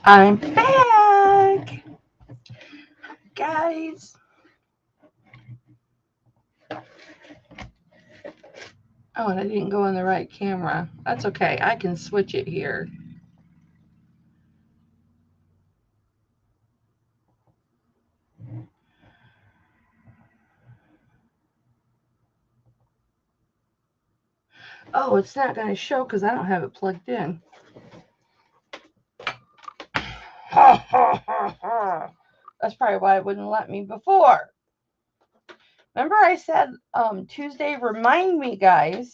I'm back, guys. Oh, and I didn't go on the right camera. That's okay. I can switch it here. Oh, it's not going to show because I don't have it plugged in. Ha ha ha ha. That's probably why it wouldn't let me before. Remember I said Tuesday, remind me, guys,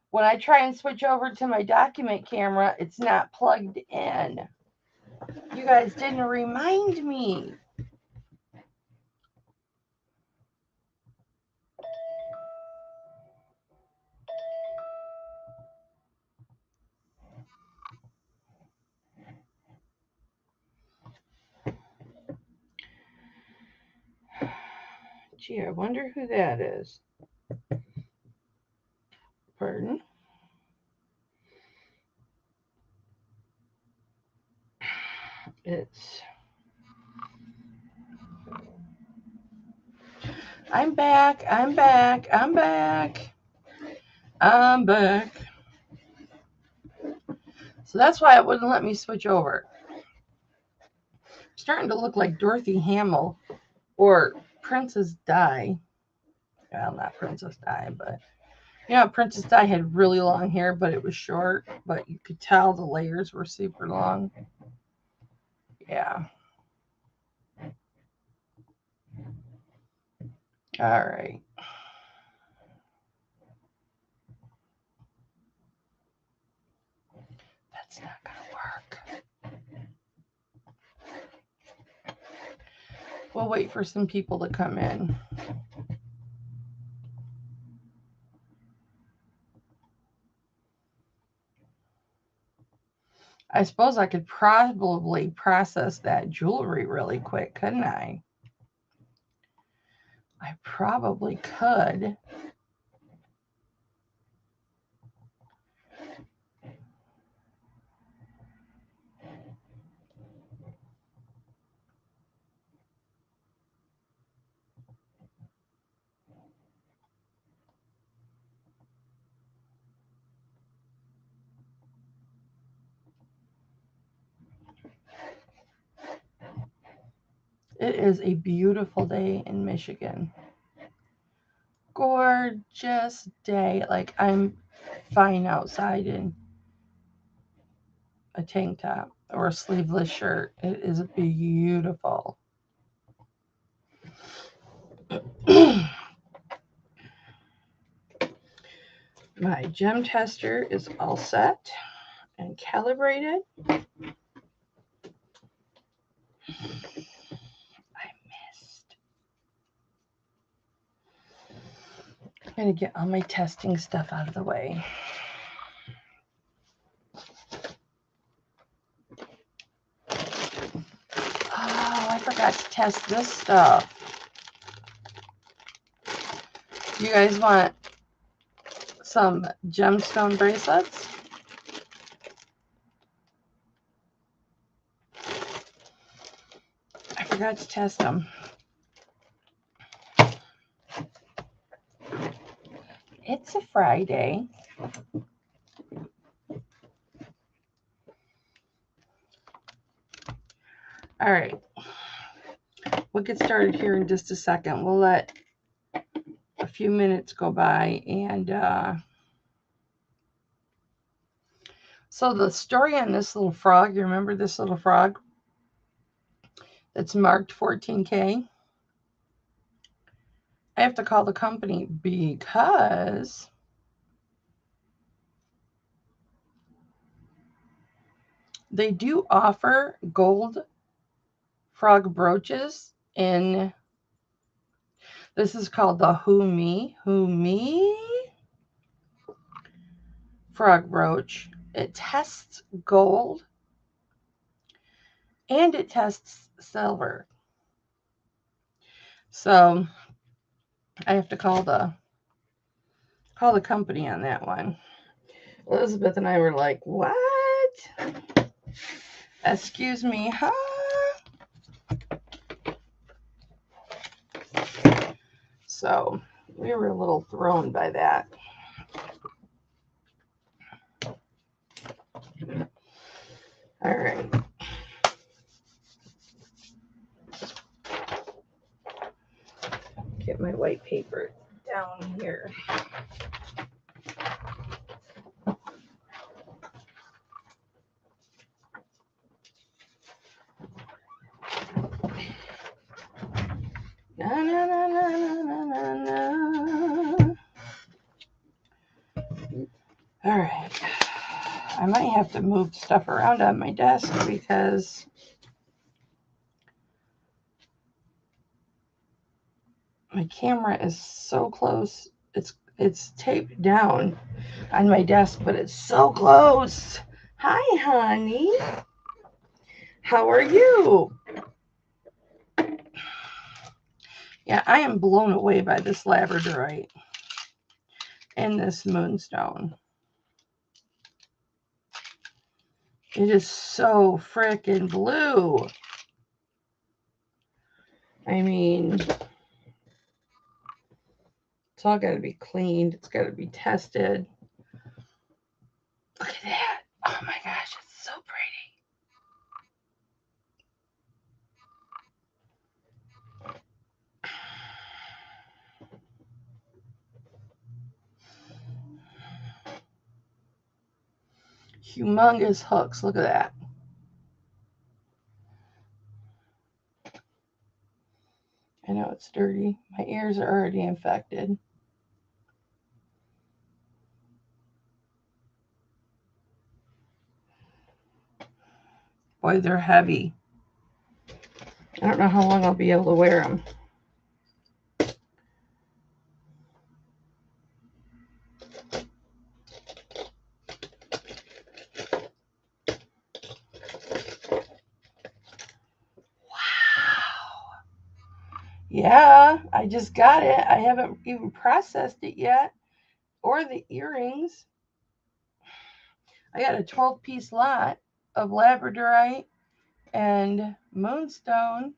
when I try and switch over to my document camera, it's not plugged in. You guys didn't remind me. Gee, I wonder who that is. Pardon? It's... I'm back. I'm back. I'm back. I'm back. So that's why it wouldn't let me switch over. I'm starting to look like Dorothy Hamill or Princess Di. Well, not Princess Di, but Princess Di had really long hair, but it was short. But you could tell the layers were super long. Yeah. All right. That's not going to work. We'll wait for some people to come in. I suppose I could probably process that jewelry really quick, couldn't I? I probably could. It is a beautiful day in Michigan. Gorgeous day. Like, I'm fine outside in a tank top or a sleeveless shirt. It is beautiful. My gem tester is all set and calibrated. I'm going to get all my testing stuff out of the way. Oh, I forgot to test this stuff. You guys want some gemstone bracelets? I forgot to test them. It's a Friday. All right. We'll get started here in just a second. We'll let a few minutes go by. And so the story on this little frog, you remember this little frog that's marked 14K? I have to call the company because they do offer gold frog brooches in, this is called the Who Me frog brooch. It tests gold and it tests silver. So I have to call the company on that one. Elizabeth and I were like, what? Excuse me, huh? So we were a little thrown by that. All right. Get my white paper down here. Na, na, na, na, na, na, na. All right. I might have to move stuff around on my desk because my camera is so close. It's taped down on my desk, but it's so close. Hi, honey. How are you? Yeah, I am blown away by this Labradorite and this Moonstone. It is so freaking blue. I mean, it's all got to be cleaned. It's got to be tested. Look at that. Oh my gosh, it's so pretty. Humongous hooks. Look at that. I know it's dirty. My ears are already infected. Boy, they're heavy. I don't know how long I'll be able to wear them. Wow. Yeah, I just got it. I haven't even processed it yet. Or the earrings. I got a 12-piece lot of Labradorite and Moonstone.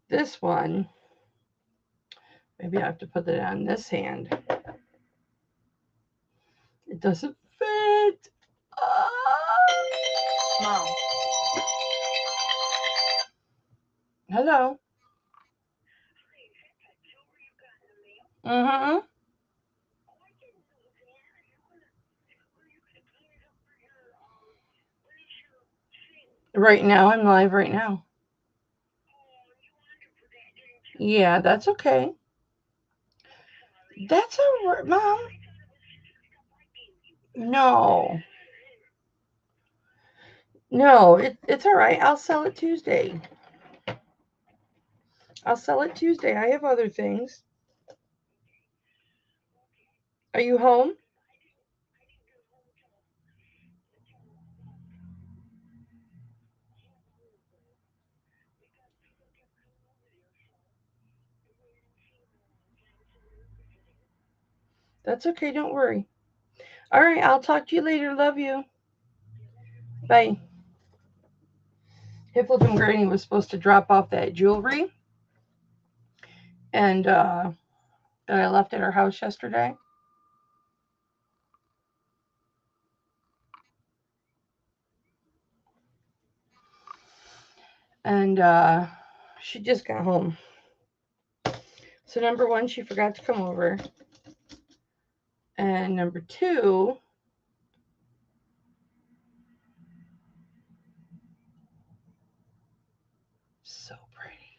This one, maybe I have to put it on this hand. It doesn't fit. Mom. Hello. Mm-hmm. Right now, I'm live right now. Yeah, that's okay. That's all right, Mom. No. No, it's all right. I'll sell it Tuesday. I'll sell it Tuesday. I have other things. Are you home? That's okay. Don't worry. All right. I'll talk to you later. Love you. Bye. Flippin Granny was supposed to drop off that jewelry and that I left at her house yesterday. And she just got home. So number one, she forgot to come over. And number two, so pretty.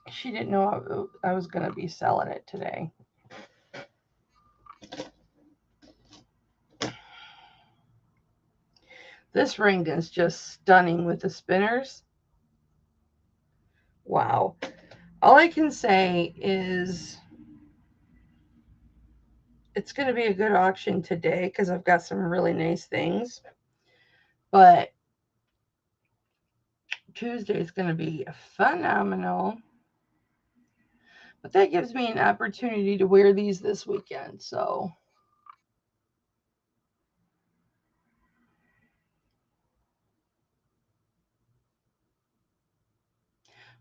She didn't know I was going to be selling it today. This ring is just stunning with the spinners. Wow. All I can say is it's going to be a good auction today because I've got some really nice things. But Tuesday is going to be phenomenal. But that gives me an opportunity to wear these this weekend. So,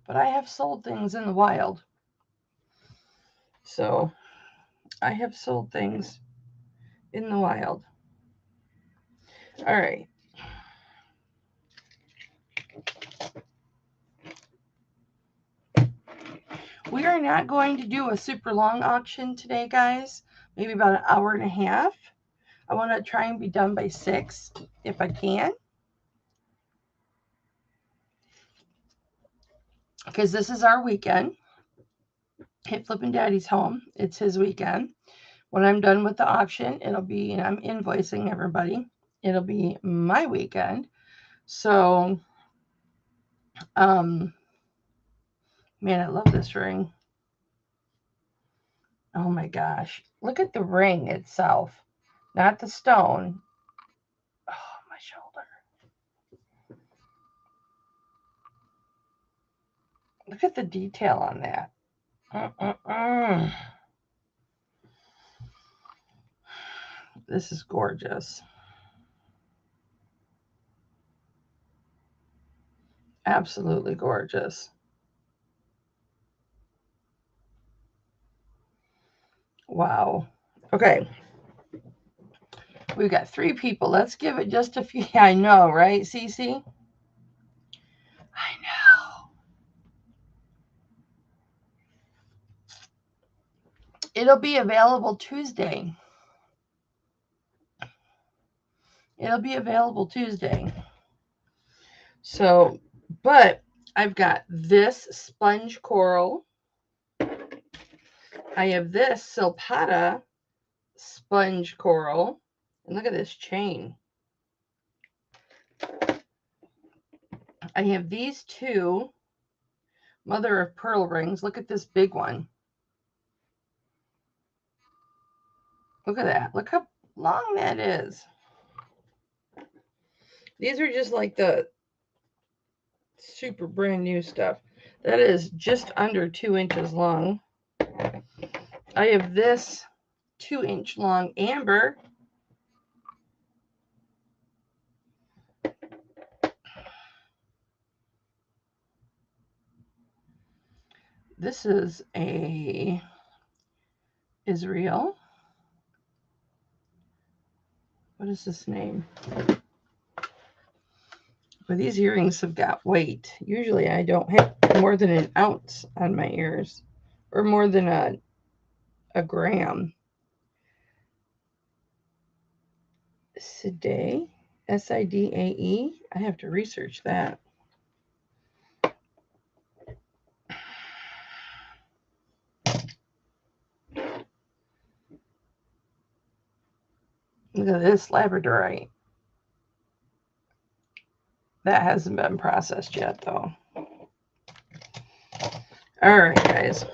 but I have sold things in the wild. So, I have sold things in the wild. All right. We are not going to do a super long auction today, guys. Maybe about an hour and a half. I want to try and be done by 6 if I can. Because this is our weekend. Hit Flippin' Daddy's home. It's his weekend. When I'm done with the auction, it'll be, and I'm invoicing everybody, it'll be my weekend. So, man, I love this ring. Oh my gosh. Look at the ring itself, not the stone. Oh, my shoulder. Look at the detail on that. This is gorgeous. Absolutely gorgeous. Wow. Okay. We've got 3 people. Let's give it just a few. I know, right, Cece? I know. It'll be available Tuesday. It'll be available Tuesday. So, but I've got this sponge coral. I have this Silpotta sponge coral. And look at this chain. I have these 2 mother of pearl rings. Look at this big one. Look at that. Look how long that is. These are just like the super brand new stuff. That is just under 2 inches long. I have this 2-inch long amber. This is a Israel. What is this name? But these earrings have got weight. Usually I don't have more than an ounce on my ears, or more than a gram. Sidae, Sidae. I have to research that. Look at this Labradorite. That hasn't been processed yet, though. All right, guys.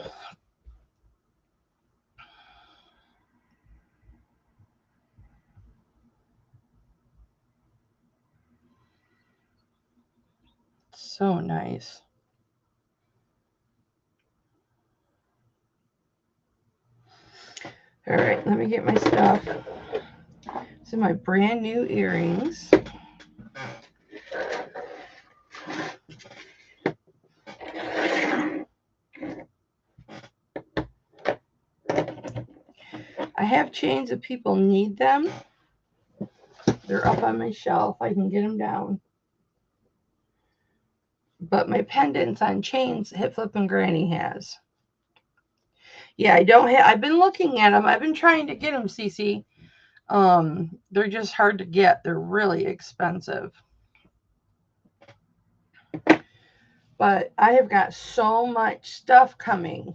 So nice. All right, let me get my stuff. These are my brand new earrings. I have chains if people need them. They're up on my shelf. I can get them down. But my pendants on chains, Hit Flippin' Granny has. Yeah, I don't have. I've been looking at them. I've been trying to get them, Cece. They're just hard to get. They're really expensive. But I have got so much stuff coming.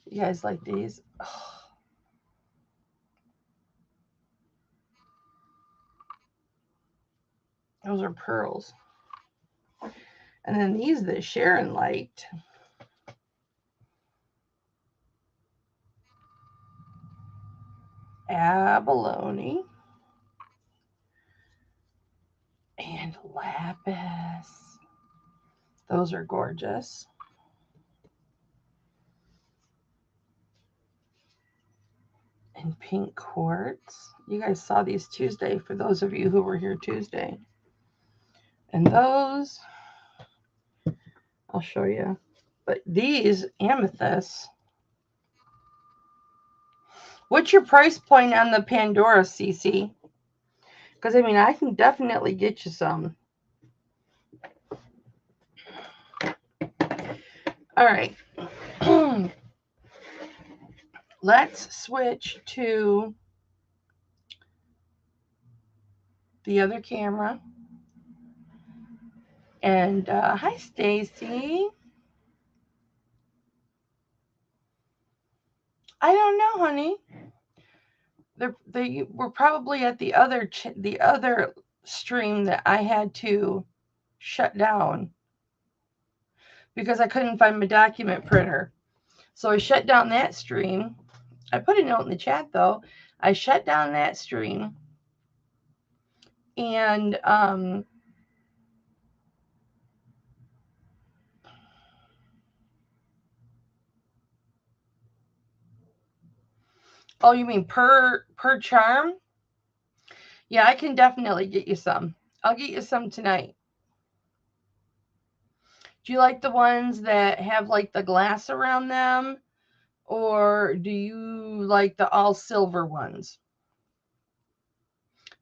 You guys like these? Oh. Those are pearls. And then these that Sharon liked. abalone, and lapis. Those are gorgeous. And pink quartz. You guys saw these Tuesday for those of you who were here Tuesday. And those, I'll show you. But these amethysts. What's your price point on the Pandora, CC? Because, I mean, I can definitely get you some. All right. Let's switch to the other camera. And hi, Stacy. I don't know, honey. They were probably at the other stream that I had to shut down because I couldn't find my document printer. So I shut down that stream. I put a note in the chat though. I shut down that stream and oh, you mean per charm? Yeah, I can definitely get you some. I'll get you some tonight. Do you like the ones that have like the glass around them? Or do you like the all silver ones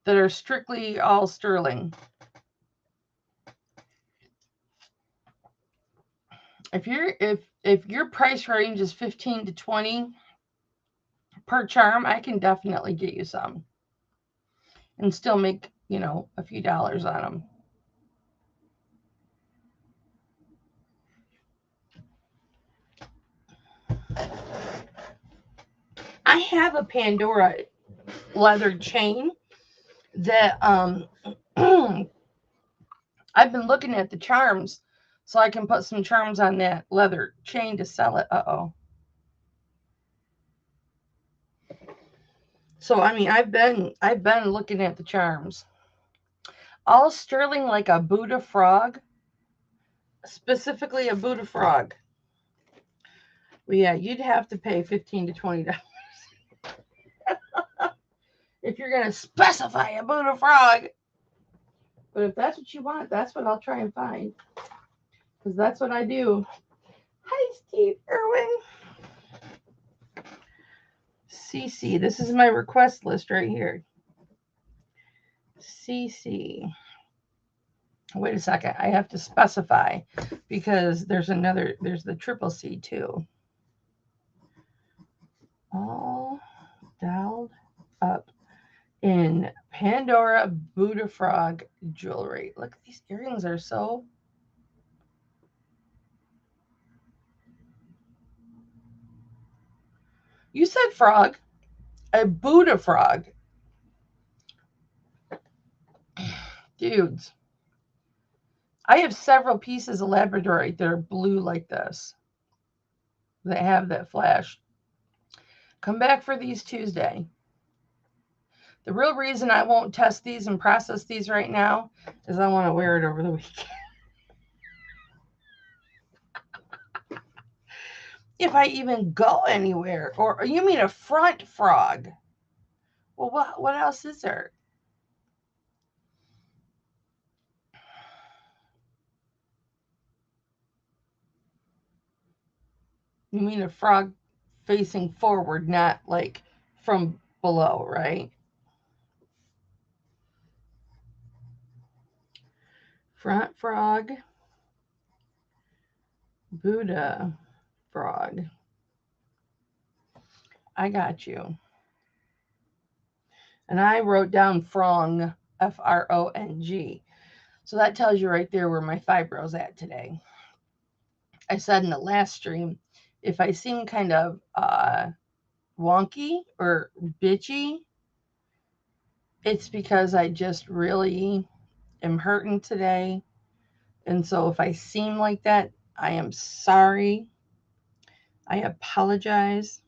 that are strictly all sterling? If your price range is 15 to 20 per charm, I can definitely get you some and still make, you know, a few dollars on them. I have a Pandora leather chain that I've been looking at the charms so I can put some charms on that leather chain to sell it. Uh-oh. So I mean, I've been looking at the charms. All sterling like a Buddha frog, specifically a Buddha frog. Well, yeah, you'd have to pay $15 to $20 if you're gonna specify a Buddha frog. But if that's what you want, that's what I'll try and find, because that's what I do. Hi, Steve Irwin. CC, this is my request list right here. CC. Wait a second, I have to specify because there's the triple C too. All dialed up in Pandora Buddha frog jewelry. Look, these earrings are so... You said frog. A Buddha frog. Dudes. I have several pieces of Labradorite that are blue like this, that have that flash. Come back for these Tuesday. The real reason I won't test these and process these right now is I want to wear it over the weekend. If I even go anywhere. Or you mean a front frog? Well, what else is there? You mean a frog facing forward, not like from below, right? Front frog, Buddha frog. I got you. And I wrote down frong, Frong. So that tells you right there where my fibro's at today. I said in the last stream, if I seem kind of wonky or bitchy, it's because I just really am hurting today. And so if I seem like that, I am sorry. I apologize.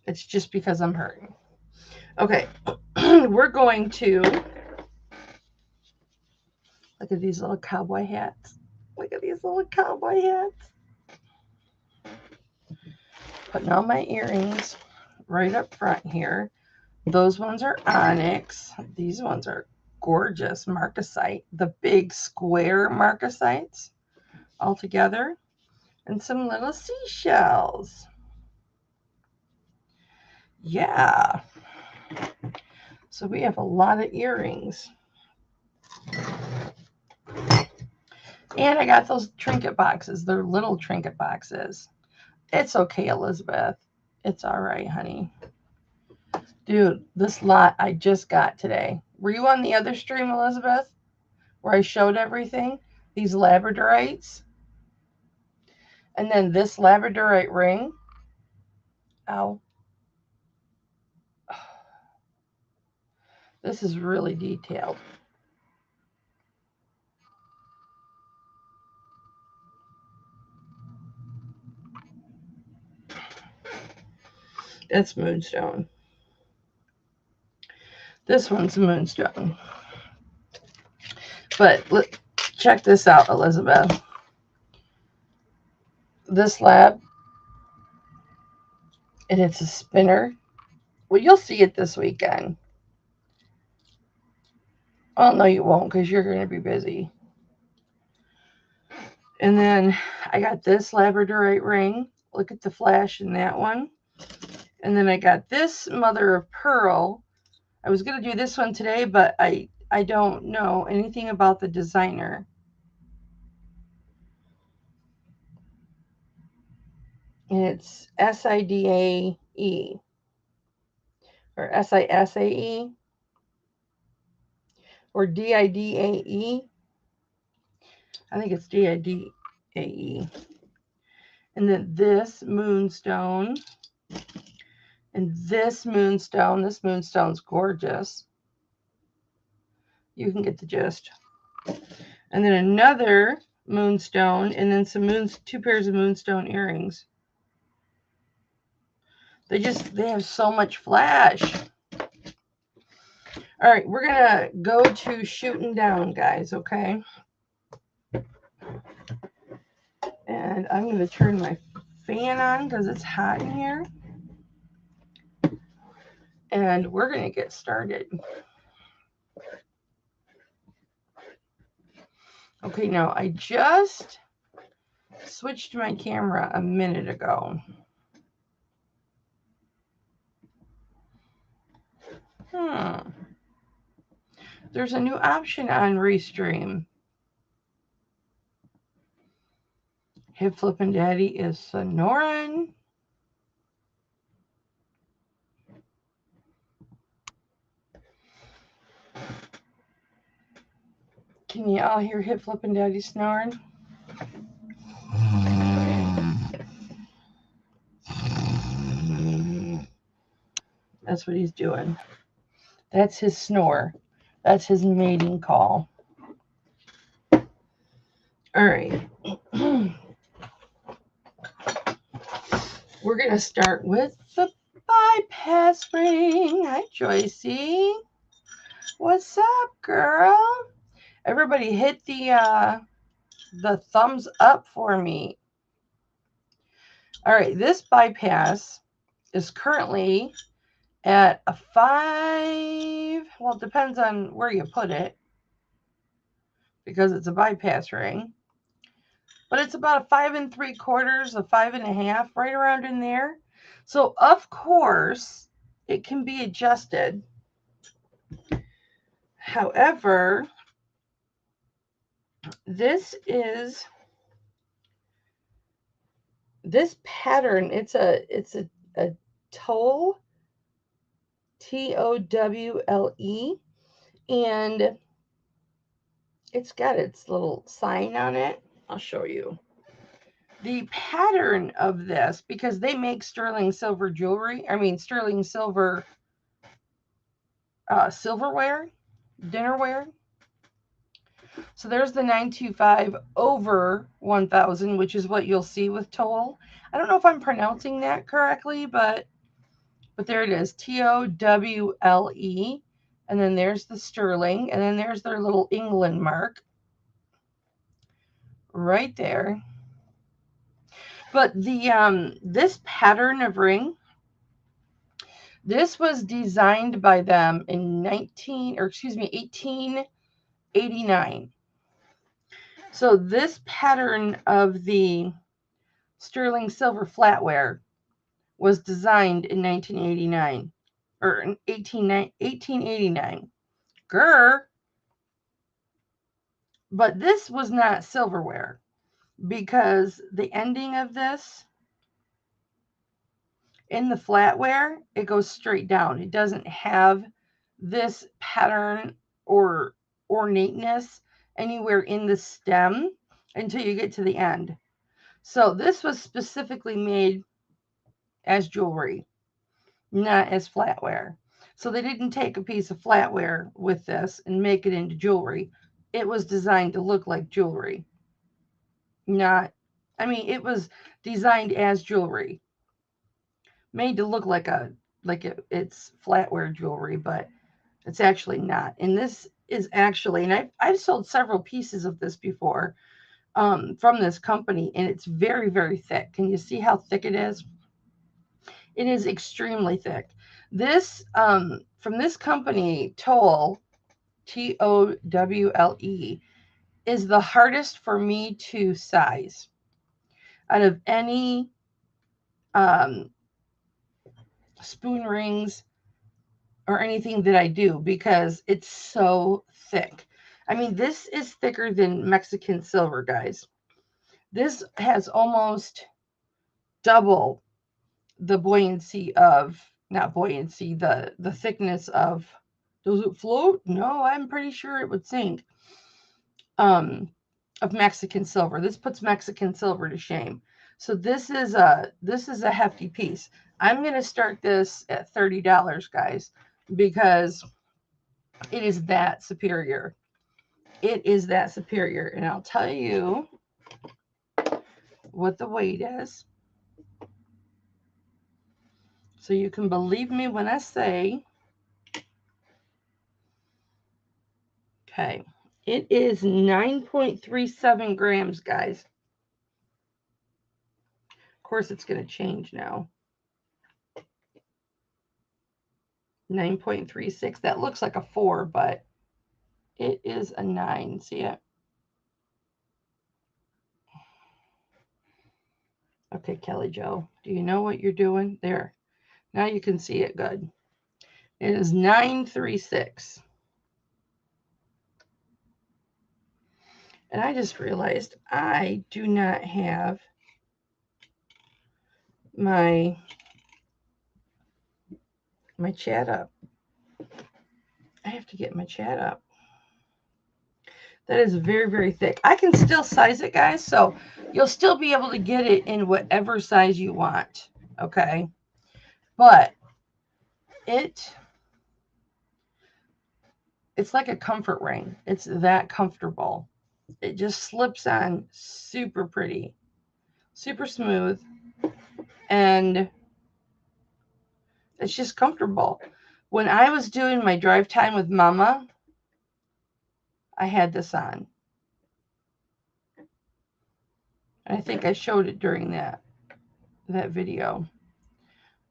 It's just because I'm hurting. Okay, we're going to look at these little cowboy hats. Look at these little cowboy hats. Putting all my earrings right up front here. Those ones are onyx. These ones are gorgeous marcasite. The big square marcasites all together. And some little seashells. Yeah. So we have a lot of earrings. And I got those trinket boxes. They're little trinket boxes. It's okay, Elizabeth. It's all right, honey. Dude, this lot I just got today. Were you on the other stream, Elizabeth, where I showed everything? These Labradorites. And then this Labradorite ring. Ow. This is really detailed. That's moonstone. This one's moonstone. But look, check this out, Elizabeth. This lab, and it's a spinner. Well, you'll see it this weekend. Oh, no, you won't, because you're going to be busy. And then I got this Labradorite ring. Look at the flash in that one. And then I got this mother of pearl. I was going to do this one today, but I don't know anything about the designer. And it's SIDAE or SISAE or DIDAE. I think it's DIDAE. And then this moonstone. And this moonstone's gorgeous. You can get the gist. And then another moonstone, and then two pairs of moonstone earrings. They have so much flash. All right, we're gonna go to shooting down, guys, okay? And I'm gonna turn my fan on because it's hot in here. And we're gonna get started. Okay, now I just switched my camera a minute ago. There's a new option on Restream. Hip Flippin' Daddy is Sonoran. Can you all hear Hip Flippin' Daddy snoring? That's what he's doing. That's his snore. That's his mating call. All right. We're going to start with the bypass ring. Hi, Joycey. What's up, girl? Everybody hit the thumbs up for me. All right, this bypass is currently at a 5. Well, it depends on where you put it because it's a bypass ring. But it's about a 5 3/4, a 5 1/2, right around in there. So, of course, it can be adjusted. However, this pattern, it's a tolle, TOWLE, and it's got its little sign on it. I'll show you. The pattern of this, because they make sterling silver jewelry, sterling silver silverware, dinnerware. So there's the 925 over 1000, which is what you'll see with toll. I don't know if I'm pronouncing that correctly, but But there it is, TOWLE. And then there's the sterling. And then there's their little England mark right there. But the this pattern of ring, this was designed by them in 1889. So this pattern of the sterling silver flatware was designed in 1989 or in 1889. Grr. But this was not silverware because the ending of this in the flatware, it goes straight down. It doesn't have this pattern or ornateness anywhere in the stem until you get to the end. So this was specifically made as jewelry, not as flatware. So they didn't take a piece of flatware with this and make it into jewelry. It was designed to look like jewelry. It was designed as jewelry. Made to look like it's flatware jewelry, but it's actually not. And this is actually, and I've sold several pieces of this before from this company, and it's very, very thick. Can you see how thick it is? It is extremely thick. This, from this company, Towle, TOWLE, is the hardest for me to size out of any spoon rings or anything that I do because it's so thick. I mean, this is thicker than Mexican silver, guys. This has almost double the buoyancy of, not buoyancy, the thickness of, does it float? No, I'm pretty sure it would sink. Of Mexican silver. This puts Mexican silver to shame. So this is a hefty piece. I'm going to start this at $30, guys, because it is that superior. It is that superior. And I'll tell you what the weight is, so you can believe me when I say, okay, it is 9.37 grams, guys. Of course, it's going to change now. 9.36. That looks like a 4, but it is a 9. See it? Okay, Kelly Jo, do you know what you're doing? There. Now you can see it good. It is 936. And I just realized I do not have my chat up. I have to get my chat up. That is very, very thick. I can still size it, guys, so you'll still be able to get it in whatever size you want, okay? But it's like a comfort ring. It's that comfortable. It just slips on super pretty, super smooth, and it's just comfortable. When I was doing my drive time with Mama, I had this on. And I think I showed it during that video.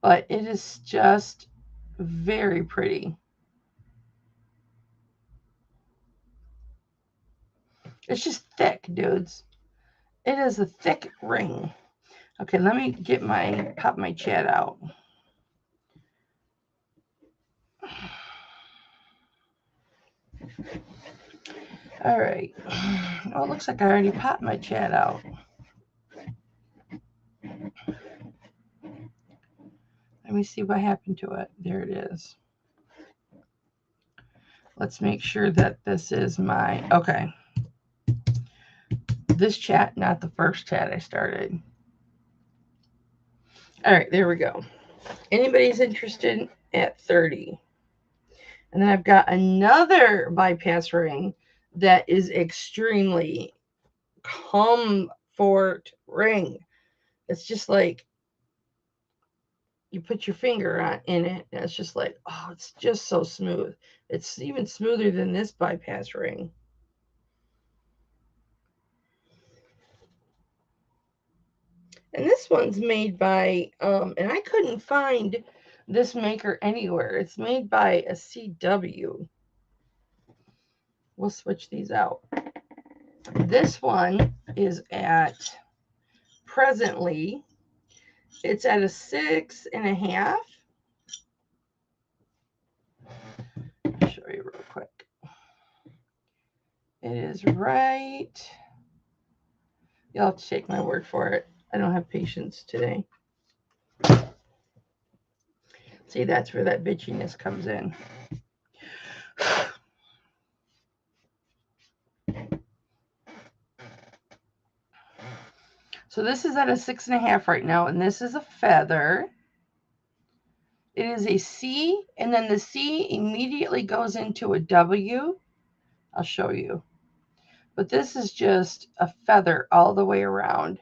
But it is just very pretty. It's just thick, dudes. It is a thick ring. Okay, let me get pop my chat out. All right. Oh, it looks like I already popped my chat out. Let me see what happened to it. There it is. Let's make sure that this is my, okay. This chat, not the first chat I started. All right, there we go. Anybody's interested at 30. And then I've got another bypass ring that is extremely comfort ring. It's just like, you put your finger on in it, and it's just like, oh, it's just so smooth. It's even smoother than this bypass ring. And this one's made by, and I couldn't find this maker anywhere. It's made by a CW. We'll switch these out. This one is at, presently, it's at a 6.5. I'll show you real quick. It is right. You'll have to take my word for it. I don't have patience today. See, that's where that bitchiness comes in. So this is at a 6.5 right now, and this is a feather. It is a C, and then the C immediately goes into a W. I'll show you. But this is just a feather all the way around,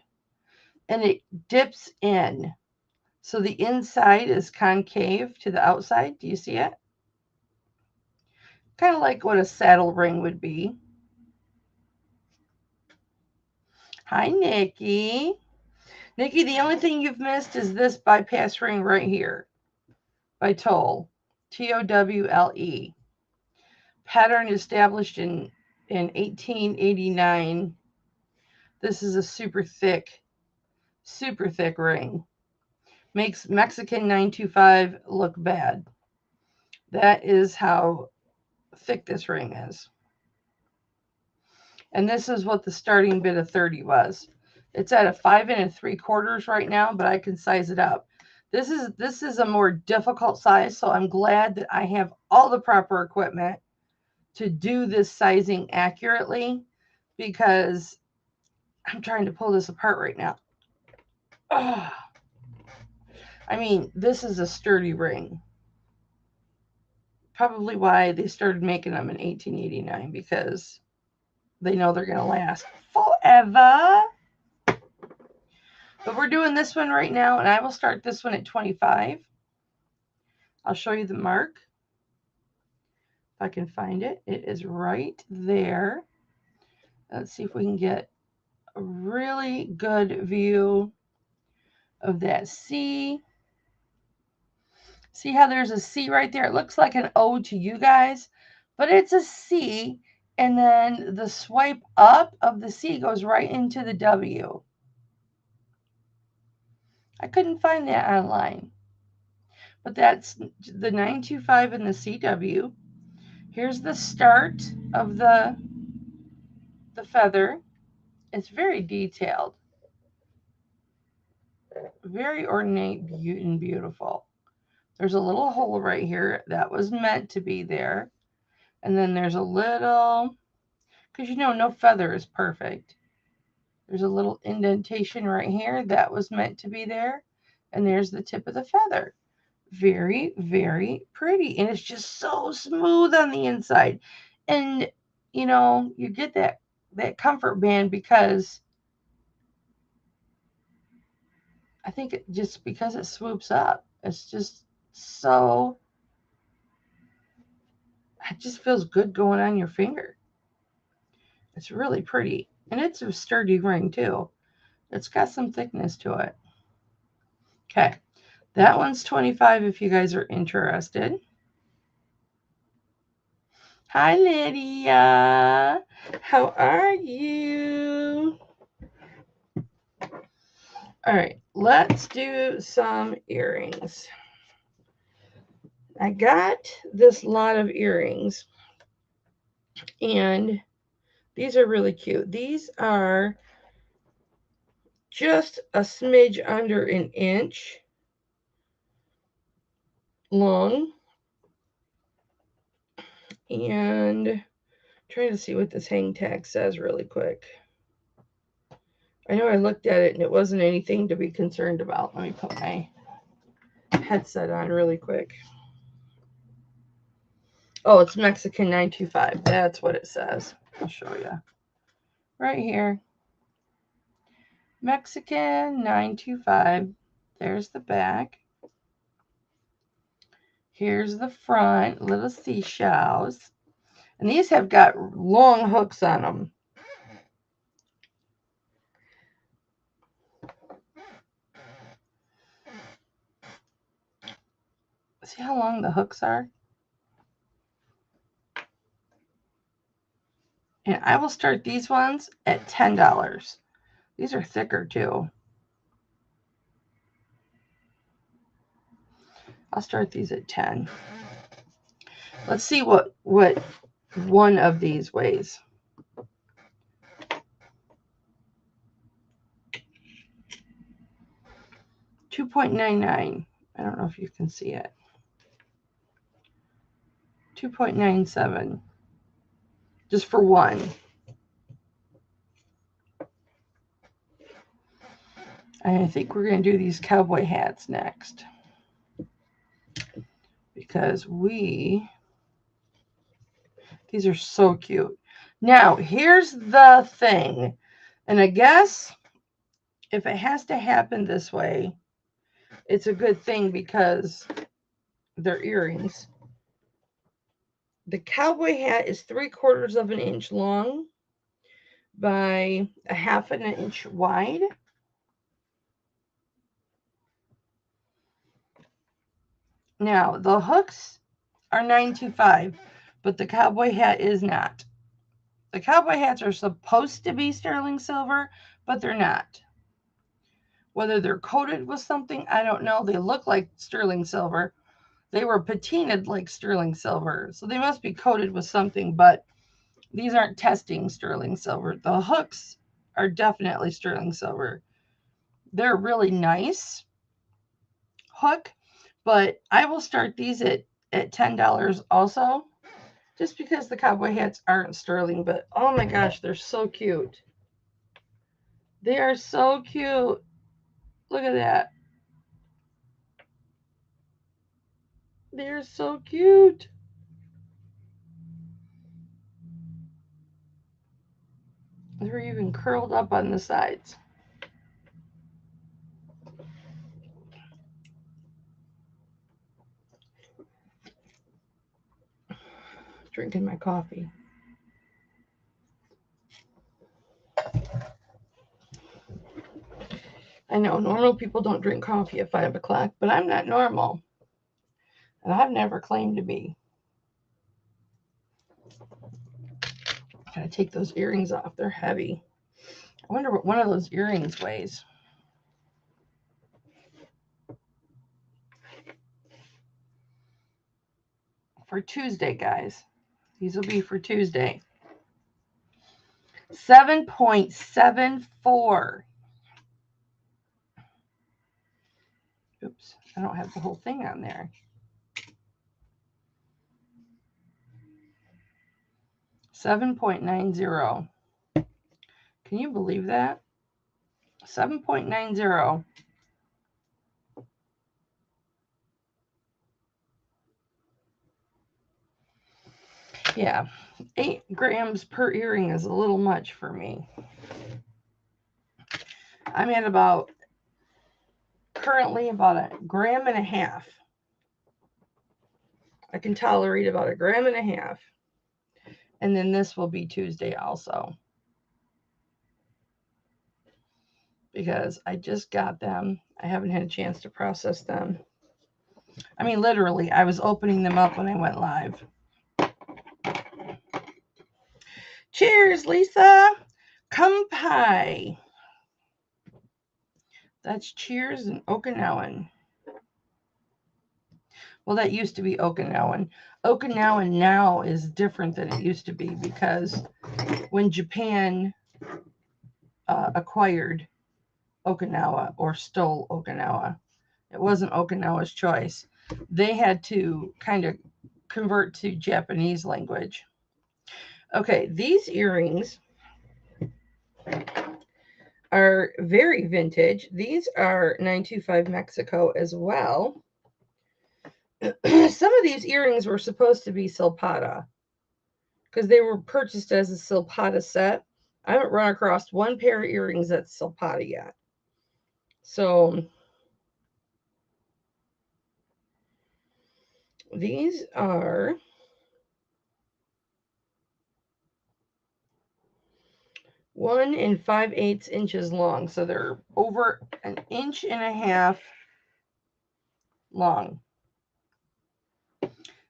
and it dips in. So the inside is concave to the outside. Do you see it? Kind of like what a saddle ring would be. Hi, Nikki. Nikki, the only thing you've missed is this bypass ring right here by Toll. Towle. Pattern established in 1889. This is a super thick ring. Makes Mexican 925 look bad. That is how thick this ring is. And this is what the starting bid of 30 was. It's at a 5 3/4 right now, but I can size it up. This is a more difficult size, so I'm glad that I have all the proper equipment to do this sizing accurately, because I'm trying to pull this apart right now. Oh, I mean, this is a sturdy ring. Probably why they started making them in 1889, because they know they're going to last forever. But we're doing this one right now, and I will start this one at 25. I'll show you the mark. If I can find it. It is right there. Let's see if we can get a really good view of that C. See how there's a C right there? It looks like an O to you guys, but it's a C, and then the swipe up of the C goes right into the W. I couldn't find that online, but that's the 925 and the CW. Here's the start of the feather. It's very detailed, very ornate and beautiful. There's a little hole right here that was meant to be there. And then there's a little, because you know no feather is perfect. There's a little indentation right here that was meant to be there. And there's the tip of the feather. Very, very pretty. And it's just so smooth on the inside. And, you know, you get that comfort band because I think just because it swoops up. It's just so, it just feels good going on your finger. It's really pretty. And it's a sturdy ring too. It's got some thickness to it. Okay. That one's 25 if you guys are interested. Hi, Lydia. How are you? All right. Let's do some earrings. I got this lot of earrings, and these are really cute. These are just a smidge under an inch long. And trying to see what this hang tag says really quick. I know I looked at it and it wasn't anything to be concerned about. Let me put my headset on really quick. Oh, it's Mexican 925. That's what it says. I'll show you. Right here. Mexican 925. There's the back. Here's the front, little seashells. And these have got long hooks on them. See how long the hooks are? And I will start these ones at $10. These are thicker too. I'll start these at 10. Let's see what one of these weighs. 2.99. I don't know if you can see it. 2.97. Just for one. And I think we're going to do these cowboy hats next. Because these are so cute. Now, here's the thing. And I guess if it has to happen this way, it's a good thing because they're earrings. The cowboy hat is 3/4 of an inch long by 1/2 an inch wide. Now, the hooks are $9.25, but the cowboy hat is not. The cowboy hats are supposed to be sterling silver, but they're not. Whether they're coated with something, I don't know. They look like sterling silver. They were patinaed like sterling silver, so they must be coated with something, but these aren't testing sterling silver. The hooks are definitely sterling silver. They're really nice hook, but I will start these at $10 also, just because the cowboy hats aren't sterling. But oh my gosh, they're so cute. They are so cute. Look at that. They're so cute. They're even curled up on the sides. Drinking my coffee. I know normal people don't drink coffee at 5 o'clock, but I'm not normal. And I've never claimed to be. Gotta take those earrings off. They're heavy. I wonder what one of those earrings weighs. For Tuesday, guys. These will be for Tuesday. 7.74. Oops, I don't have the whole thing on there. 7.90. Can you believe that? 7.90. Yeah, 8 grams per earring is a little much for me. I'm at currently about 1.5 grams. I can tolerate about 1.5 grams. And then this will be Tuesday also. Because I just got them. I haven't had a chance to process them. I mean, literally, I was opening them up when I went live. Cheers, Lisa. Kampai. That's cheers in Okinawan. Well, that used to be Okinawan. Okinawan now is different than it used to be because when Japan acquired Okinawa or stole Okinawa, it wasn't Okinawa's choice. They had to kind of convert to Japanese language. Okay, these earrings are very vintage. These are 925 Mexico as well. Some of these earrings were supposed to be Silpotta because they were purchased as a Silpotta set. I haven't run across one pair of earrings that's Silpotta yet. So These are 1 5/8 inches long. So they're over 1.5 inches long.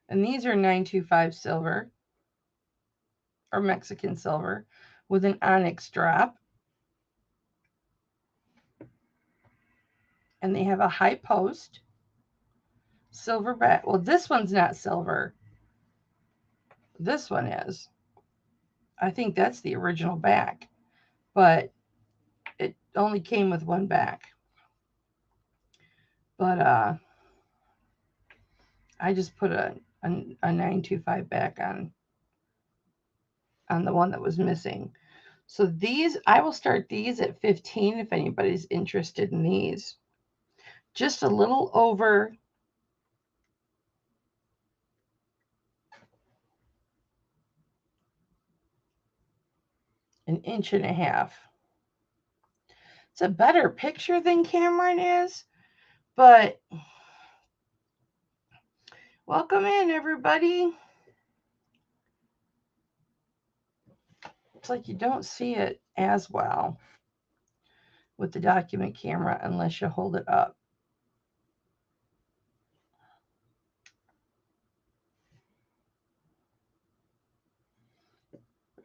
And these are 925 silver or Mexican silver with an onyx drop. And they have a high post, silver back. Well, this one's not silver. This one is. I think that's the original back, but it only came with one back. But I just put a 925 back on the one that was missing. So these, I will start these at 15 if anybody's interested in these. Just a little over an 1.5 inches. It's a better picture than Cameron is, but welcome in, everybody. It's like you don't see it as well with the document camera unless you hold it up.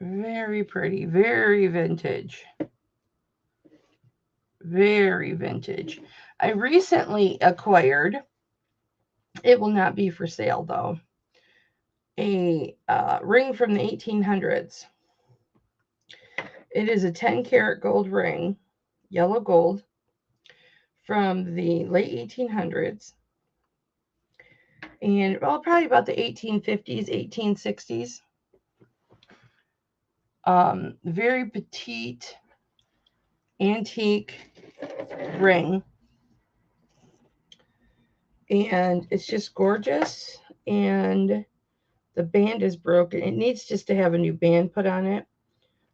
Very pretty, very vintage. Very vintage. I recently acquired, it will not be for sale though, a ring from the 1800s. It is a 10-karat gold ring, yellow gold, from the late 1800s. And well, probably about the 1850s, 1860s. Very petite, antique ring. And it's just gorgeous. And the band is broken. It needs just to have a new band put on it.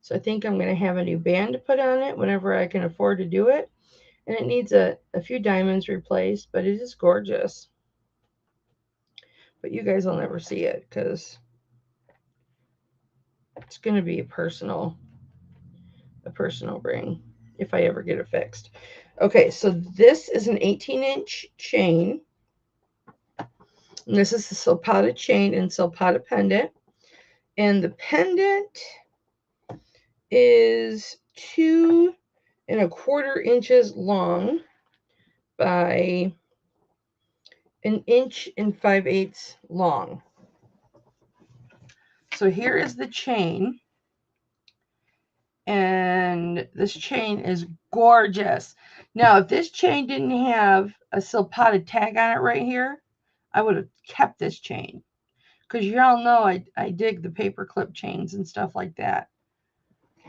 So I think I'm going to have a new band put on it whenever I can afford to do it. And it needs a few diamonds replaced, but it is gorgeous. But you guys will never see it because it's going to be a personal ring if I ever get it fixed. Okay, so this is an 18-inch chain. And this is the Silpotta Chain and Silpotta Pendant. And the pendant is 2 1/4 inches long by 1 5/8 inches long. So here is the chain. And this chain is gorgeous. Now, if this chain didn't have a Silpotta tag on it right here, I would have kept this chain. Because you all know I dig the paper clip chains and stuff like that.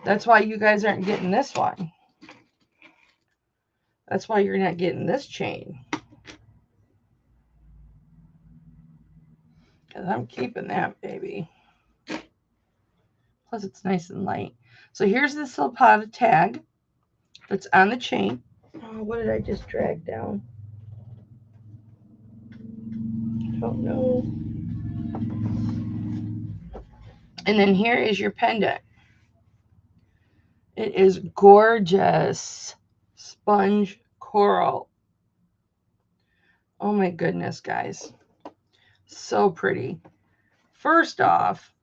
That's why you guys aren't getting this one. That's why you're not getting this chain. Because I'm keeping that, baby. Plus, it's nice and light. So here's the Silpotta tag that's on the chain. Oh, what did I just drag down? I don't know. And then here is your pendant. It is gorgeous. Sponge coral. Oh my goodness, guys. So pretty. First off,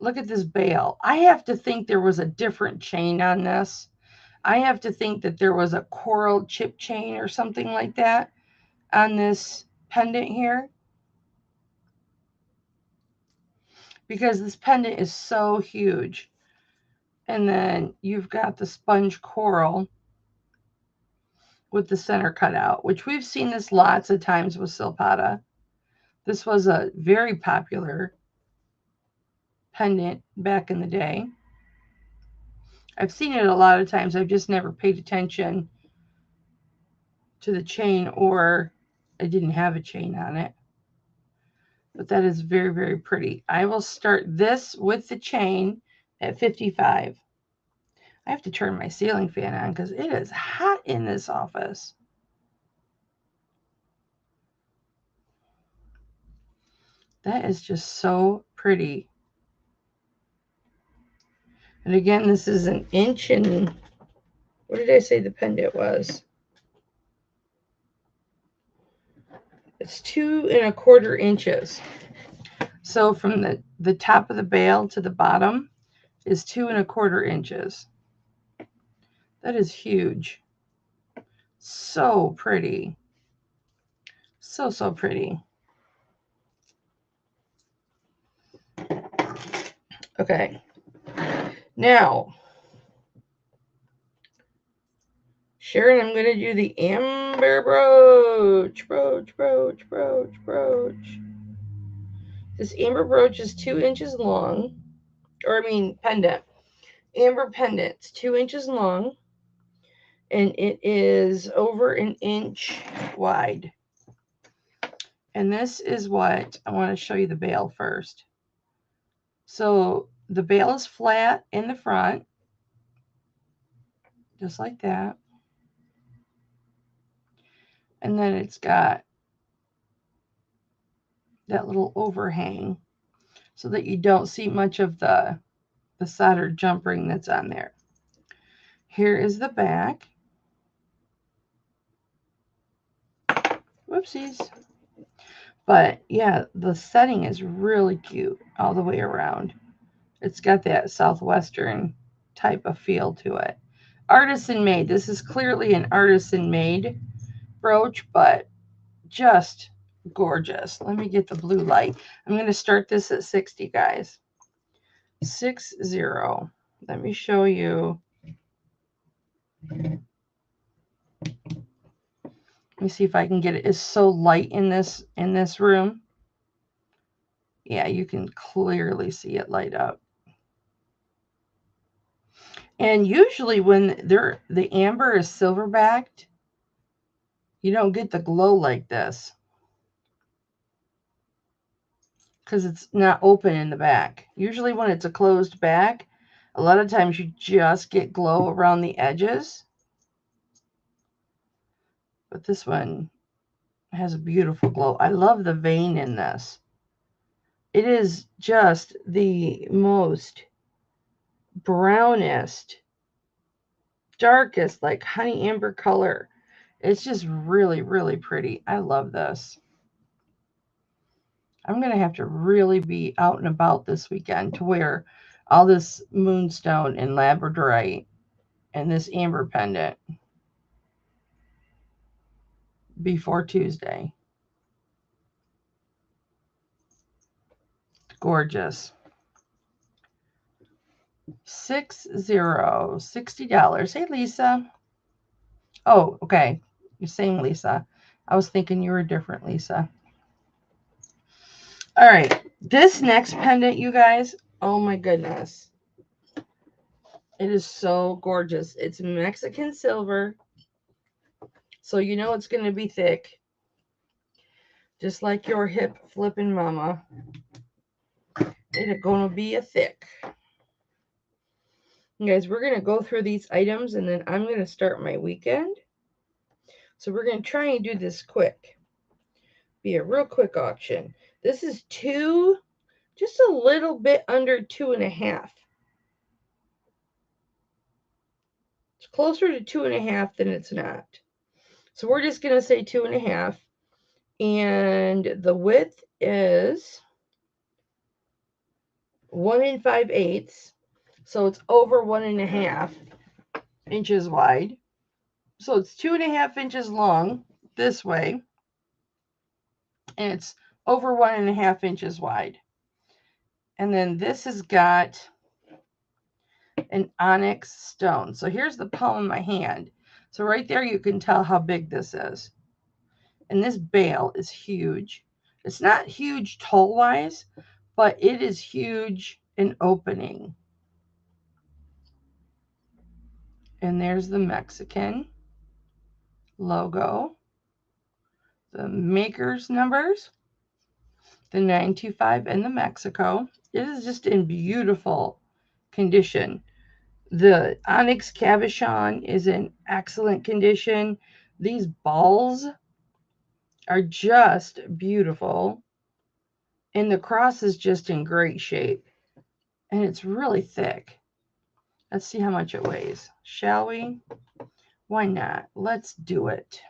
look at this bail. I have to think there was a different chain on this. I have to think that there was a coral chip chain or something like that on this pendant here. Because this pendant is so huge. And then you've got the sponge coral with the center cut out, which we've seen this lots of times with Silpotta. This was a very popular pendant back in the day. I've seen it a lot of times. I've just never paid attention to the chain, or I didn't have a chain on it. But that is very, very pretty. I will start this with the chain at 55. I have to turn my ceiling fan on because it is hot in this office. That is just so pretty. And again, this is an inch and, what did I say the pendant was? It's 2¼ inches. So from the top of the bail to the bottom is 2¼ inches. That is huge. So pretty. So, so pretty. Okay. Now, Sharon, I'm going to do the amber brooch. Brooch. This amber brooch is 2 inches long. Or, I mean, pendant. Amber pendant's 2 inches long. And it is over an inch wide. And this is what I want to show you the bail first. So the bail is flat in the front, just like that. And then it's got that little overhang so that you don't see much of the soldered jump ring that's on there. Here is the back. Whoopsies. But yeah, the setting is really cute all the way around. It's got that Southwestern type of feel to it. Artisan made. This is clearly an artisan made brooch, but just gorgeous. Let me get the blue light. I'm going to start this at 60, guys. 60. Let me show you. Let me see if I can get it. It's so light in this room. Yeah, you can clearly see it light up. And usually when the amber is silver backed, you don't get the glow like this because it's not open in the back. Usually when it's a closed back, a lot of times you just get glow around the edges. But this one has a beautiful glow. I love the vein in this. It is just the most brownest, darkest, like honey amber color. It's just really, really pretty. I love this. I'm going to have to really be out and about this weekend to wear all this moonstone and labradorite and this amber pendant before Tuesday. Gorgeous. $60. Hey, Lisa. Oh, okay. You're saying Lisa. I was thinking you were different, Lisa. All right. This next pendant, you guys. Oh, my goodness. It is so gorgeous. It's Mexican silver. So you know it's going to be thick. Just like your hip flipping mama. It's going to be a thick. You guys, we're going to go through these items and then I'm going to start my weekend. So we're going to try and do this quick. Be a real quick auction. This is just a little bit under 2.5. It's closer to 2.5 than it's not. So we're just going to say 2.5. And the width is 1 5/8. So it's over 1.5 inches wide. So it's 2.5 inches long this way. And it's over 1.5 inches wide. And then this has got an onyx stone. So here's the palm of my hand. So right there you can tell how big this is. And this bail is huge. It's not huge tall wise, but it is huge in opening. And there's the Mexican logo, the maker's numbers, the 925 and the Mexico. It is just in beautiful condition. The onyx cabochon is in excellent condition. These balls are just beautiful. And the cross is just in great shape. And it's really thick. Let's see how much it weighs. Shall we? Why not? Let's do it.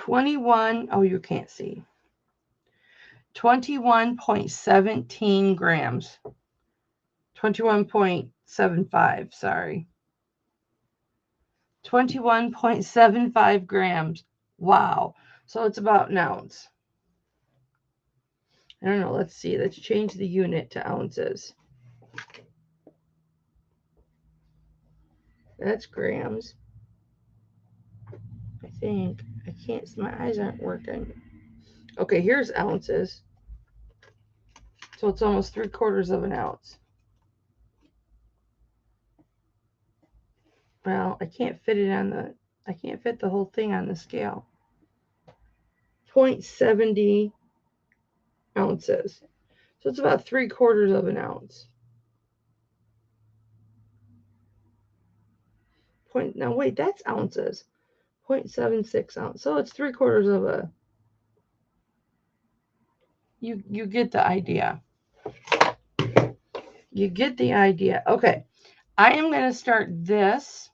Oh, you can't see. 21.17 grams. 21.75, sorry. 21.75 grams. Wow. So it's about an ounce. I don't know. Let's see. Let's change the unit to ounces. That's grams. I think. I can't. My eyes aren't working. Okay, here's ounces. So it's almost 3/4 of an ounce. Well, I can't fit it on the. I can't fit the whole thing on the scale. 0.70 ounces. So it's about 3/4 of an ounce. No, wait, that's ounces. 0.76 ounce. So it's 3/4 of a. You get the idea. You get the idea. Okay, I am going to start this.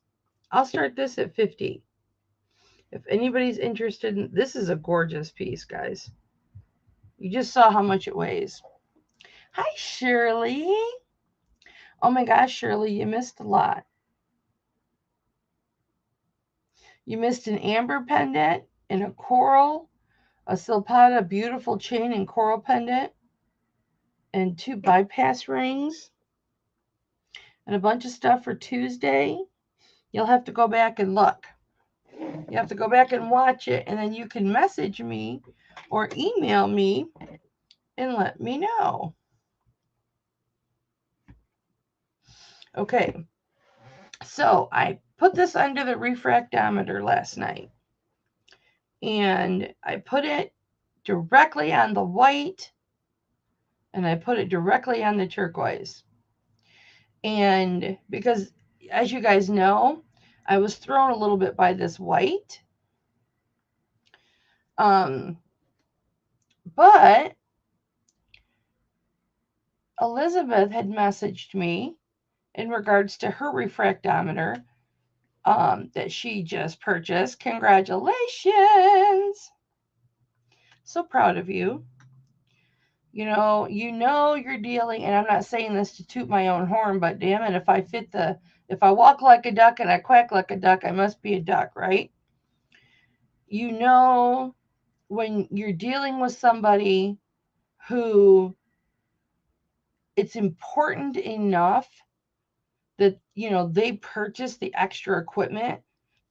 I'll start this at 50. If anybody's interested in this, is a gorgeous piece, guys. You just saw how much it weighs. Hi, Shirley. Oh my gosh, Shirley, you missed a lot. You missed an amber pendant and a coral, a Silpotta beautiful chain and coral pendant, and 2 bypass rings, and a bunch of stuff for Tuesday. You'll have to go back and look. You have to go back and watch it, and then you can message me or email me and let me know. Okay, so I put this under the refractometer last night, and I put it directly on the white, and I put it directly on the turquoise. And because, as you guys know, I was thrown a little bit by this white. But Elizabeth had messaged me in regards to her refractometer that she just purchased. Congratulations! So proud of you. You know you're dealing, and I'm not saying this to toot my own horn, but damn it, if I walk like a duck and I quack like a duck, I must be a duck, right? You know, when you're dealing with somebody who it's important enough that, they purchase the extra equipment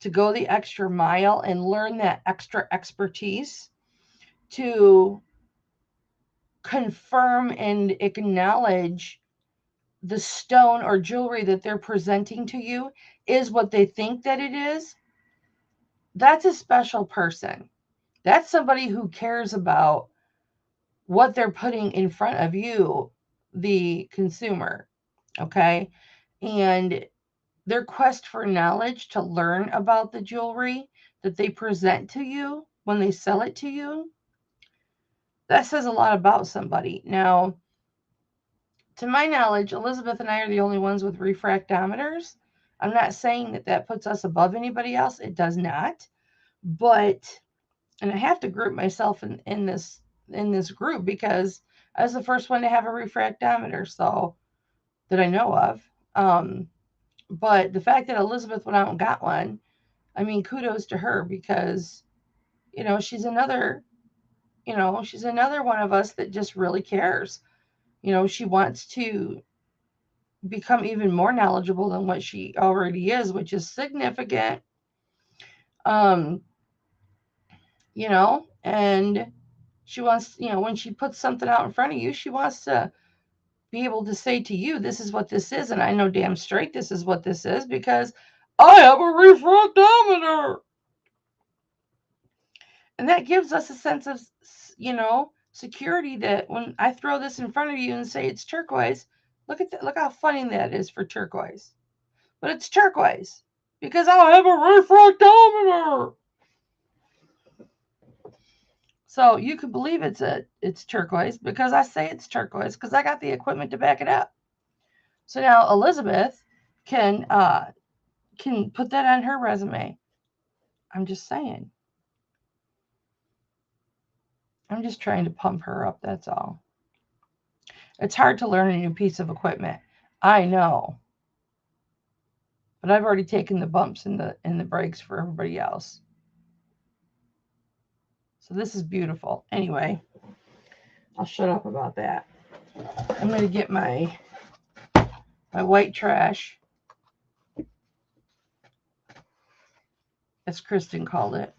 to go the extra mile and learn that extra expertise to confirm and acknowledge the stone or jewelry that they're presenting to you is what they think that it is. That's a special person. That's somebody who cares about what they're putting in front of you, the consumer. Okay. And their quest for knowledge to learn about the jewelry that they present to you when they sell it to you, that says a lot about somebody. Now, to my knowledge, Elizabeth and I are the only ones with refractometers. I'm not saying that that puts us above anybody else. It does not. But, and I have to group myself in this group because I was the first one to have a refractometer, so that I know of. But the fact that Elizabeth went out and got one, I mean, kudos to her because, she's another one of us that just really cares. She wants to become even more knowledgeable than what she already is, which is significant. And she wants, when she puts something out in front of you, she wants to be able to say to you, this is what this is, and I know damn straight this is what this is because I have a refractometer. And that gives us a sense of, security that when I throw this in front of you and say it's turquoise, look how funny that is for turquoise. but it's turquoise because I have a refractometer. So you could believe it's turquoise because I say it's turquoise because I got the equipment to back it up. So now Elizabeth can put that on her resume. I'm just saying. I'm just trying to pump her up, that's all. It's hard to learn a new piece of equipment. I know. But I've already taken the bumps and the breaks for everybody else. So this is beautiful. Anyway, I'll shut up about that. I'm going to get my white trash, as Kristen called it.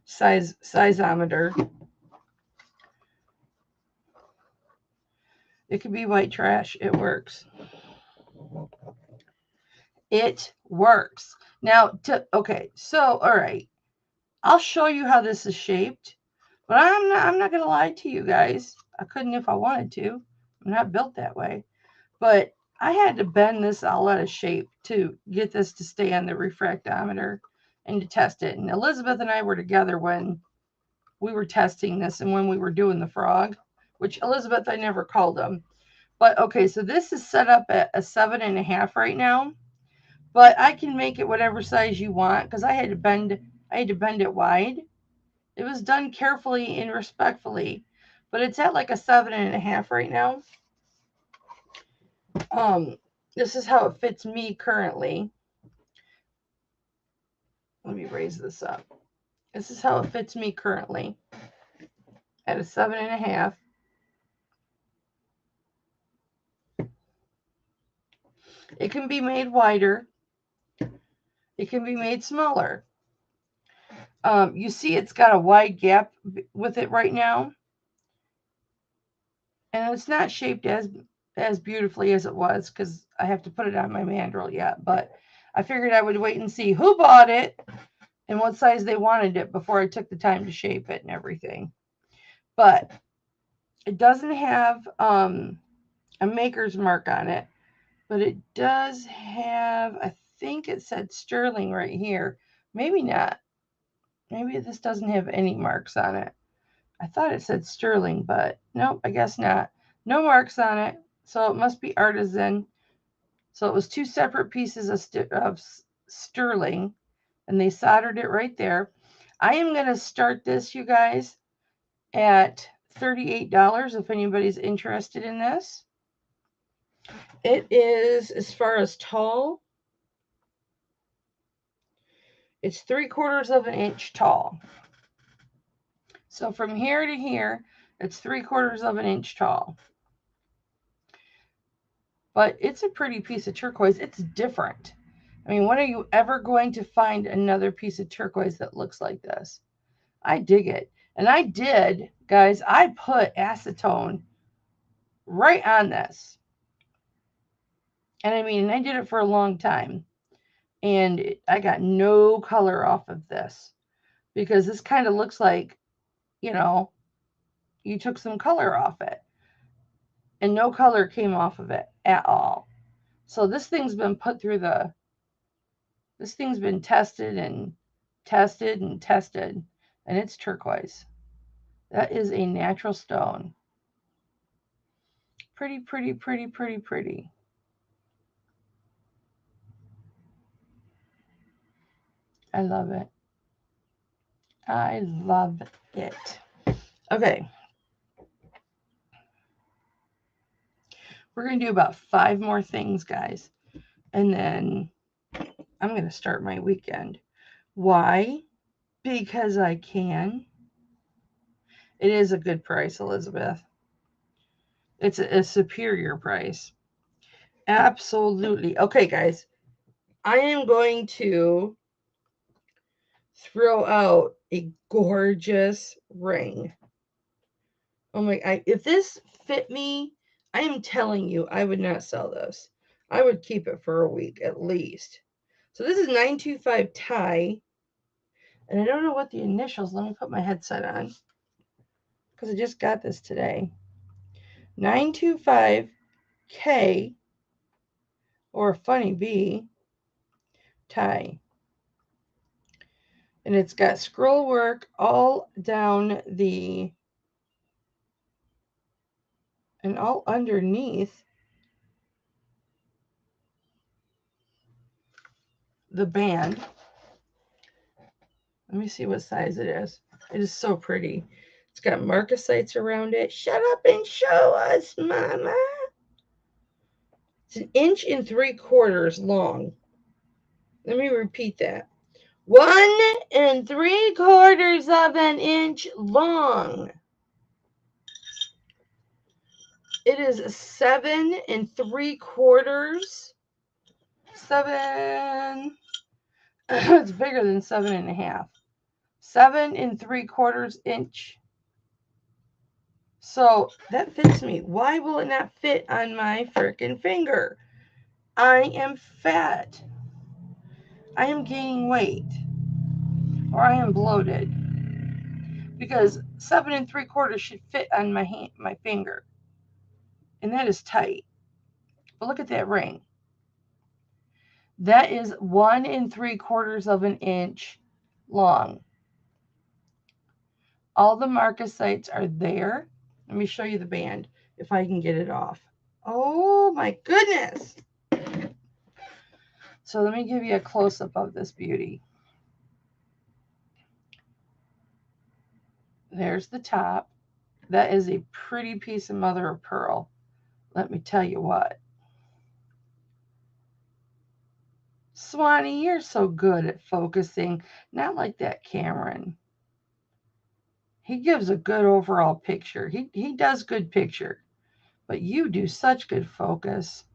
Sizeometer. It could be white trash. It works. It works. Now, okay, so, all right. I'll show you how this is shaped, but I'm not going to lie to you guys. I couldn't if I wanted to. I'm not built that way. But I had to bend this all out of shape to get this to stay on the refractometer and to test it. And Elizabeth and I were together when we were testing this and when we were doing the frog, which Elizabeth, I never called them. But okay, so this is set up at a 7.5 right now, but I can make it whatever size you want because I had to bend it wide. It was done carefully and respectfully, but it's at like a 7.5 right now. This is how it fits me currently. Let me raise this up. This is how it fits me currently at a 7.5. It can be made wider. It can be made smaller. You see it's got a wide gap with it right now. And it's not shaped as beautifully as it was because I have to put it on my mandrel yet. But I figured I would wait and see who bought it and what size they wanted it before I took the time to shape it and everything. But it doesn't have a maker's mark on it, but it does have, I think it said sterling right here. Maybe not. Maybe this doesn't have any marks on it. I thought it said sterling, but nope, I guess not. No marks on it, so it must be artisan. So it was 2 separate pieces of sterling, and they soldered it right there. I am going to start this, you guys, at $38 if anybody's interested in this. It is, as far as tall, it's 3/4 of an inch tall. So from here to here, it's 3/4 of an inch tall. But it's a pretty piece of turquoise. It's different. I mean, when are you ever going to find another piece of turquoise that looks like this? I dig it. And I did, guys, I put acetone right on this. And I mean, I did it for a long time. And I got no color off of this. Because this kind of looks like, you know, you took some color off it. And no color came off of it at all. So this thing's been put through this thing's been tested and tested and tested. And it's turquoise. That is a natural stone. Pretty, pretty, pretty, pretty, pretty. I love it. I love it. Okay. We're going to do about 5 more things, guys. And then I'm going to start my weekend. Why? Because I can. It is a good price, Elizabeth. It's a superior price. Absolutely. Okay, guys. I am going to throw out a gorgeous ring. Oh my, if this fit me, I am telling you, I would not sell this. I would keep it for a week at least. So this is 925 tie. And I don't know what the initials, let me put my headset on. Because I just got this today. 925K or a funny bee tie. And it's got scroll work all down the, and all underneath the band. Let me see what size it is. It is so pretty. It's got marcasites around it. Shut up and show us, Mama. It's 1 3/4 long. Let me repeat that. 1 3/4 inch long. It is 7 3/4. 7. It's bigger than 7.5. 7 3/4 inch. So that fits me. Why will it not fit on my frickin' finger? I am fat. I am gaining weight. Or I am bloated. Because 7 3/4 should fit on my hand, my finger. And that is tight. But look at that ring. That is 1 3/4 inch long. All the marcasites are there. Let me show you the band if I can get it off. Oh my goodness. So let me give you a close-up of this beauty. There's the top. That is a pretty piece of mother of pearl. Let me tell you what. Swanee, you're so good at focusing. Not like that Cameron. He gives a good overall picture. He does good picture. But you do such good focus.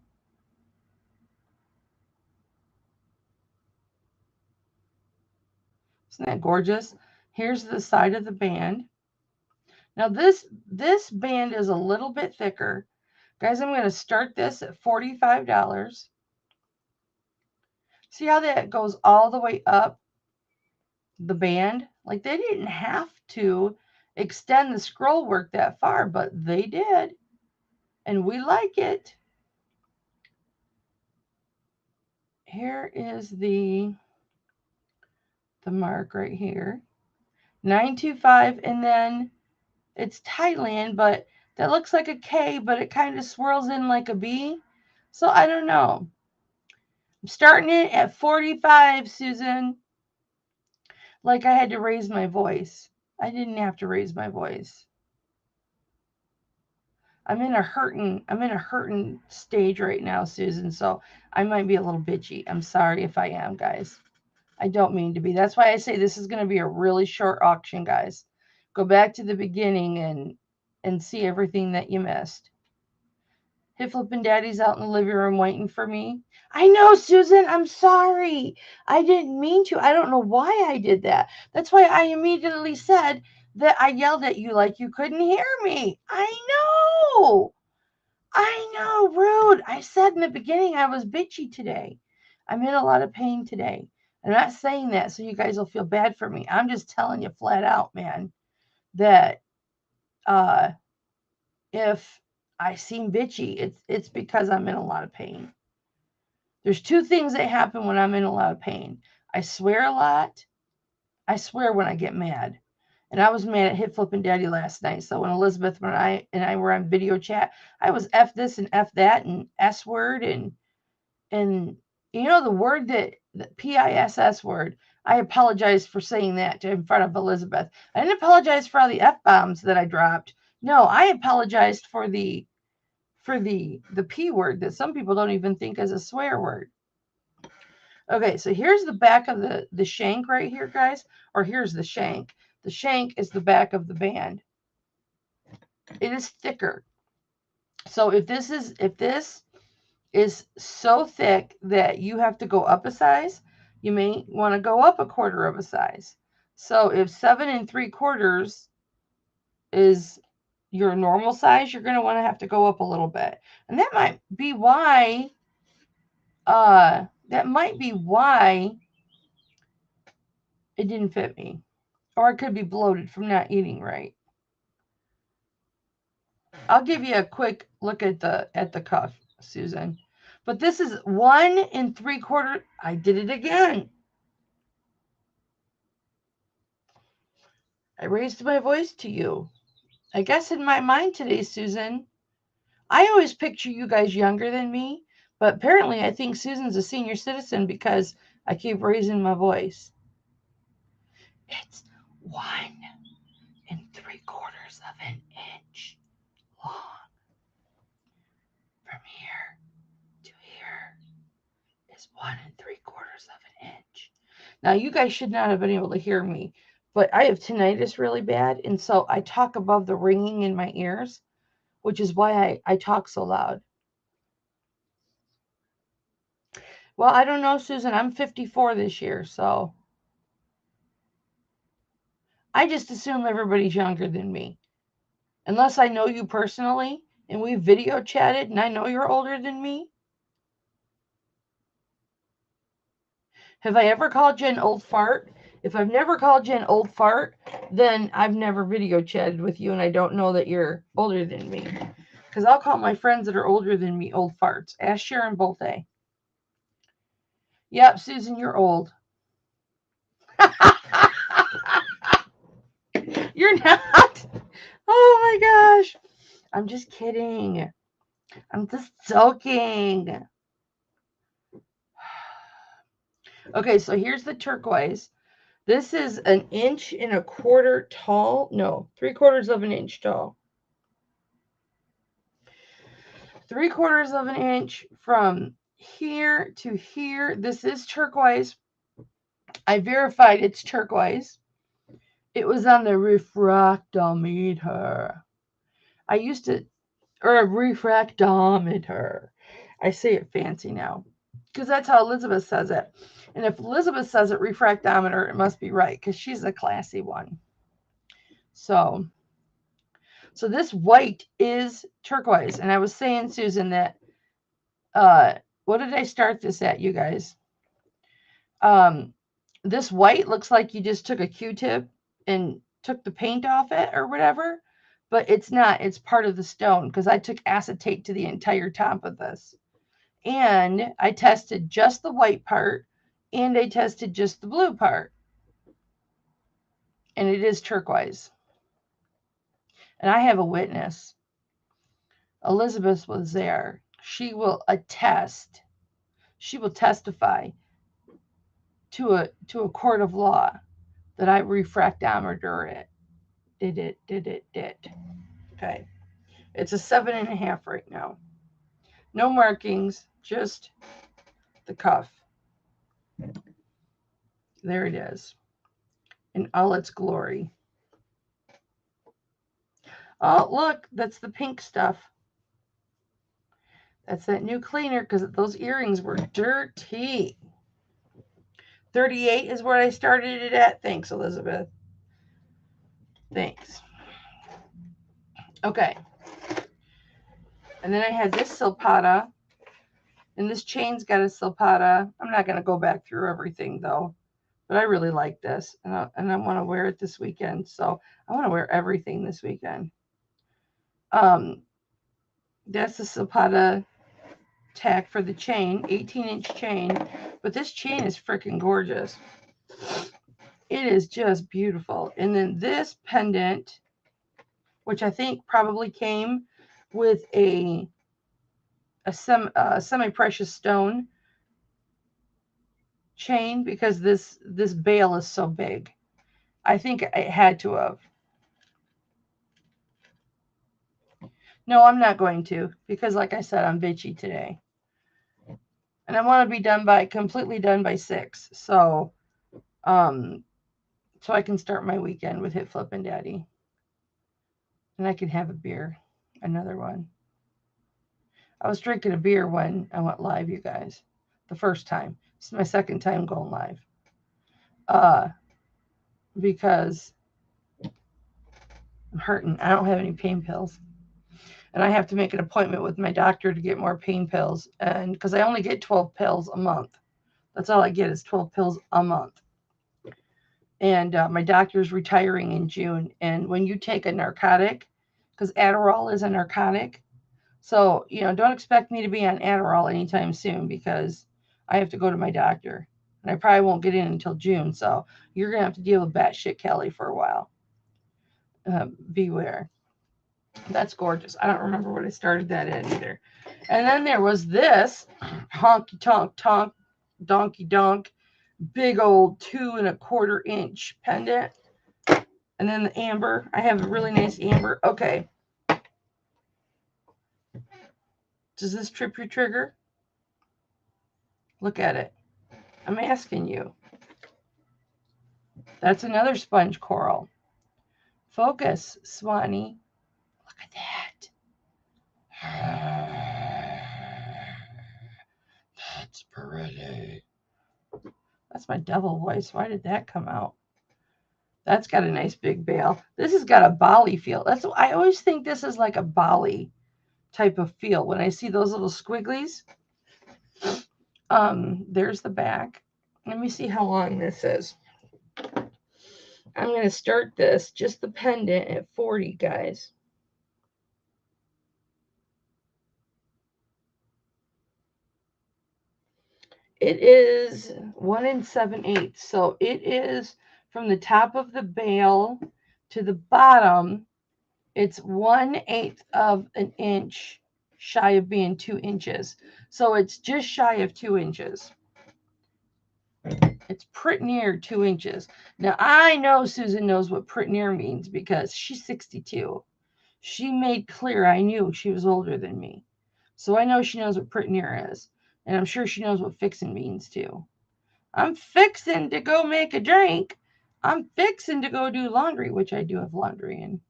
Isn't that gorgeous? Here's the side of the band. Now this band is a little bit thicker. Guys, I'm going to start this at $45. See how that goes all the way up the band? Like they didn't have to extend the scroll work that far, but they did. And we like it. Here is the mark right here. 925, and then it's Thailand, but that looks like a K, but it kind of swirls in like a B. So I don't know. I'm starting it at 45, Susan. Like I had to raise my voice. I didn't have to raise my voice. I'm in a hurting stage right now, Susan, so I might be a little bitchy. I'm sorry if I am, guys. I don't mean to be. That's why I say this is going to be a really short auction, guys. Go back to the beginning and see everything that you missed. Hey, Flippin' Daddy's out in the living room waiting for me. I know, Susan. I'm sorry. I didn't mean to. I don't know why I did that. That's why I immediately said that I yelled at you like you couldn't hear me. I know. Rude. I said in the beginning I was bitchy today. I'm in a lot of pain today. I'm not saying that so you guys will feel bad for me. I'm just telling you flat out, man, that if I seem bitchy, it's because I'm in a lot of pain. There's two things that happen when I'm in a lot of pain. I swear a lot. I swear when I get mad. And I was mad at Hit Flippin' Daddy last night. So when Elizabeth and I were on video chat, I was F this and F that and S word and you know the word that the PISS word. I apologize for saying that in front of Elizabeth. I didn't apologize for all the F bombs that I dropped. No, I apologized for the P word that some people don't even think is a swear word. Okay, so here's the back of the shank right here, guys. Or here's the shank. The shank is the back of the band. It is thicker. So if this is so thick that you have to go up a size, you may want to go up 1/4 of a size. So if 7 3/4 is your normal size, you're going to want to have to go up a little bit. And that might be why it didn't fit me. Or I could be bloated from not eating right. I'll give you a quick look at the cuff, Susan. But this is 1 3/4. I did it again. I raised my voice to you. I guess in my mind today, Susan, I always picture you guys younger than me, but apparently I think Susan's a senior citizen because I keep raising my voice. It's 1 3/4 of an inch long. From here to here is 1 3/4 of an inch. Now, you guys should not have been able to hear me, but I have tinnitus really bad, and so I talk above the ringing in my ears, which is why I talk so loud. Well, I don't know, Susan. I'm 54 this year, so I just assume everybody's younger than me. Unless I know you personally and we video chatted and I know you're older than me. Have I ever called you an old fart? If I've never called you an old fart, then I've never video chatted with you and I don't know that you're older than me. Because I'll call my friends that are older than me old farts. Ask Sharon Bolte. Yep, Susan, you're old. You're not. Oh my gosh. I'm just kidding. I'm just joking. Okay, so here's the turquoise. This is 1 1/4 inch tall. No, 3/4 of an inch tall. 3/4 of an inch from here to here. This is turquoise. I verified it's turquoise. It was on the refractometer. I used to, or a refractometer. I say it fancy now because that's how Elizabeth says it. And if Elizabeth says it refractometer, it must be right because she's a classy one. So this white is turquoise. And I was saying, Susan, that what did I start this at, you guys? This white looks like you just took a Q-tip and took the paint off it or whatever, but it's not. It's part of the stone because I took acetate to the entire top of this. And I tested just the white part and I tested just the blue part. And it is turquoise. And I have a witness. Elizabeth was there. She will attest. She will testify to a court of law that I refractometer it. Did it. Okay. It's a 7.5 right now. No markings, just the cuff. There it is. In all its glory. Oh, look, that's the pink stuff. That's that new cleaner because those earrings were dirty. 38 is where I started it at. Thanks, Elizabeth. Thanks. Okay. And then I had this Silpotta. And this chain's got a Silpotta. I'm not going to go back through everything, though. But I really like this. And I want to wear it this weekend. So I want to wear everything this weekend. That's the Silpotta tack for the chain. 18-inch chain. But this chain is freaking gorgeous. It is just beautiful. And then this pendant, which I think probably came with a semi-precious stone chain because this bail is so big. I think it had to have. No, I'm not going to because, like I said, I'm bitchy today. And I want to be completely done by 6. So I can start my weekend with Hit Flippin' Daddy. And I can have a beer. Another one. I was drinking a beer when I went live, you guys. The first time. This is my second time going live. Because I'm hurting. I don't have any pain pills. And I have to make an appointment with my doctor to get more pain pills. And because I only get 12 pills a month. That's all I get is 12 pills a month. And my doctor's retiring in June. And when you take a narcotic, because Adderall is a narcotic, So, don't expect me to be on Adderall anytime soon because I have to go to my doctor. And I probably won't get in until June. So you're going to have to deal with batshit Kelly for a while. Beware. That's gorgeous. I don't remember what I started that at either. And then there was this honky tonk tonk donkey donk big old 2¼ inch pendant. And then the amber. I have a really nice amber. Okay. Does this trip your trigger? Look at it. I'm asking you. That's another sponge coral. Focus, Swanee. Look at that. That's pretty. That's my devil voice. Why did that come out? That's got a nice big bail. This has got a Bali feel. I always think this is like a Bali type of feel when I see those little squigglies. There's the back. Let me see how long this is. I'm going to start this, just the pendant, at 40, guys. It is 1 7/8. So it is from the top of the bail to the bottom. It's 1/8 of an inch shy of being 2 inches. So it's just shy of 2 inches. It's pretty near 2 inches. Now, I know Susan knows what pretty near means because she's 62. She made clear I knew she was older than me. So I know she knows what pretty near is. And I'm sure she knows what fixin' means too. I'm fixing to go make a drink. I'm fixing to go do laundry, which I do have laundry in.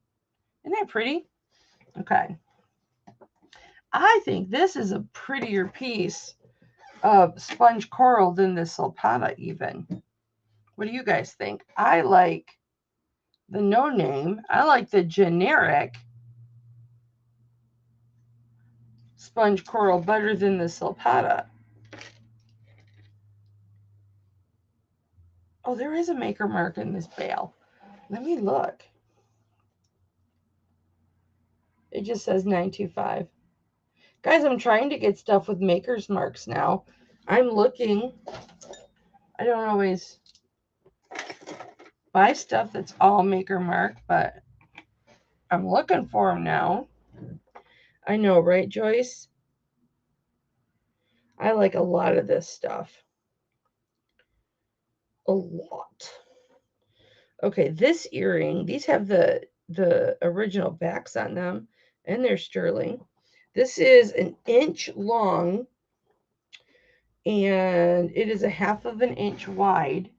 Isn't that pretty? Okay. I think this is a prettier piece of sponge coral than the Silpotta even. What do you guys think? I like the no name. I like the generic sponge coral better than the Silpotta. Oh, there is a maker mark in this bail. Let me look. It just says 925. Guys, I'm trying to get stuff with maker's marks now. I'm looking. I don't always buy stuff that's all maker mark, but I'm looking for them now. I know, right, Joyce? I like a lot of this stuff. A lot. Okay, this earring, these have the original backs on them, and they're sterling. This is an inch long, and it is a 1/2 inch wide,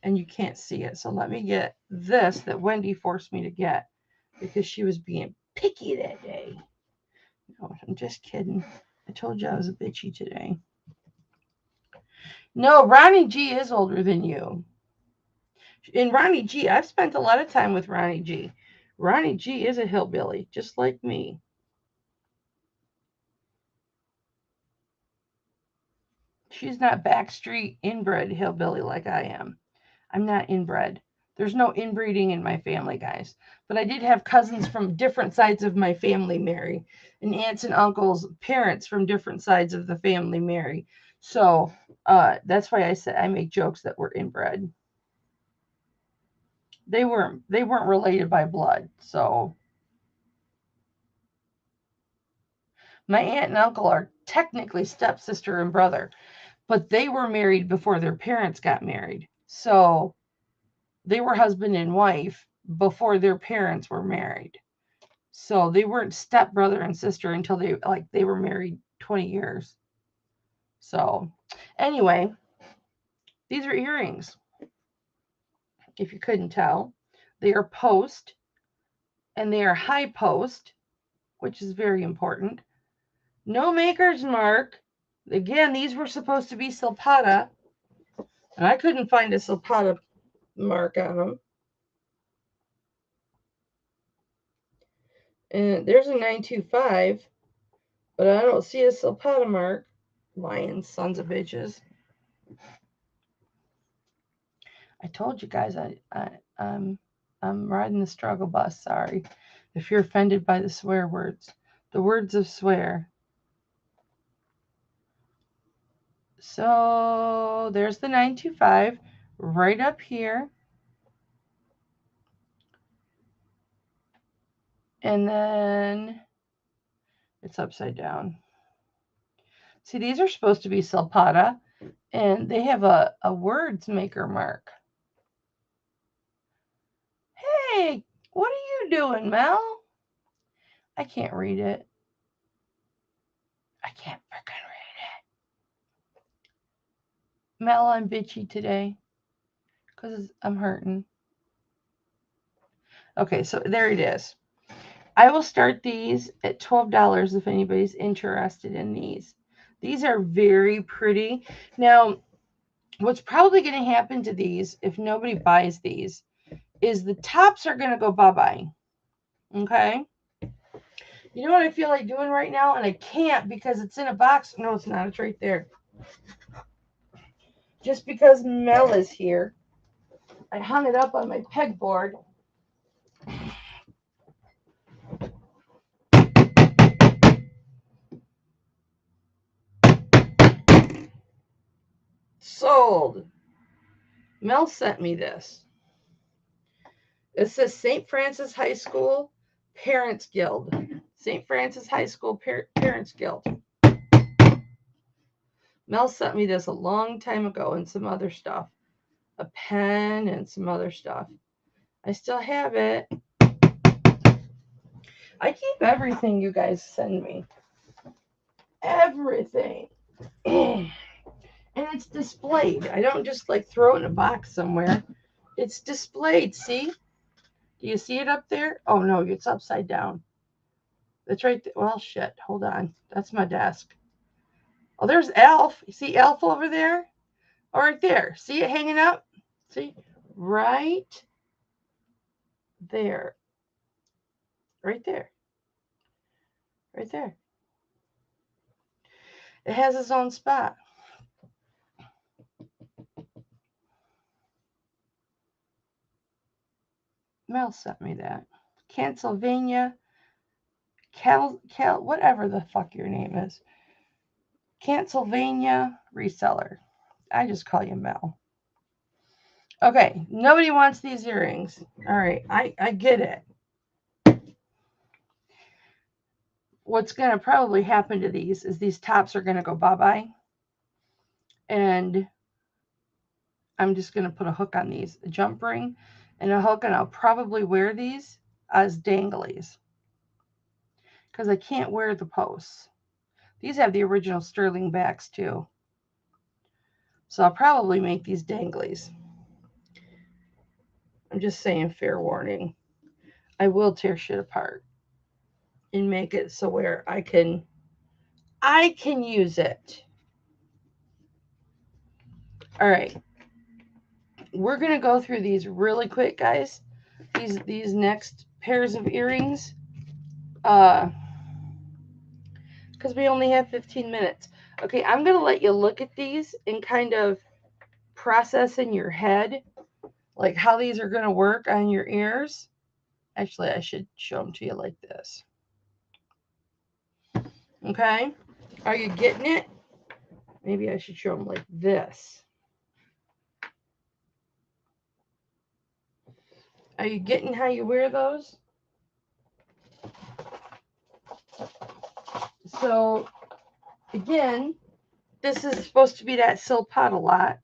and you can't see it. So let me get this that Wendy forced me to get because she was being picky that day. No, I'm just kidding. I told you I was a bitchy today. No, Ronnie G is older than you. And Ronnie G, I've spent a lot of time with Ronnie G. Ronnie G is a hillbilly, just like me. She's not backstreet inbred hillbilly like I am. I'm not inbred. There's no inbreeding in my family, guys. But I did have cousins from different sides of my family marry, and aunts and uncles, parents from different sides of the family marry. So that's why I said I make jokes that we're inbred. They weren't related by blood. So my aunt and uncle are technically stepsister and brother, but they were married before their parents got married. So they were husband and wife before their parents were married. So they weren't stepbrother and sister until they were married 20 years. So anyway, these are earrings. If you couldn't tell, they are post and they are high post, which is very important. No maker's mark. Again, these were supposed to be Silpotta, and I couldn't find a Silpotta mark on them. And there's a 925, but I don't see a Silpotta mark. Lions, sons of bitches. I told you guys I'm riding the struggle bus. Sorry if you're offended by the swear words. The words of swear. So there's the 925 right up here. And then it's upside down. See, these are supposed to be Silpotta, and they have a words maker mark. Hey, what are you doing, Mel? I can't read it. I can't freaking read it. Mel, I'm bitchy today because I'm hurting. Okay, so there it is. I will start these at $12 if anybody's interested in these. These are very pretty. Now, what's probably going to happen to these if nobody buys these is the tops are going to go bye-bye. Okay? You know what I feel like doing right now? And I can't because it's in a box. No, it's not. It's right there. Just because Mel is here, I hung it up on my pegboard. Sold. Mel sent me this. It says St. Francis High School Parents Guild. St. Francis High School Parents Guild. Mel sent me this a long time ago and some other stuff. A pen and some other stuff. I still have it. I keep everything you guys send me. Everything. And it's displayed. I don't just like throw it in a box somewhere. It's displayed. See? Do you see it up there? Oh, no, it's upside down. That's right there. Well, shit. Hold on. That's my desk. Oh, there's Alf. You see Alf over there? Oh, right there. See it hanging up? See? Right there. Right there. Right there. It has its own spot. Mel sent me that. Pennsylvania, whatever the fuck your name is. Pennsylvania reseller. I just call you Mel. Okay, nobody wants these earrings. All right, I get it. What's going to probably happen to these is these tops are going to go bye-bye. And I'm just going to put a hook on these, a jump ring and a hook, and I'll probably wear these as danglies because I can't wear the posts. These have the original sterling backs too. So I'll probably make these danglies. I'm just saying, fair warning. I will tear shit apart and make it so where I can use it. All right. We're going to go through these really quick, guys. These next pairs of earrings. Because we only have 15 minutes. Okay, I'm going to let you look at these and kind of process in your head like how these are going to work on your ears. Actually, I should show them to you like this. Okay? Are you getting it? Maybe I should show them like this. Are you getting how you wear those? So, again, this is supposed to be that Silpotta lot.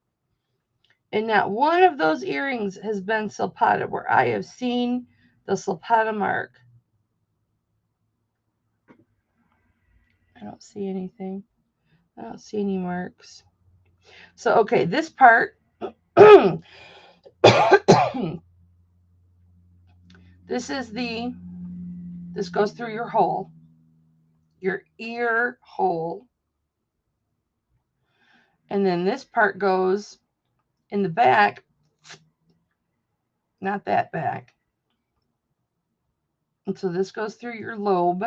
And not one of those earrings has been Silpotta where I have seen the Silpotta mark. I don't see anything. I don't see any marks. So, okay, this part, this goes through your hole, your ear hole. And then this part goes in the back, not that back. And so this goes through your lobe.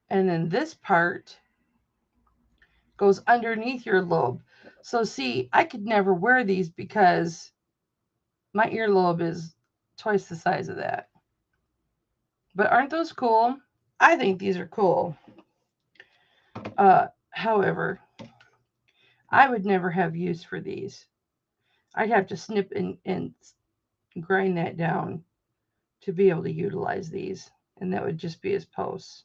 And then this part goes underneath your lobe. So see, I could never wear these because my earlobe is twice the size of that. But aren't those cool? I think these are cool. However, I would never have use for these. I'd have to snip and grind that down to be able to utilize these. And that would just be as posts.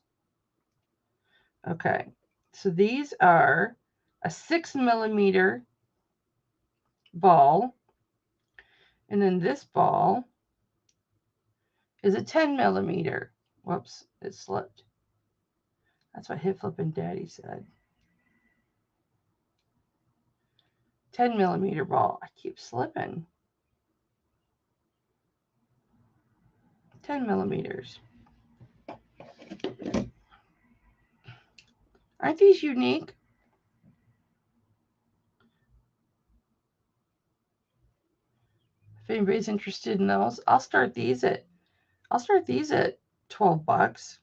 Okay, so these are a 6mm ball. And then this ball is a 10mm. Whoops, it slipped. That's what Hit Flippin' Daddy said. 10mm ball. I keep slipping. 10mm. Aren't these unique? If anybody's interested in those, I'll start these at $12.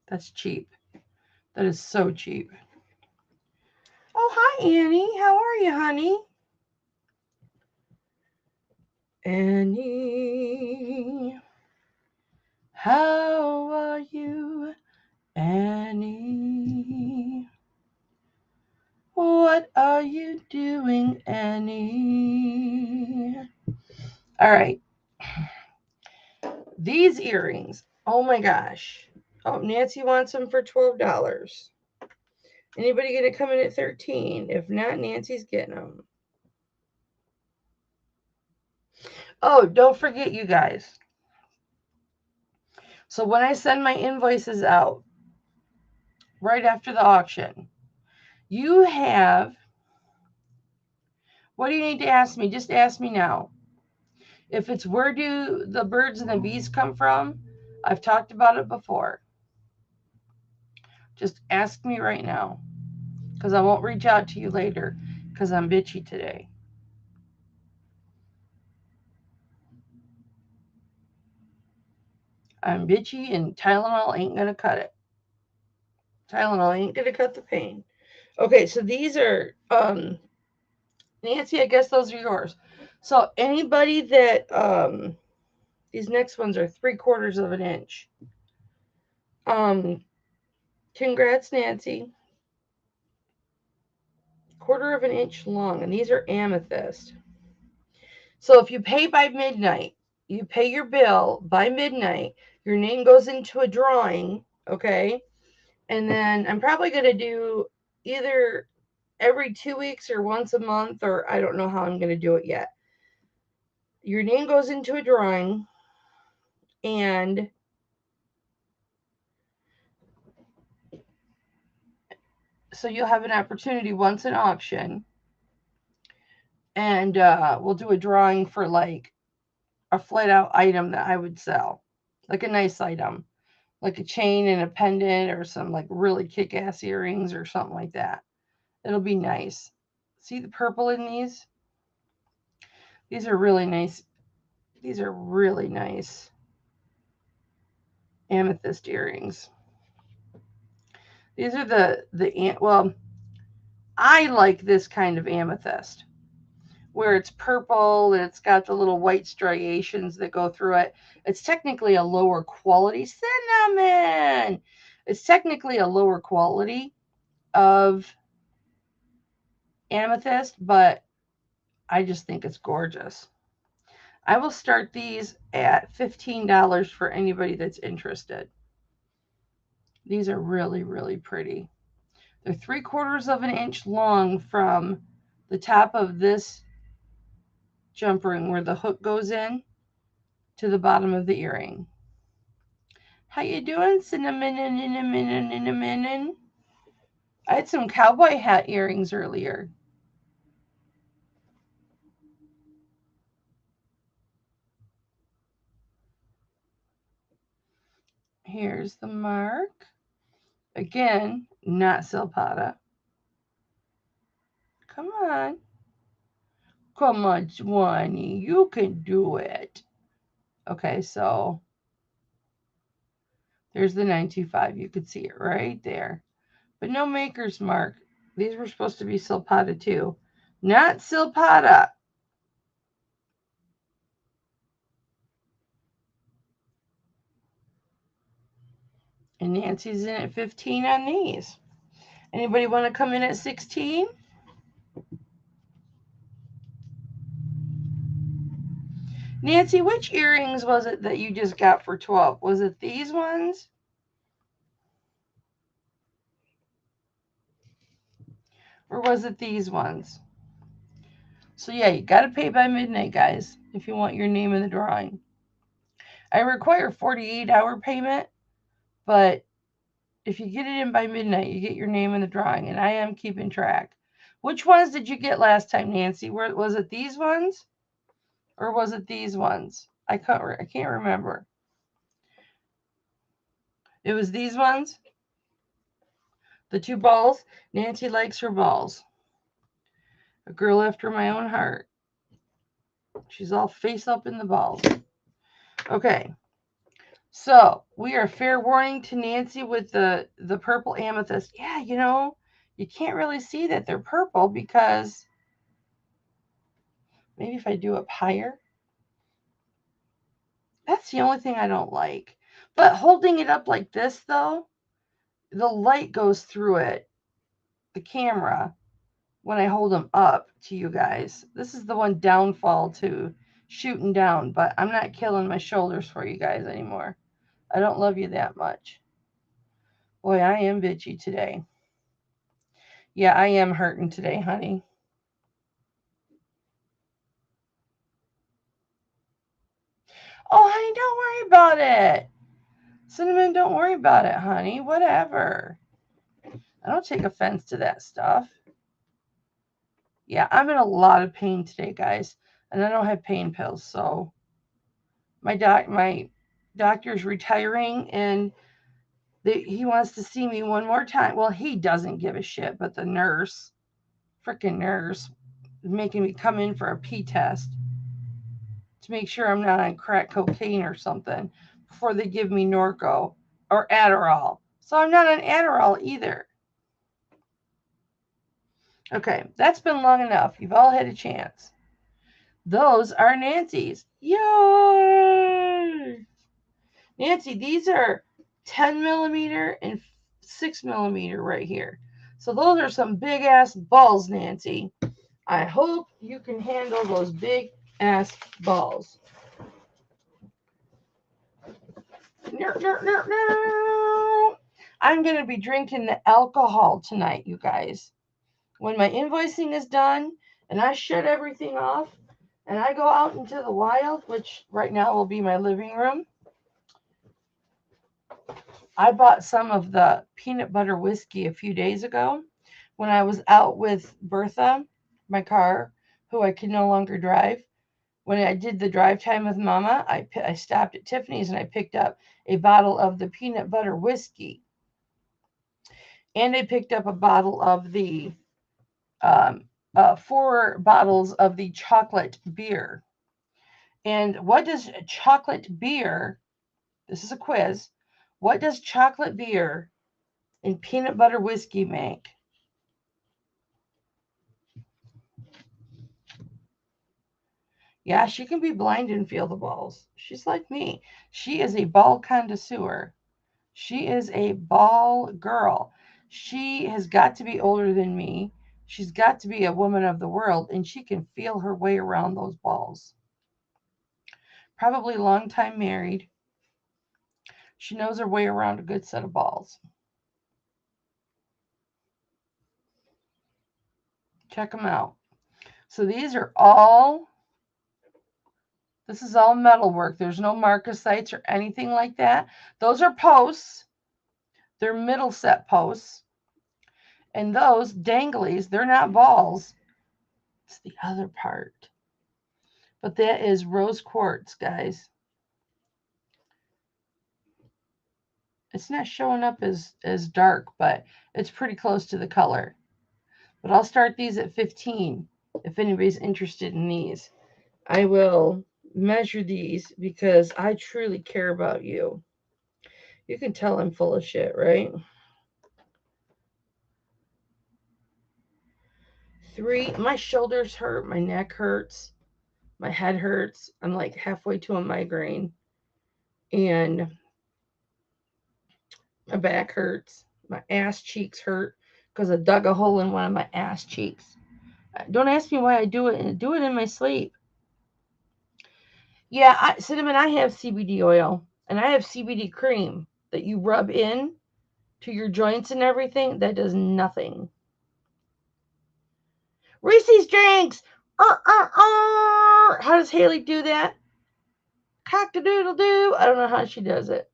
That's cheap. That is so cheap. Oh, hi, Annie. How are you, honey? Annie. How are you, Annie? What are you doing, Annie? All right. These earrings. Oh my gosh. Oh, Nancy wants them for $12. Anybody gonna come in at 13? If not, Nancy's getting them. Oh, don't forget, you guys. So when I send my invoices out right after the auction, you have, what do you need to ask me? Just ask me now. If it's where do the birds and the bees come from, I've talked about it before. Just ask me right now, because I won't reach out to you later because I'm bitchy today. I'm bitchy and Tylenol ain't going to cut it. Tylenol ain't going to cut the pain. Okay, so these are, Nancy, I guess those are yours. So anybody that, these next ones are 3/4 of an inch. Congrats, Nancy. 1/4 of an inch long, and these are amethyst. So if you pay by midnight, you pay your bill by midnight, your name goes into a drawing, okay? And then I'm probably going to do either every 2 weeks or once a month, or I don't know how I'm going to do it yet. Your name goes into a drawing, and so you'll have an opportunity once an auction, and we'll do a drawing for like a flat out item that I would sell, like a nice item, like a chain and a pendant or some like really kick-ass earrings or something like that. It'll be nice. See the purple in these? These are really nice. These are really nice amethyst earrings. These are well, I like this kind of amethyst where it's purple and it's got the little white striations that go through it. It's technically a lower quality cinnamon. It's technically a lower quality of amethyst, but I just think it's gorgeous. I will start these at $15 for anybody that's interested. These are really, really pretty. They're 3/4 of an inch long from the top of this jump ring where the hook goes in to the bottom of the earring. How you doing, cinnamon? I had some cowboy hat earrings earlier. Here's the mark. Again, not Silpotta. Come on. Come on, Swanee. You can do it. Okay, so there's the 925. You could see it right there. But no maker's mark. These were supposed to be Silpotta too. Not Silpotta. And Nancy's in at 15 on these. Anybody want to come in at 16? Nancy, which earrings was it that you just got for 12? Was it these ones? Or was it these ones? So yeah, you got to pay by midnight, guys, if you want your name in the drawing. I require 48-hour payment, but if you get it in by midnight, you get your name in the drawing, and I am keeping track. Which ones did you get last time, Nancy? Was it these ones? Or was it these ones? I can't remember. It was these ones? The 2 balls? Nancy likes her balls. A girl after my own heart. She's all face up in the balls. Okay. So, we are fair warning to Nancy with the purple amethyst. Yeah, you know, you can't really see that they're purple because maybe if I do up higher. That's the only thing I don't like. But holding it up like this, though, the light goes through it, the camera, when I hold them up to you guys. This is the one downfall to shooting down, but I'm not killing my shoulders for you guys anymore. I don't love you that much. Boy, I am bitchy today. Yeah, I am hurting today, honey. Oh, honey, don't worry about it. Cinnamon, don't worry about it, honey. Whatever. I don't take offense to that stuff. Yeah, I'm in a lot of pain today, guys. And I don't have pain pills, so my doctor's retiring and he wants to see me one more time. Well, he doesn't give a shit, but the nurse, freaking nurse, is making me come in for a pee test to make sure I'm not on crack cocaine or something before they give me Norco or Adderall. So I'm not on Adderall either. Okay, that's been long enough. You've all had a chance. Those are Nancy's. Yay! Nancy, these are 10 millimeter and 6 millimeter right here. So those are some big ass balls, Nancy. I hope you can handle those big ass balls. I'm going to be drinking the alcohol tonight, you guys. When my invoicing is done and I shut everything off and I go out into the wild, which right now will be my living room, I bought some of the peanut butter whiskey a few days ago when I was out with Bertha, my car, who I can no longer drive. When I did the drive time with Mama, I stopped at Tiffany's and I picked up a bottle of the peanut butter whiskey. And I picked up a bottle of the 4 bottles of the chocolate beer. And what does chocolate beer, this is a quiz, what does chocolate beer and peanut butter whiskey make? Yeah, she can be blind and feel the balls. She's like me. She is a ball connoisseur. She is a ball girl. She has got to be older than me. She's got to be a woman of the world, and she can feel her way around those balls. Probably long time married. She knows her way around a good set of balls. Check them out. So these are all, this is all metal work. There's no marcasites or anything like that. Those are posts. They're middle set posts. And those danglies, they're not balls. It's the other part. But that is rose quartz, guys. It's not showing up as dark, but it's pretty close to the color. But I'll start these at 15 if anybody's interested in these. I will measure these because I truly care about you. You can tell I'm full of shit, right? 3, my shoulders hurt, my neck hurts, my head hurts. I'm like halfway to a migraine. And My back hurts. My ass cheeks hurt because I dug a hole in one of my ass cheeks. Don't ask me why I do it. And do it in my sleep. Yeah, Cinnamon, I have CBD oil. And I have CBD cream that you rub in to your joints and everything. That does nothing. Reese's drinks! How does Haley do that? Cock-a-doodle-doo. I don't know how she does it.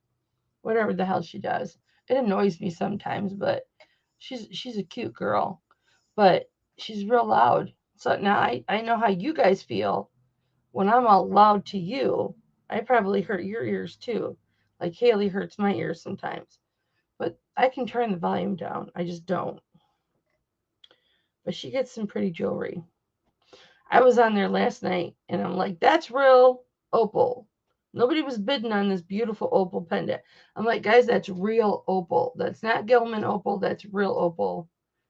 Whatever the hell she does. It annoys me sometimes, but she's a cute girl. But she's real loud. So now I know how you guys feel when I'm all loud to you. I probably hurt your ears too. Like Haley hurts my ears sometimes. But I can turn the volume down. I just don't. But she gets some pretty jewelry. I was on there last night and I'm like, that's real opal. Nobody was bidding on this beautiful opal pendant. I'm like, guys, that's real opal. That's not Gilman opal. That's real opal.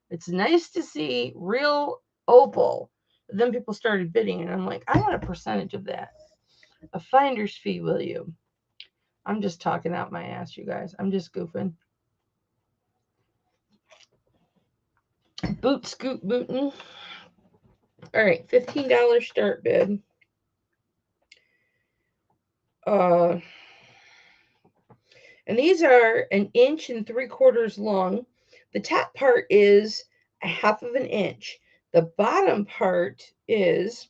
It's nice to see real opal. But then people started bidding and I'm like, I want a percentage of that. A finder's fee, will you? I'm just talking out my ass, you guys. I'm just goofing. Boot scoop bootin'. All right, $15 start bid. And these are 1 3/4 inches long. The top part is 1/2 inch. The bottom part is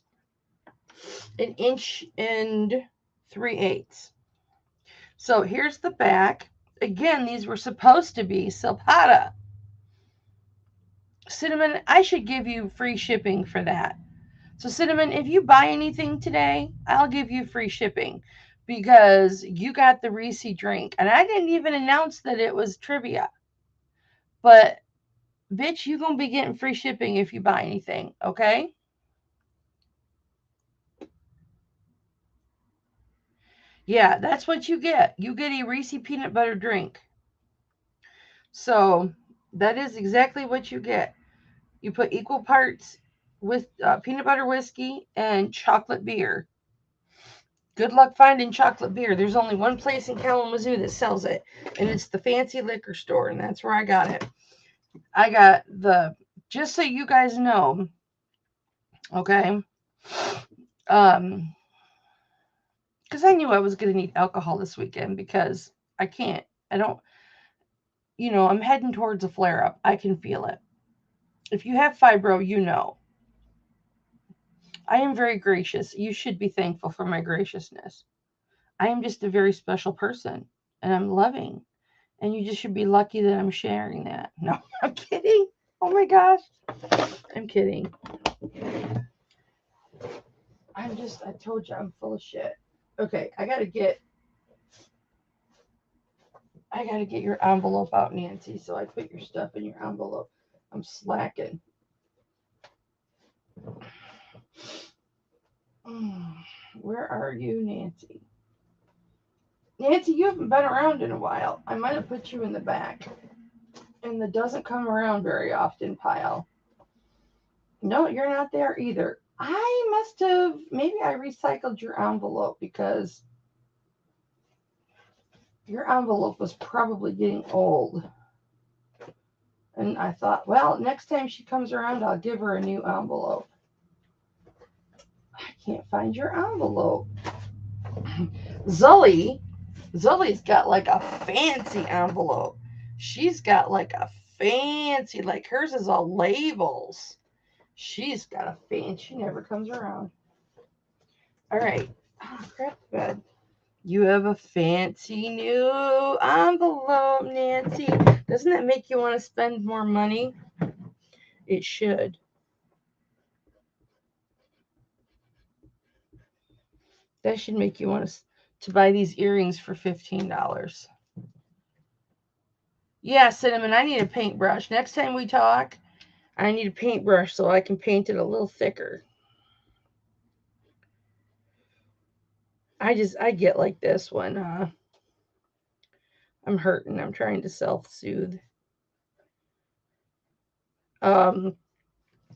1 3/8 inches. So here's the back. Again, these were supposed to be Silpotta. Cinnamon, I should give you free shipping for that. So Cinnamon, if you buy anything today, I'll give you free shipping because you got the Reese drink. And I didn't even announce that it was trivia. But bitch, you're going to be getting free shipping if you buy anything, okay? Yeah, that's what you get. You get a Reese peanut butter drink. So that is exactly what you get. You put equal parts with peanut butter whiskey and chocolate beer. Good luck finding chocolate beer. There's only one place in Kalamazoo that sells it, and it's the Fancy Liquor Store, and that's where I got it. I got just so you guys know, okay, because I knew I was going to need alcohol this weekend because I don't, I'm heading towards a flare-up. I can feel it. If you have fibro, you know. I am very gracious. You should be thankful for my graciousness. I am just a very special person, and I'm loving. And you just should be lucky that I'm sharing that. No, I'm kidding. Oh my gosh. I'm kidding. I told you I'm full of shit. Okay, I gotta get your envelope out, Nancy, so I put your stuff in your envelope. I'm slacking. Where are you, Nancy? Nancy, you haven't been around in a while. I might have put you in the back. In the doesn't come around very often pile. No, you're not there either. I must have, maybe I recycled your envelope because your envelope was probably getting old. And I thought, well, next time she comes around, I'll give her a new envelope. I can't find your envelope. Zully's got like a fancy envelope. She's got like a fancy, like hers is all labels. She's got a fancy, she never comes around. All right. Oh, crap the bed. You have a fancy new envelope, Nancy. Doesn't that make you want to spend more money? It should. That should make you want to buy these earrings for $15. Yeah, Cinnamon, I need a paintbrush. Next time we talk, I need a paintbrush so I can paint it a little thicker. I get like this when I'm hurting. I'm trying to self-soothe.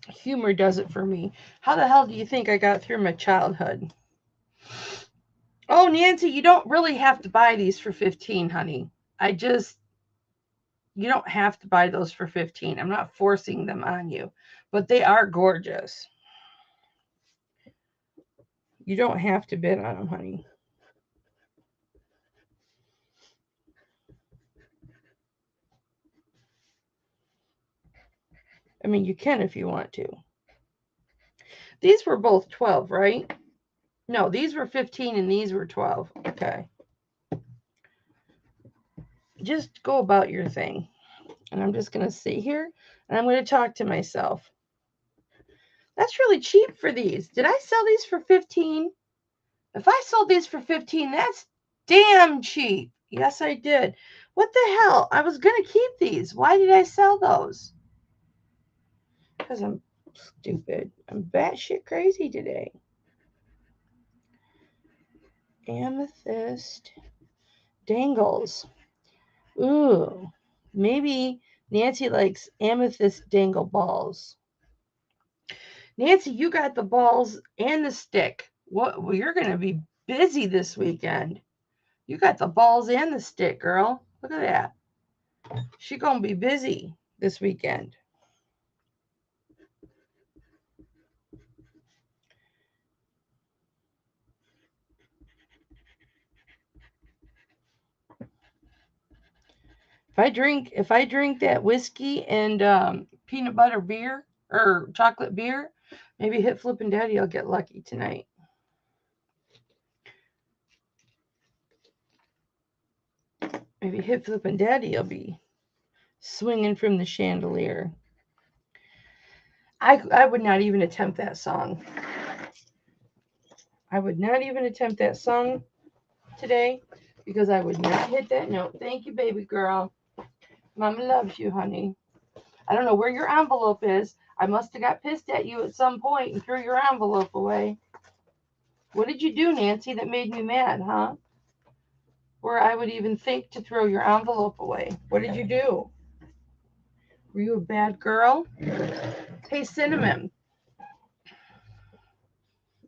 Humor does it for me. How the hell do you think I got through my childhood? Oh, Nancy, you don't really have to buy these for $15, honey. I just You don't have to buy those for $15. I'm not forcing them on you, but they are gorgeous. You don't have to bid on them, honey. I mean, you can if you want to. These were both 12, right? No, these were 15 and these were 12. Okay. Just go about your thing. And I'm just going to sit here and I'm going to talk to myself. That's really cheap for these. Did I sell these for 15? If I sold these for 15, that's damn cheap. Yes, I did. What the hell? I was going to keep these. Why did I sell those? Because I'm stupid. I'm batshit crazy today. Amethyst dangles. Ooh, maybe Nancy likes amethyst dangle balls. Nancy, you got the balls and the stick. What? Well, you're going to be busy this weekend. You got the balls and the stick, girl. Look at that. She's going to be busy this weekend. If I drink that whiskey and peanut butter beer or chocolate beer, maybe hit Flippin' Daddy. I'll get lucky tonight. Maybe hit Flippin' Daddy. I'll be swinging from the chandelier. I would not even attempt that song. I would not even attempt that song today because I would not hit that note. Thank you, baby girl. Mama loves you, honey. I don't know where your envelope is. I must have got pissed at you at some point and threw your envelope away. What did you do, Nancy, that made me mad, huh? Where I would even think to throw your envelope away. What did you do? Were you a bad girl? Hey, Cinnamon.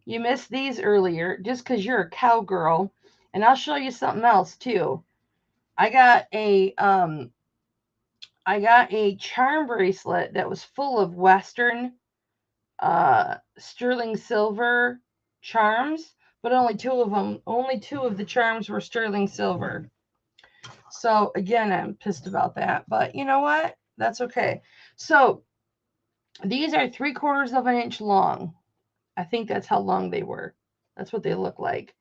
You missed these earlier just because you're a cowgirl. And I'll show you something else, too. I got a charm bracelet that was full of Western sterling silver charms, but only two of the charms were sterling silver. So again, I'm pissed about that, but you know what? That's okay. So these are 3/4 of an inch long. I think that's how long they were. That's what they look like.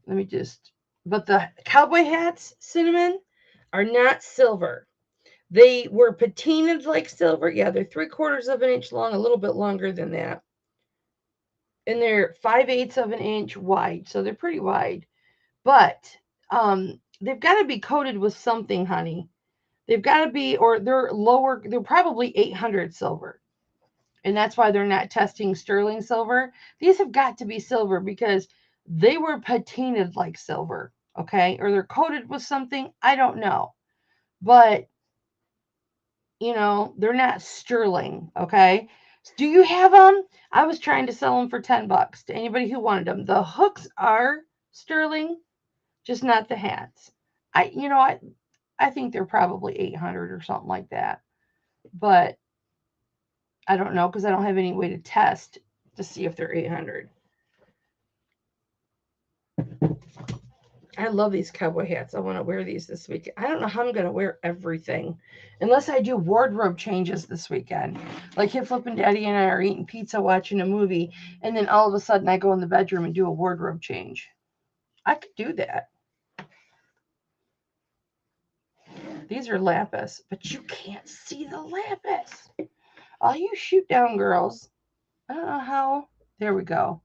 But the cowboy hats, Cinnamon, are not silver. They were patinaed like silver. Yeah, they're 3/4 of an inch long, a little bit longer than that. And they're 5/8 of an inch wide, so they're pretty wide. But they've got to be coated with something, honey. They've got to be, or they're lower. They're probably 800 silver, and that's why they're not testing sterling silver. These have got to be silver because they were patinaed like silver, okay? Or they're coated with something. I don't know, but you know they're not sterling, okay? Do you have them? I was trying to sell them for $10 to anybody who wanted them. The hooks are sterling, just not the hats. I think they're probably 800 or something like that. But I don't know because I don't have any way to test to see if they're 800. I love these cowboy hats. I want to wear these this weekend. I don't know how I'm going to wear everything unless I do wardrobe changes this weekend. Like if Flippin' Daddy and I are eating pizza, watching a movie, and then all of a sudden I go in the bedroom and do a wardrobe change. I could do that. These are lapis, but you can't see the lapis. Oh, you shoot down, girls. I don't know how. There we go.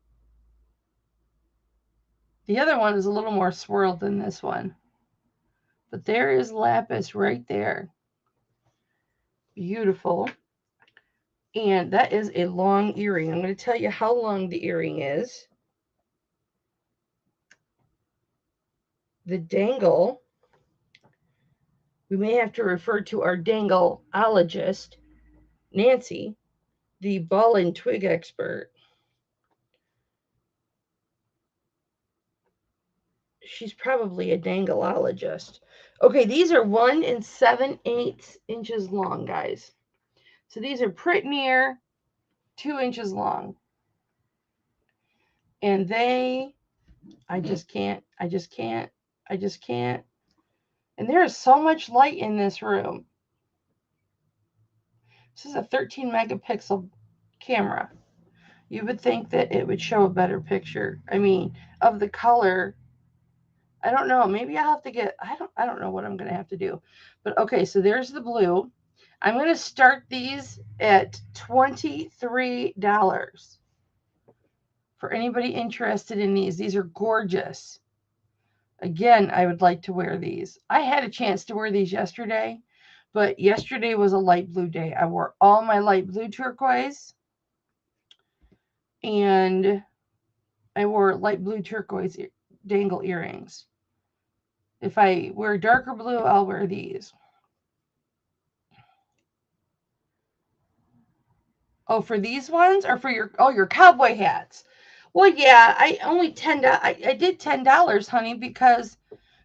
The other one is a little more swirled than this one. But there is lapis right there. Beautiful. And that is a long earring. I'm going to tell you how long the earring is. The dangle, we may have to refer to our dangleologist, Nancy, the ball and twig expert. She's probably a dangleologist. Okay, these are 1 7/8 inches long, guys. So these are pretty near 2 inches long. And I just can't. And there is so much light in this room. This is a 13 megapixel camera. You would think that it would show a better picture. I mean, of the color. I don't know. Maybe I'll have to get, I don't know what I'm going to have to do. But okay, so there's the blue. I'm going to start these at $23 for anybody interested in these. These are gorgeous. Again, I would like to wear these. I had a chance to wear these yesterday, but yesterday was a light blue day. I wore all my light blue turquoise, and I wore light blue turquoise dangle earrings. If I wear darker blue, I'll wear these. Oh, for these ones, or for your cowboy hats? Well, yeah, I only I did $10, honey, because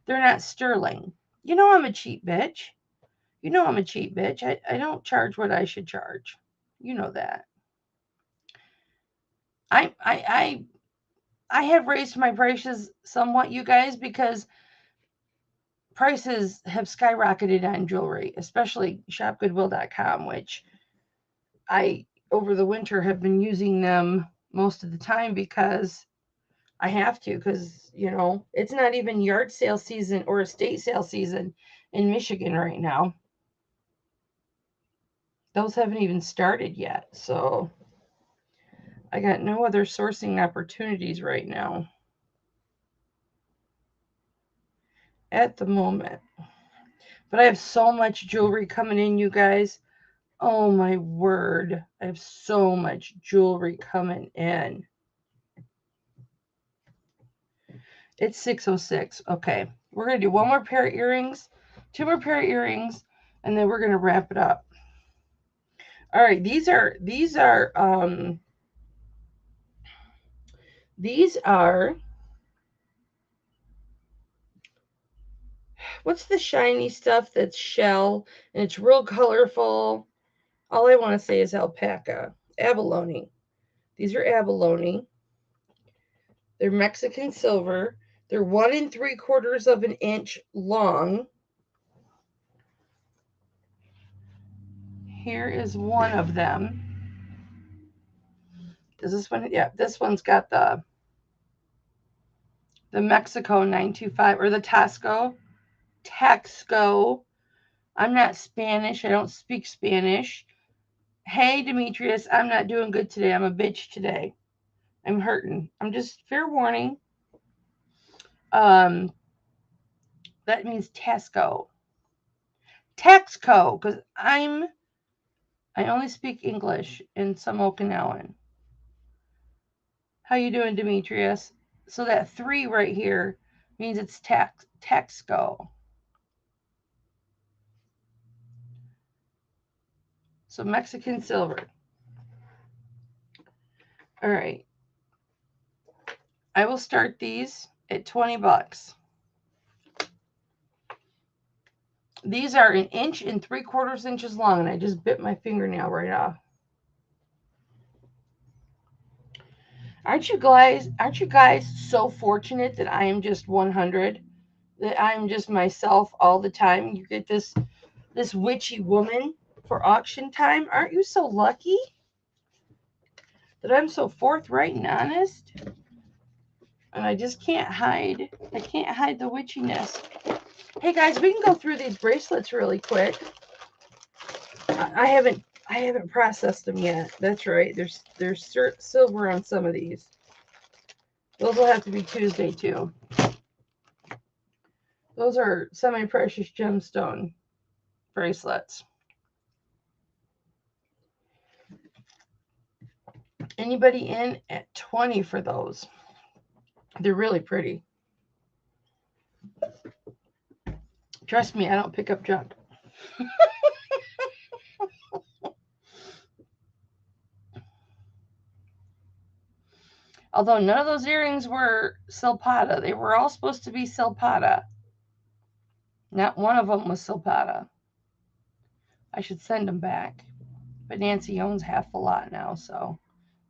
they're not sterling. You know I'm a cheap bitch. I don't charge what I should charge. You know that. I have raised my prices somewhat, you guys, because prices have skyrocketed on jewelry, especially shopgoodwill.com, which I over the winter have been using them most of the time because I have to, because it's not even yard sale season or estate sale season in Michigan right now. Those haven't even started yet, so I got no other sourcing opportunities right now at the moment. But I have so much jewelry coming in, you guys. Oh my word. I have so much jewelry coming in. It's 6:06. Okay. We're going to do one more pair of earrings, two more pair of earrings, and then we're going to wrap it up. All right, these are what's the shiny stuff that's shell and it's real colorful? All I want to say is alpaca, abalone. These are abalone. They're Mexican silver. They're 1 3/4 of an inch long. Here is one of them. Is this one? Yeah, this one's got the Mexico 925 or the Tasco. I'm not Spanish. I don't speak Spanish. Hey, Demetrius, I'm not doing good today. I'm a bitch today. I'm hurting. I'm just, fair warning. That means Tasco. Texco, because I only speak English and some Okinawan. How you doing, Demetrius? So that 3 right here means it's Texco. So Mexican silver. All right. I will start these at $20. These are 1 3/4 inches long, and I just bit my fingernail right off. Aren't you guys so fortunate that I am just 100? That I'm just myself all the time? You get this witchy woman for auction time. Aren't you so lucky that I'm so forthright and honest? And I just can't hide. I can't hide the witchiness. Hey guys, we can go through these bracelets really quick. I haven't processed them yet. That's right. There's silver on some of these. Those will have to be Tuesday too. Those are semi-precious gemstone bracelets. Anybody in at 20 for those? They're really pretty. Trust me, I don't pick up junk. Although none of those earrings were Silpotta. They were all supposed to be Silpotta. Not one of them was Silpotta. I should send them back. But Nancy owns half a lot now, so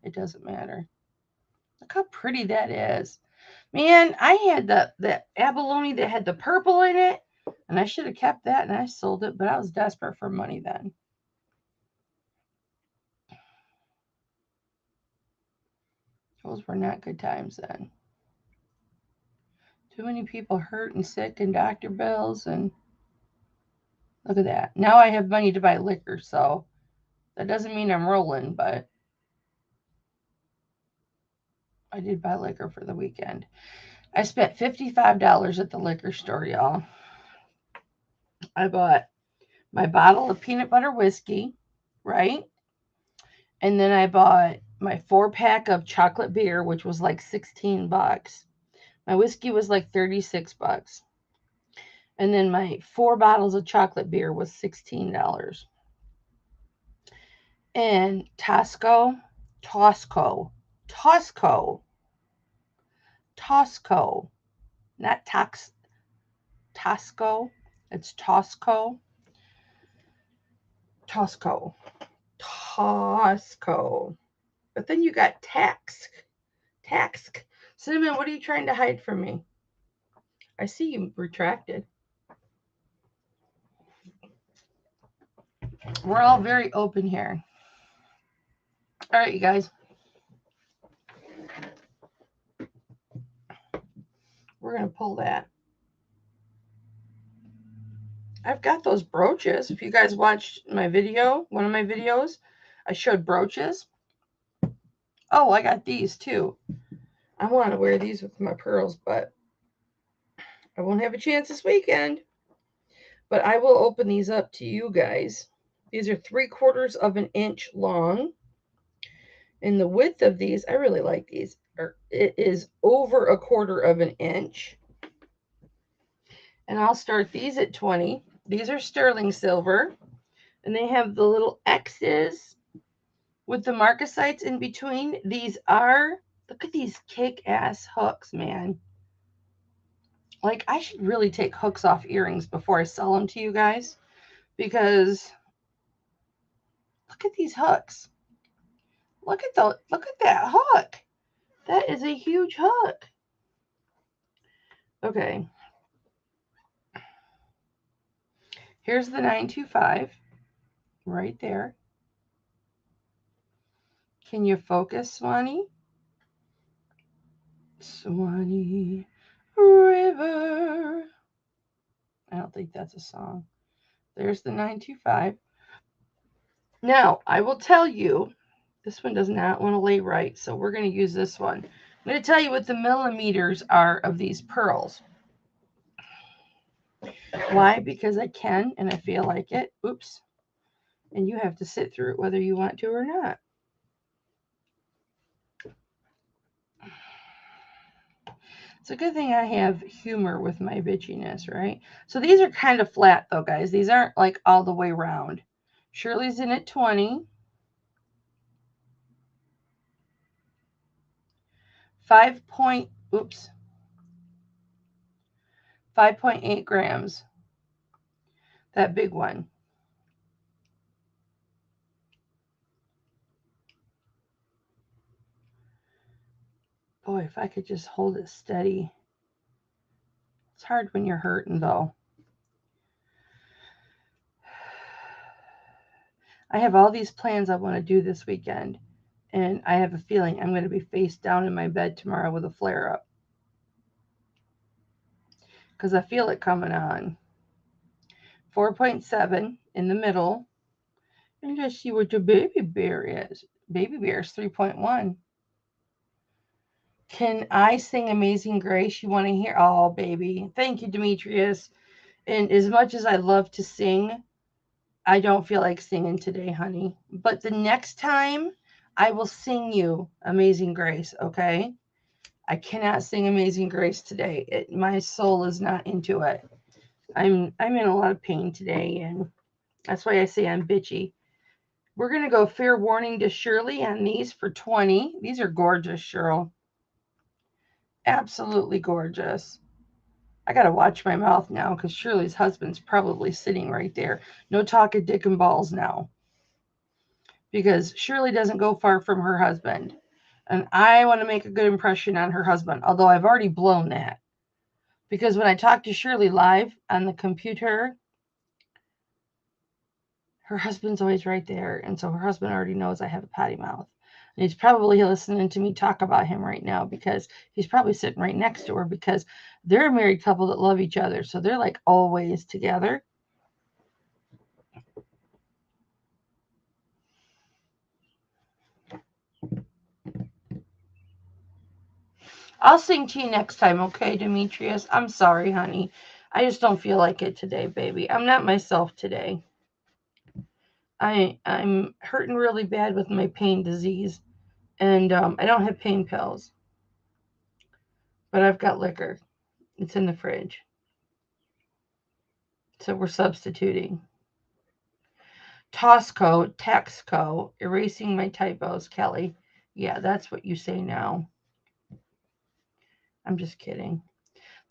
it doesn't matter. Look how pretty that is. Man, I had the abalone that had the purple in it, and I should have kept that, and I sold it, but I was desperate for money then. Those were not good times then. Too many people hurt and sick and doctor bills, and look at that. Now I have money to buy liquor, so that doesn't mean I'm rolling, but I did buy liquor for the weekend. I spent $55 at the liquor store, y'all. I bought my bottle of peanut butter whiskey, right? And then I bought my 4-pack of chocolate beer, which was like $16. My whiskey was like $36. And then my 4 bottles of chocolate beer was $16. And Tosco, not Tosco, it's Tosco. But then you got Tax. Cinnamon, what are you trying to hide from me? I see you retracted. We're all very open here. All right, you guys. We're going to pull that. I've got those brooches. If you guys watched my video, one of my videos, I showed brooches. Oh, I got these too. I want to wear these with my pearls, but I won't have a chance this weekend. But I will open these up to you guys. These are 3/4 of an inch long. And the width of these, I really like these. It is over 1/4 of an inch. And I'll start these at 20. These are sterling silver. And they have the little X's with the marcasites in between. These are, look at these kick-ass hooks, man. Like, I should really take hooks off earrings before I sell them to you guys. Because look at these hooks. Look at that hook. That is a huge hook. Okay. Here's the 925 right there. Can you focus, Swanee? Swanee River. I don't think that's a song. There's the 925. Now, I will tell you, this one does not want to lay right, so we're going to use this one. I'm going to tell you what the millimeters are of these pearls. Why? Because I can and I feel like it. Oops. And you have to sit through it whether you want to or not. It's a good thing I have humor with my bitchiness, right? So these are kind of flat though, guys. These aren't like all the way round. Shirley's in at 20. 5.8 grams. That big one. Boy, if I could just hold it steady. It's hard when you're hurting though. I have all these plans I want to do this weekend. And I have a feeling I'm going to be face down in my bed tomorrow with a flare-up. Because I feel it coming on. 4.7 in the middle. And let's see what your baby bear is. Baby bear is 3.1. Can I sing Amazing Grace? You want to hear? Oh, baby. Thank you, Demetrius. And as much as I love to sing, I don't feel like singing today, honey. But the next time, I will sing you Amazing Grace, okay? I cannot sing Amazing Grace today. My soul is not into it. I'm in a lot of pain today, and that's why I say I'm bitchy. We're going to go fair warning to Shirley on these for 20. These are gorgeous, Cheryl. Absolutely gorgeous. I got to watch my mouth now because Shirley's husband's probably sitting right there. No talking dick and balls now. Because Shirley doesn't go far from her husband. And I want to make a good impression on her husband, although I've already blown that. Because when I talk to Shirley live on the computer, her husband's always right there. And so her husband already knows I have a potty mouth. And he's probably listening to me talk about him right now because he's probably sitting right next to her because they're a married couple that love each other. So they're like always together. I'll sing to you next time, okay, Demetrius? I'm sorry, honey. I just don't feel like it today, baby. I'm not myself today. I'm hurting really bad with my pain disease, and I don't have pain pills, but I've got liquor. It's in the fridge, so we're substituting. Taxco, erasing my typos, Kelly. Yeah, that's what you say now. I'm just kidding.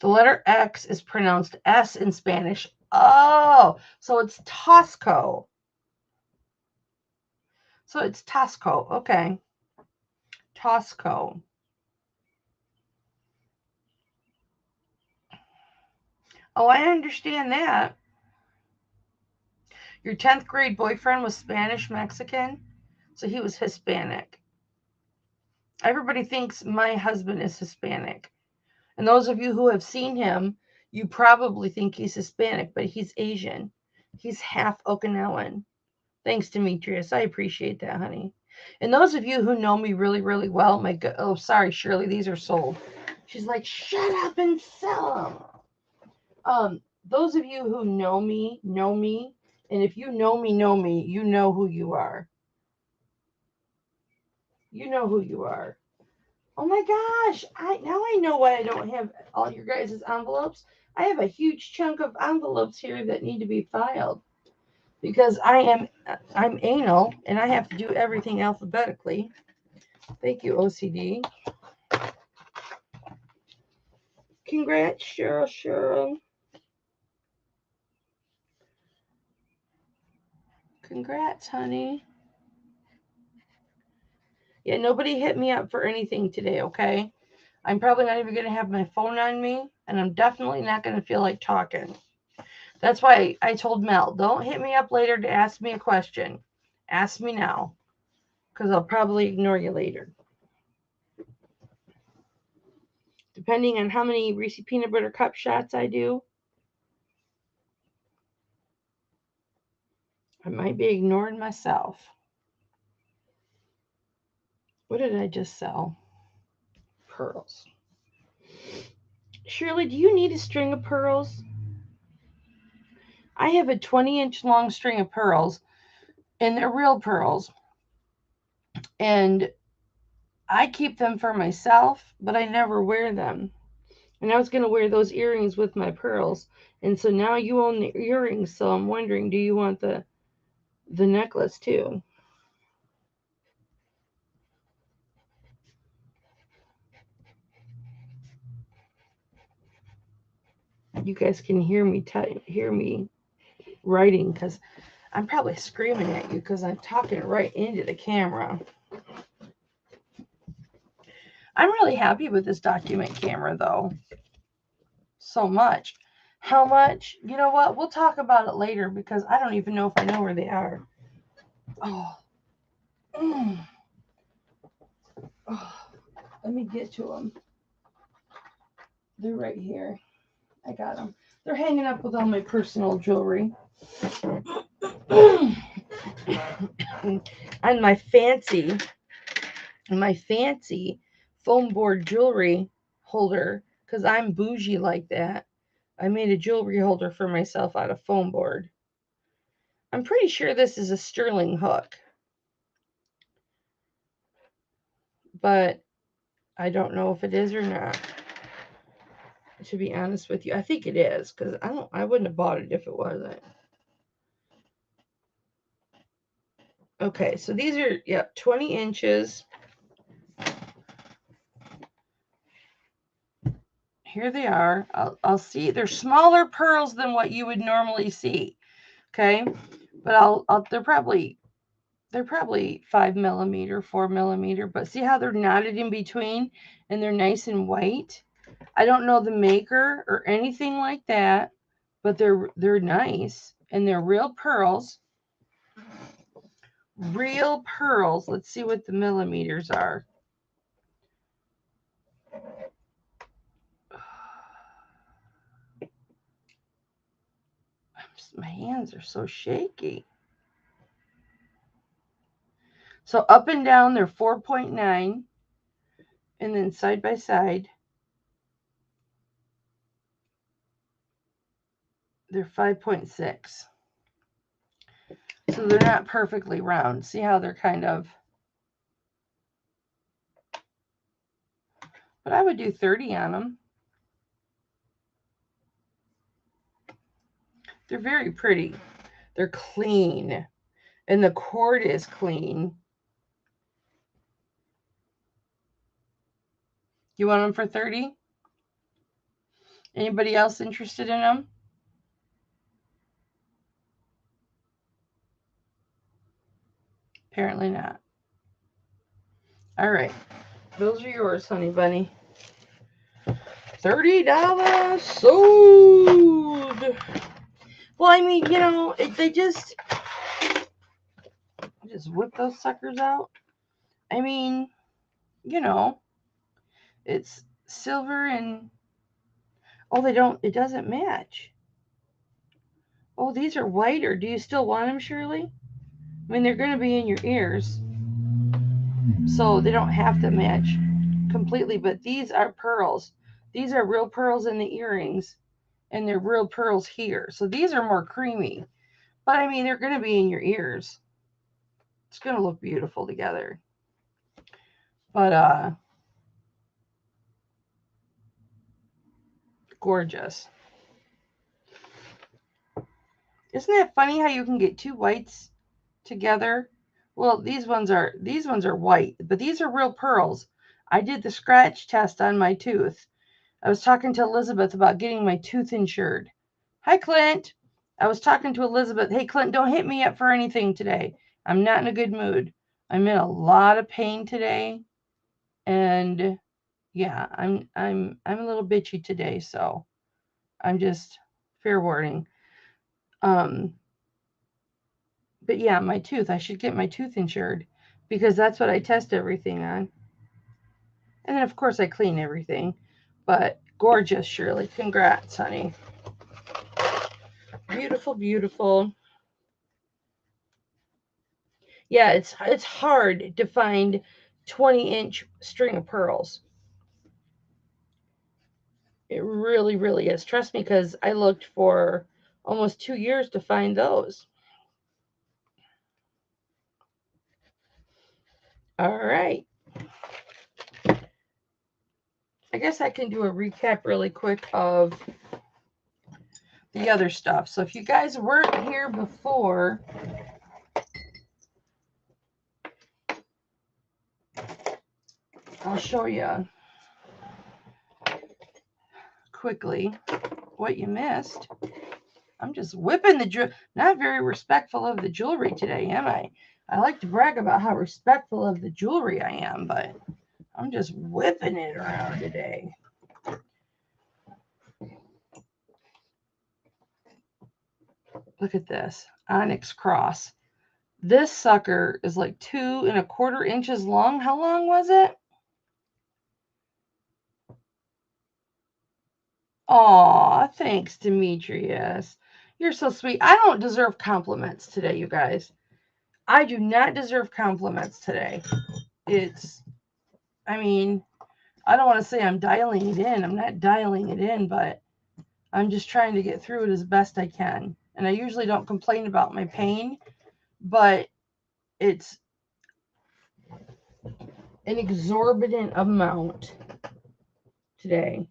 The letter X is pronounced S in Spanish. Oh, so it's Tosco. So it's Tosco. Okay. Tosco. Oh, I understand that. Your 10th grade boyfriend was Spanish Mexican, so he was Hispanic. Everybody thinks my husband is Hispanic. And those of you who have seen him, you probably think he's Hispanic, but he's Asian. He's half Okinawan. Thanks, Demetrius. I appreciate that, honey. And those of you who know me really, really well, oh, sorry, Shirley, these are sold. She's like, shut up and sell them. Those of you who know me, and if you know me, you know who you are. You know who you are. Oh my gosh, now I know why I don't have all your guys' envelopes. I have a huge chunk of envelopes here that need to be filed because I'm anal and I have to do everything alphabetically. Thank you, OCD. Congrats, Cheryl. Congrats, honey. Yeah, nobody hit me up for anything today, okay? I'm probably not even going to have my phone on me, and I'm definitely not going to feel like talking. That's why I told Mel, don't hit me up later to ask me a question. Ask me now, because I'll probably ignore you later. Depending on how many Reese Peanut Butter Cup shots I do, I might be ignoring myself. What did I just sell? Pearls. Shirley, do you need a string of pearls? I have a 20-inch long string of pearls, and they're real pearls. And I keep them for myself, but I never wear them. And I was going to wear those earrings with my pearls. And so now you own the earrings, so I'm wondering, do you want the necklace too? You guys can hear me writing because I'm probably screaming at you because I'm talking right into the camera. I'm really happy with this document camera though. So much. How much? You know what? We'll talk about it later because I don't even know if I know where they are. Oh. Oh. Let me get to them. They're right here. I got them. They're hanging up with all my personal jewelry. And my fancy foam board jewelry holder, because I'm bougie like that. I made a jewelry holder for myself out of foam board. I'm pretty sure this is a sterling hook, but I don't know if it is or not. To be honest with you, I think it is because I wouldn't have bought it if it wasn't. Okay, so these are 20 inches. here they are. I'll see. They're smaller pearls than what you would normally see. Okay, but they're probably 5mm, 4mm. But see how they're knotted in between, and they're nice and white. I don't know the maker or anything like that, but they're nice, and they're real pearls. Real pearls. Let's see what the millimeters are. My hands are so shaky. So up and down, they're 4.9. And then side by side, they're 5.6. So they're not perfectly round. See how they're kind of... But I would do 30 on them. They're very pretty. They're clean. And the cord is clean. You want them for 30? Anybody else interested in them? Apparently not. All right. Those are yours, honey bunny. $30 sold. Well, I mean, you know, they just whip those suckers out. I mean, you know, it's silver and... Oh, it doesn't match. Oh, these are whiter. Do you still want them, Shirley? I mean, they're going to be in your ears, so they don't have to match completely, but these are pearls. These are real pearls in the earrings, and they're real pearls here. So these are more creamy, but I mean, they're going to be in your ears. It's going to look beautiful together. But, gorgeous. Isn't that funny how you can get two whites together? Well, these ones are white, but these are real pearls. I did the scratch test on my tooth. I was talking to Elizabeth about getting my tooth insured. Hi, Clint. I was talking to Elizabeth. Hey, Clint, don't hit me up for anything today. I'm not in a good mood. I'm in a lot of pain today, and yeah, I'm a little bitchy today, so I'm just fair warning. But yeah, my tooth. I should get my tooth insured because that's what I test everything on. And then, of course, I clean everything. But gorgeous, Shirley. Congrats, honey. Beautiful, beautiful. Yeah, it's hard to find 20-inch string of pearls. It really, really is. Trust me, because I looked for almost 2 years to find those. All right. I guess I can do a recap really quick of the other stuff. So if you guys weren't here before, I'll show you quickly what you missed. I'm just whipping the jewelry. Not very respectful of the jewelry today, am I? I like to brag about how respectful of the jewelry I am, but I'm just whipping it around today. Look at this. Onyx Cross. This sucker is like 2 1/4 inches long. How long was it? Aw, thanks, Demetrius. You're so sweet. I don't deserve compliments today, you guys. I do not deserve compliments today. I mean, I don't want to say I'm dialing it in. I'm not dialing it in, but I'm just trying to get through it as best I can. And I usually don't complain about my pain, but it's an exorbitant amount today.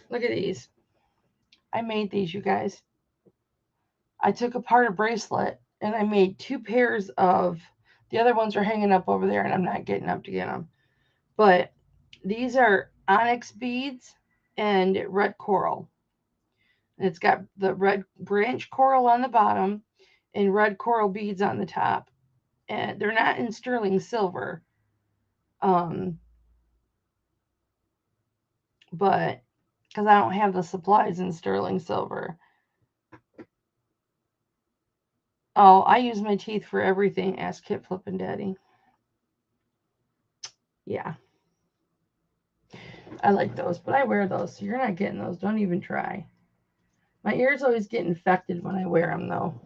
Look at these. I made these, you guys. I took apart a bracelet and I made 2 pairs of, the other ones are hanging up over there and I'm not getting up to get them. But these are onyx beads and red coral. And it's got the red branch coral on the bottom and red coral beads on the top. And they're not in sterling silver. But because I don't have the supplies in sterling silver. Oh, I use my teeth for everything, asked Kit Flippin' Daddy. Yeah. I like those, but I wear those, so you're not getting those. Don't even try. My ears always get infected when I wear them, though.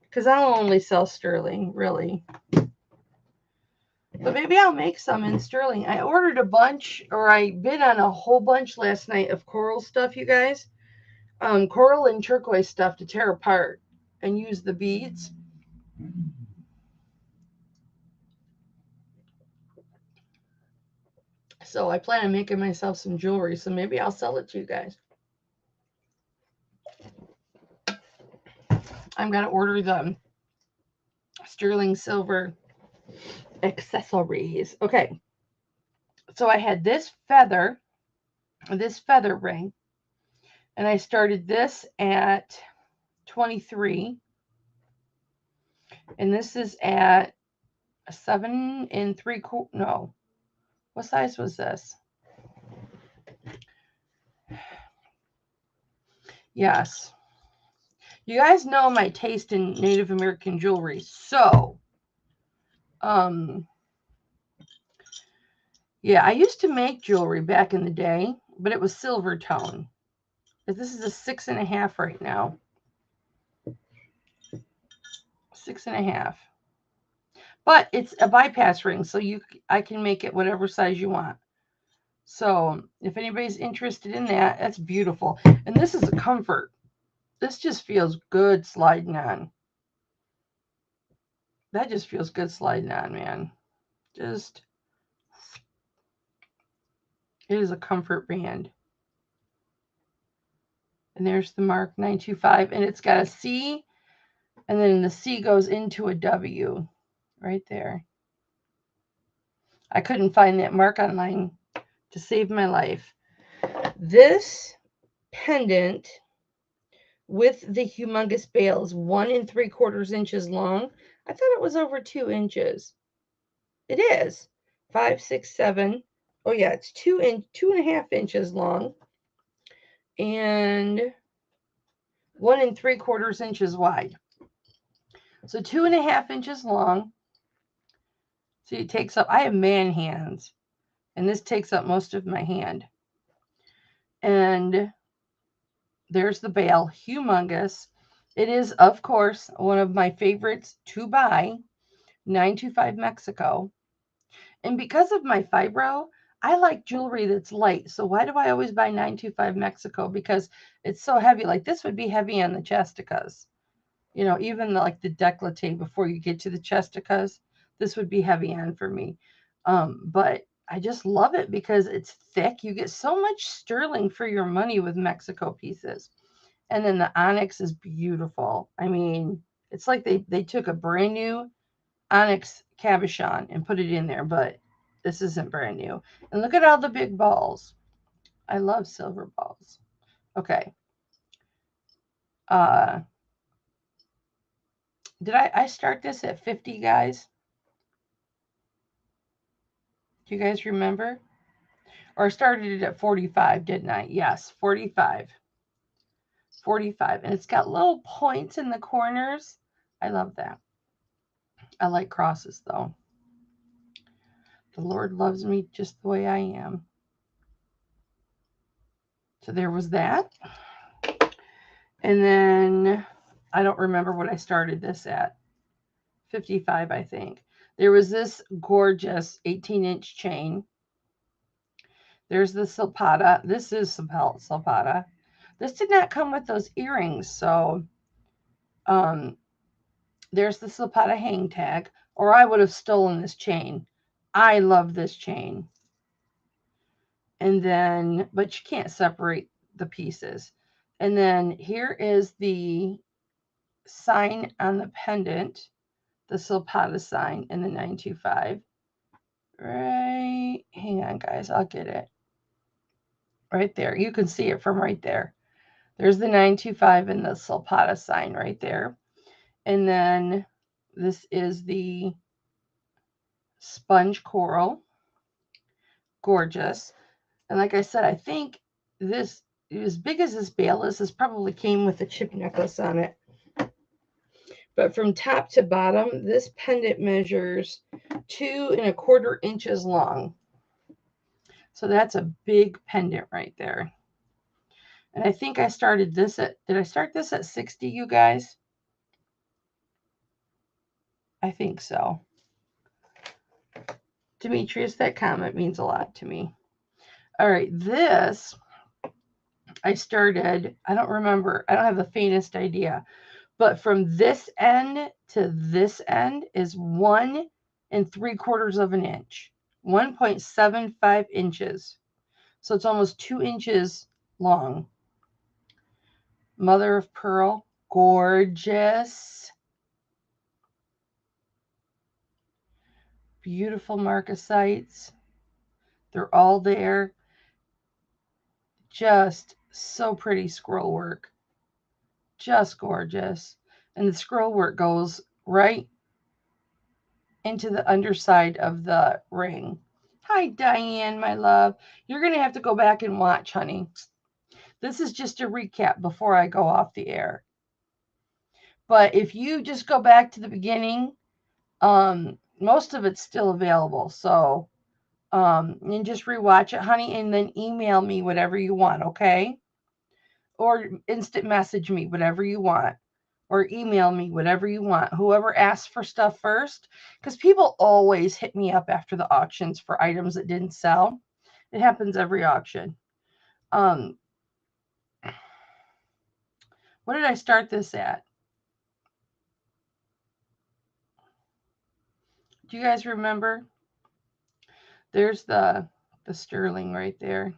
Because I'll only sell sterling, really. But maybe I'll make some in sterling. I ordered a bunch, or I bid on a whole bunch last night of coral stuff, you guys. Coral and turquoise stuff to tear apart and use the beads. So I plan on making myself some jewelry, so maybe I'll sell it to you guys. I'm going to order the sterling silver accessories. Okay. So I had this feather ring, and I started this at 23, and this is at 7 3/4. No, what size was this? Yes, you guys know my taste in Native American jewelry, so yeah, I used to make jewelry back in the day, but it was silver tone. This is a 6.5 right now. 6.5. But it's a bypass ring, so I can make it whatever size you want. So if anybody's interested in that, that's beautiful. And this is a comfort. This just feels good sliding on. That just feels good sliding on, man. Just, it is a comfort band. And there's the mark 925, and it's got a C, and then the C goes into a W right there. I couldn't find that mark online to save my life. This pendant with the humongous bales, 1 3/4 inches long. I thought it was over 2 inches. It is 5, 6, 7. Oh yeah, it's 2.5 inches long, and 1 3/4 inches wide. So 2.5 inches long. See, it takes up. I have man hands, and this takes up most of my hand. And there's the bale, humongous. It is, of course, one of my favorites to buy. 925 Mexico. And because of my fibro, I like jewelry that's light. So why do I always buy 925 Mexico? Because it's so heavy. Like this would be heavy on the chesticas. You know, even like the décolleté before you get to the chesticas, this would be heavy on for me. But I just love it because it's thick. You get so much sterling for your money with Mexico pieces. And then the onyx is beautiful. I mean, it's like they took a brand new onyx cabochon and put it in there, but this isn't brand new. And look at all the big balls. I love silver balls. Okay. Did I start this at 50, guys? Do you guys remember? Or I started it at 45, didn't I? Yes, 45. 45. And it's got little points in the corners. I love that. I like crosses, though. The Lord loves me just the way I am. So there was that. And then I don't remember what I started this at. 55, I think. There was this gorgeous 18-inch chain. There's the Silpotta. This is Silpotta. This did not come with those earrings, so there's the Silpotta hang tag, or I would have stolen this chain. I love this chain. And then, but you can't separate the pieces. And then here is the sign on the pendant, the Silpotta sign in the 925. Right, hang on, guys, I'll get it. right there. You can see it from right there. There's the 925 and the Silpotta sign right there. And then this is the sponge coral. Gorgeous. And like I said, I think this, as big as this bale is, this probably came with a chip necklace on it. But from top to bottom, this pendant measures 2¼ inches long. So that's a big pendant right there. And I think I started this at, did I start this at 60, you guys? I think so. Demetrius, that comment means a lot to me. All right, this I started, I don't remember, I don't have the faintest idea, but from this end to this end is 1¾ inch, 1.75 inches. So it's almost 2 inches long. Mother of pearl, gorgeous. Beautiful marcasites. They're all there. Just so pretty scroll work. Just gorgeous. And the scroll work goes right into the underside of the ring. Hi, Diane, my love. You're going to have to go back and watch, honey. This is just a recap before I go off the air. But if you just go back to the beginning, most of it's still available. So, and just rewatch it, honey, and then email me whatever you want, okay? Or instant message me whatever you want. Or email me whatever you want. Whoever asks for stuff first, because people always hit me up after the auctions for items that didn't sell. It happens every auction. What did I start this at? Do you guys remember? There's the sterling right there.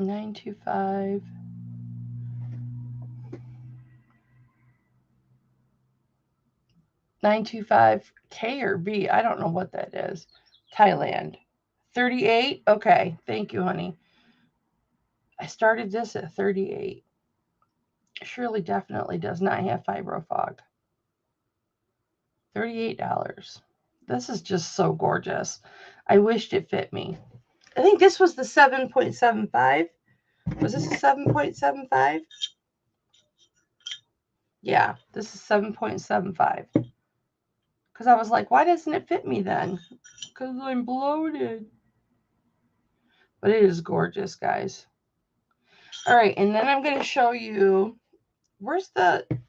$925. $925K or B. I don't know what that is. Thailand. 38. Okay. Thank you, honey. I started this at 38. Surely definitely does not have fibro fog. $38. This is just so gorgeous. I wished it fit me. I think this was the 7.75. Was this a 7.75? Yeah, this is 7.75. Because I was like, why doesn't it fit me then? Because I'm bloated. But it is gorgeous, guys. All right, and then I'm going to show you, where's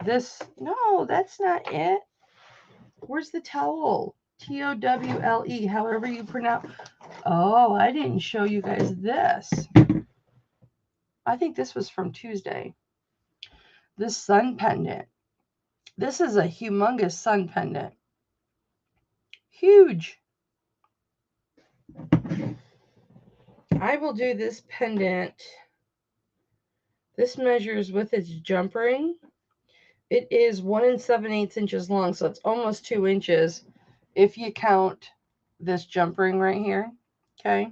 this? No, that's not it. Where's the towel? Towle, however you pronounce. Oh, I didn't show you guys this. I think this was from Tuesday. This sun pendant. This is a humongous sun pendant. Huge. I will do this pendant. This measures with its jump ring. It is 1 7/8 inches long, so it's almost 2 inches if you count this jump ring right here. Okay.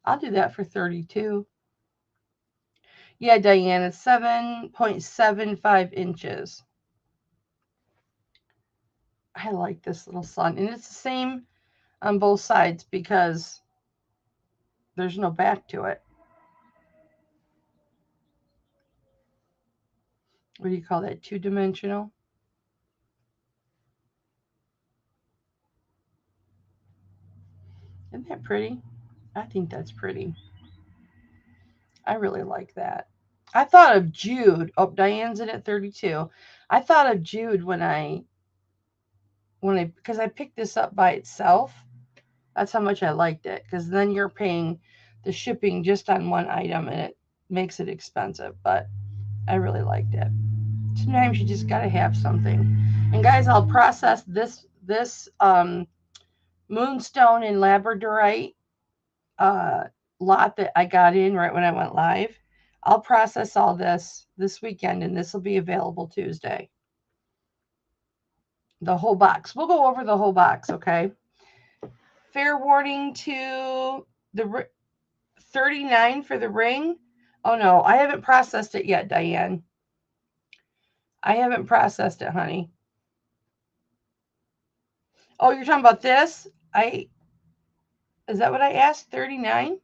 I'll do that for 32. Yeah, Diane, it's 7.75 inches. I like this little sun. And it's the same on both sides because there's no back to it. What do you call that? Two-dimensional? Isn't that pretty? I think that's pretty. I really like that. I thought of Jude. Oh, Diane's in at 32. I thought of Jude because I picked this up by itself. That's how much I liked it. Because then you're paying the shipping just on one item and it makes it expensive. But I really liked it. Sometimes you just got to have something. And guys, I'll process this moonstone and labradorite lot that I got in right when I went live. I'll process all this weekend, and this will be available Tuesday. the whole box. We'll go over the whole box, okay? Fair warning to the 39 for the ring. Oh no, I haven't processed it yet, Diane. I haven't processed it, honey. Oh, you're talking about this? Is that what I asked? 39?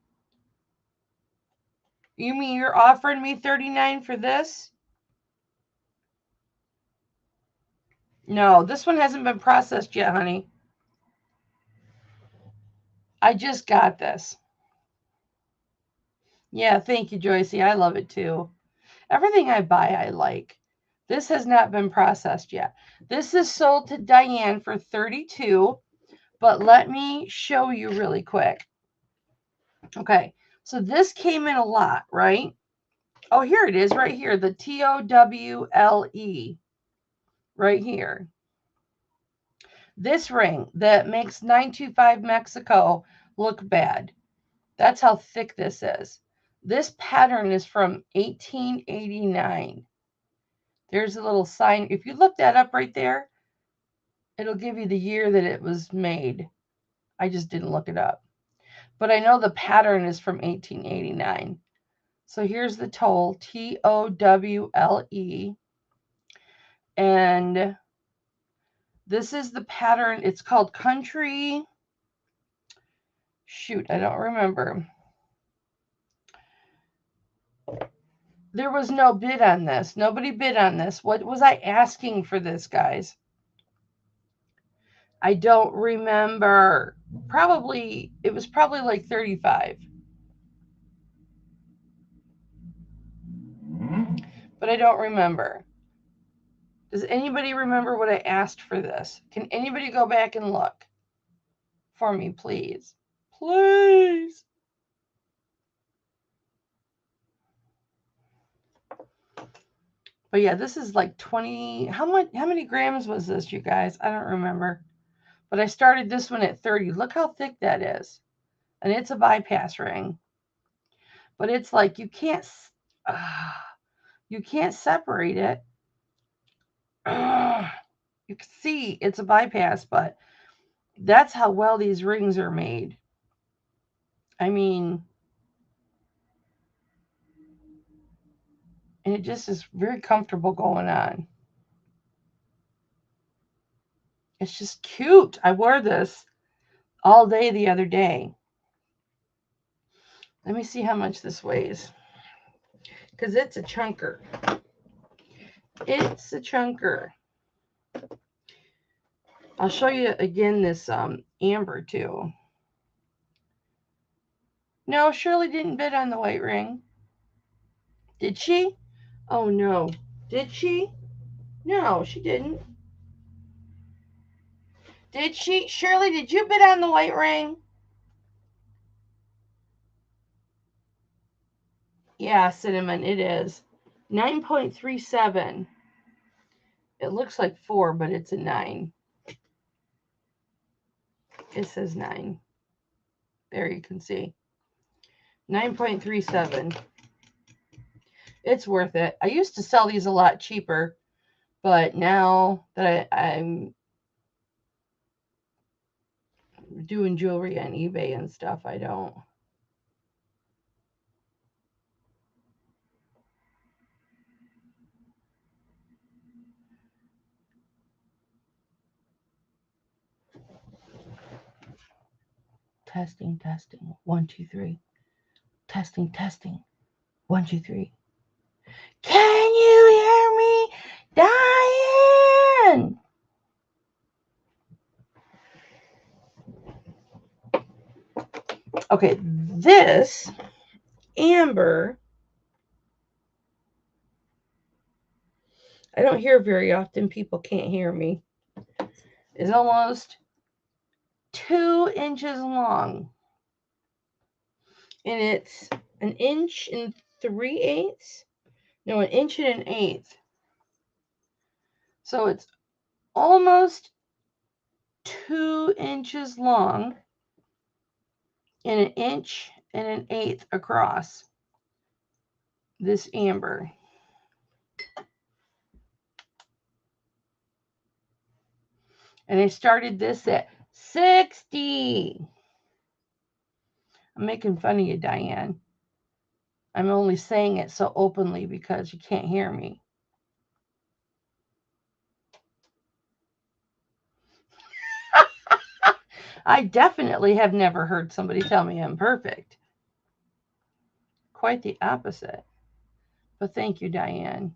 You mean you're offering me 39 for this? No, this one hasn't been processed yet, honey. I just got this. Yeah, thank you, Joycey. I love it too. Everything I buy, I like. This has not been processed yet. This is sold to Diane for 32, but let me show you really quick. Okay, so this came in a lot, right? Oh, here it is right here, the TOWLE right here. This ring that makes 925 Mexico look bad. That's how thick this is. This pattern is from 1889. There's a little sign. If you look that up right there, it'll give you the year that it was made. I just didn't look it up. But I know the pattern is from 1889. So here's the toll, TOWLE. And this is the pattern. It's called Country. Shoot, I don't remember. There was no bid on this. Nobody bid on this. What was I asking for this, guys? I don't remember. It was probably like 35. But I don't remember. Does anybody remember what I asked for this? Can anybody go back and look for me, please? Please. But yeah, this is like 20. How many grams was this, you guys? I don't remember. But I started this one at 30. Look how thick that is. And it's a bypass ring. But it's like you can't separate it. You can see it's a bypass, but that's how well these rings are made. I mean, and it just is very comfortable going on. It's just cute. I wore this all day the other day. Let me see how much this weighs. Because it's a chunker. It's a chunker. I'll show you again this amber too. No, Shirley didn't bid on the white ring. Did she? Oh no. Did she? No, she didn't. Did she? Shirley, did you bid on the white ring? Yeah, Cinnamon, it is. 9.37. It looks like 4, but it's a 9. It says 9. There you can see. 9.37. It's worth it. I used to sell these a lot cheaper, but now that I'm doing jewelry on eBay and stuff, I don't. Testing, testing. 1, 2, 3. Testing, testing. 1, 2, 3. Can you hear me, Diane? Okay, this amber, I don't hear very often. People can't hear me. Is almost 2 inches long. And it's 1 inch and 3/8. No, 1 inch and 1/8. So it's almost 2 inches long and 1 inch and 1/8 across. This amber. And I started this at 60. I'm making fun of you, Diane. I'm only saying it so openly because you can't hear me. I definitely have never heard somebody tell me I'm perfect. Quite the opposite. But thank you, Diane.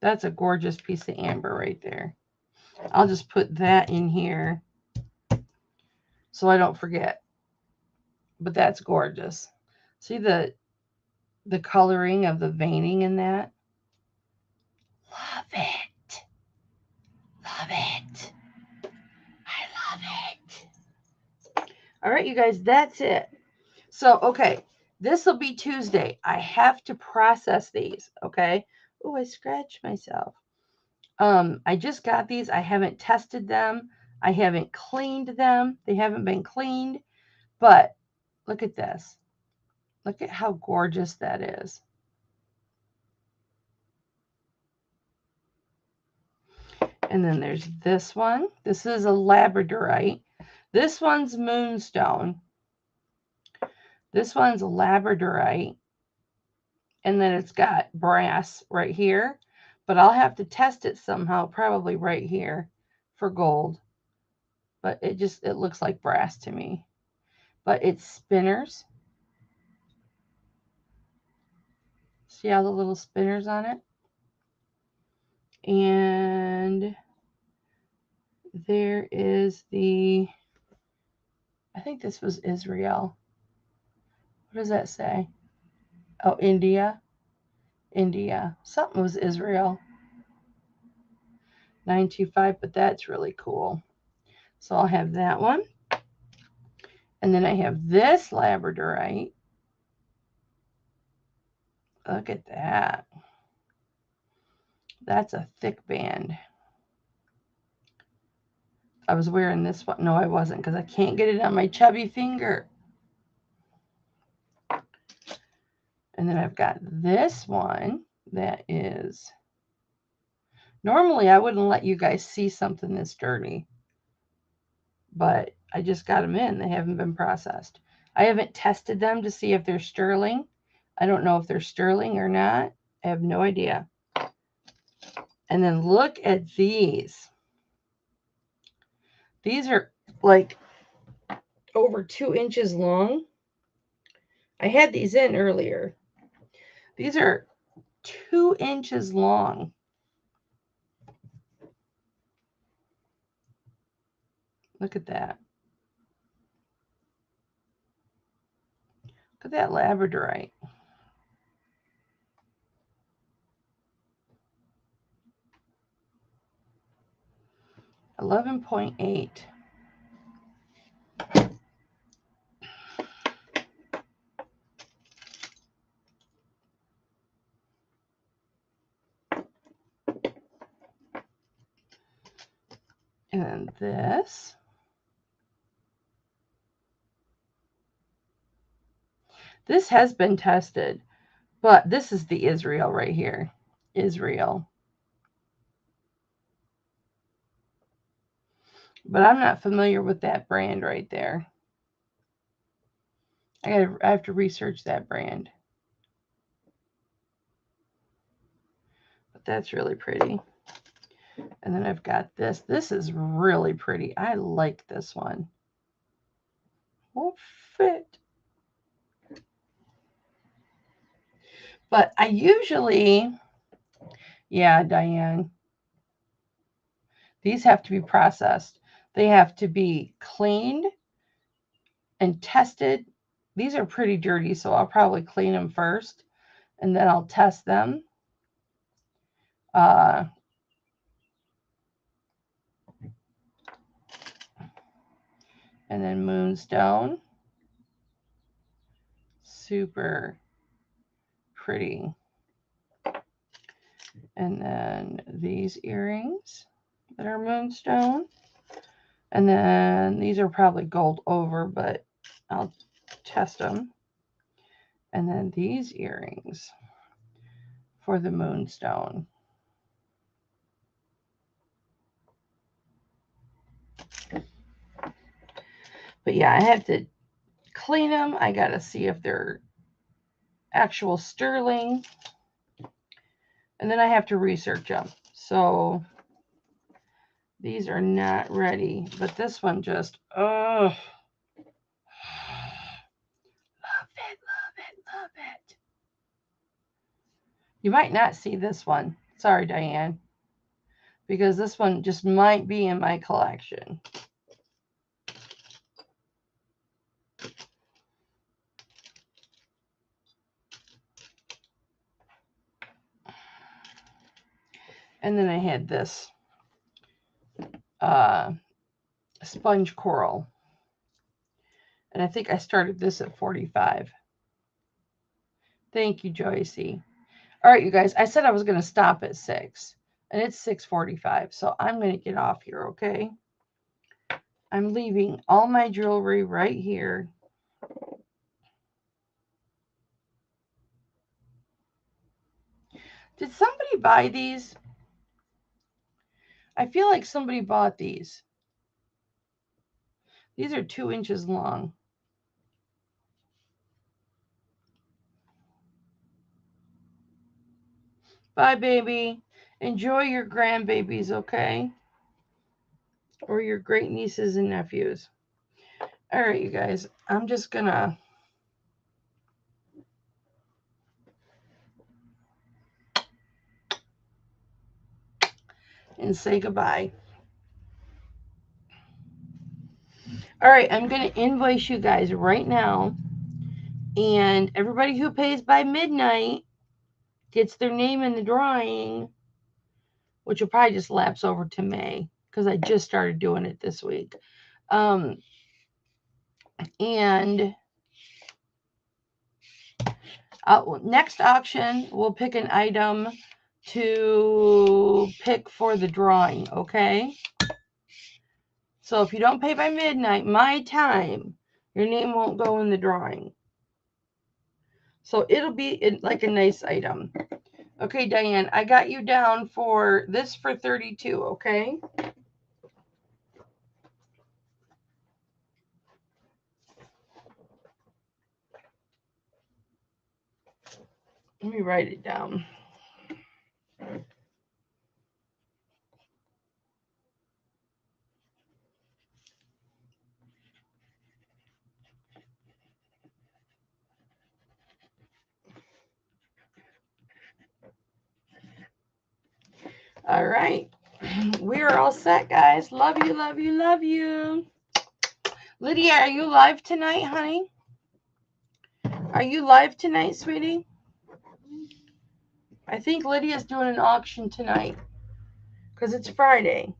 That's a gorgeous piece of amber right there. I'll just put that in here so I don't forget. But that's gorgeous. See the coloring of the veining in that? Love it. Love it. I love it. All right, you guys, that's it. So, okay, this will be Tuesday. I have to process these, okay? Oh, I scratched myself. I just got these. I haven't tested them. I haven't cleaned them. They haven't been cleaned. But look at this. Look at how gorgeous that is. And then there's this one. This is a Labradorite. This one's Moonstone. This one's a Labradorite. And then it's got brass right here. But I'll have to test it somehow, probably right here for gold. But it looks like brass to me. But it's spinners. See all the little spinners on it? And there is I think this was Israel. What does that say? Oh, India. India. Something was Israel. 925, but that's really cool. So I'll have that one. And then I have this Labradorite. Look at that. That's a thick band. I was wearing this one. No, I wasn't because I can't get it on my chubby finger. And then I've got this one that is... Normally, I wouldn't let you guys see something this dirty. But I just got them in. They haven't been processed. I haven't tested them to see if they're sterling. I don't know if they're sterling or not. I have no idea. And then look at these. These are like over 2 inches long. I had these in earlier. These are 2 inches long. Look at that. Look at that Labradorite. 11.8. And then this. This has been tested, but this is the Israel right here. Israel. But I'm not familiar with that brand right there. I have to research that brand. But that's really pretty. And then I've got this. This is really pretty. I like this one. Won't fit. But I usually, yeah, Diane, these have to be processed. They have to be cleaned and tested. These are pretty dirty, so I'll probably clean them first, and then I'll test them. And then Moonstone. Super pretty. And then these earrings that are Moonstone. And then these are probably gold over, but I'll test them. And then these earrings for the Moonstone. But yeah, I have to clean them. I got to see if they're actual sterling. And then I have to research them. So these are not ready. But this one just, oh, love it, love it, love it. You might not see this one. Sorry, Diane. Because this one just might be in my collection. And then I had this sponge coral. And I think I started this at 45. Thank you, Joycey. All right, you guys. I said I was going to stop at 6. And it's 6:45. So I'm going to get off here, okay? I'm leaving all my jewelry right here. Did somebody buy these? I feel like somebody bought these. These are 2 inches long. Bye, baby. Enjoy your grandbabies, okay? Or your great nieces and nephews. All right, you guys. I'm just going to... and say goodbye. All right, I'm going to invoice you guys right now. And everybody who pays by midnight gets their name in the drawing, which will probably just lapse over to May because I just started doing it this week. And next auction, we'll pick an item to pick for the drawing, okay? So if you don't pay by midnight, my time, your name won't go in the drawing. So it'll be like a nice item. Okay, Diane, I got you down for this for 32, okay? Let me write it down. All right. We are all set, guys. Love you, love you, love you. Lydia, are you live tonight, honey? Are you live tonight, sweetie? I think Lydia's doing an auction tonight because it's Friday.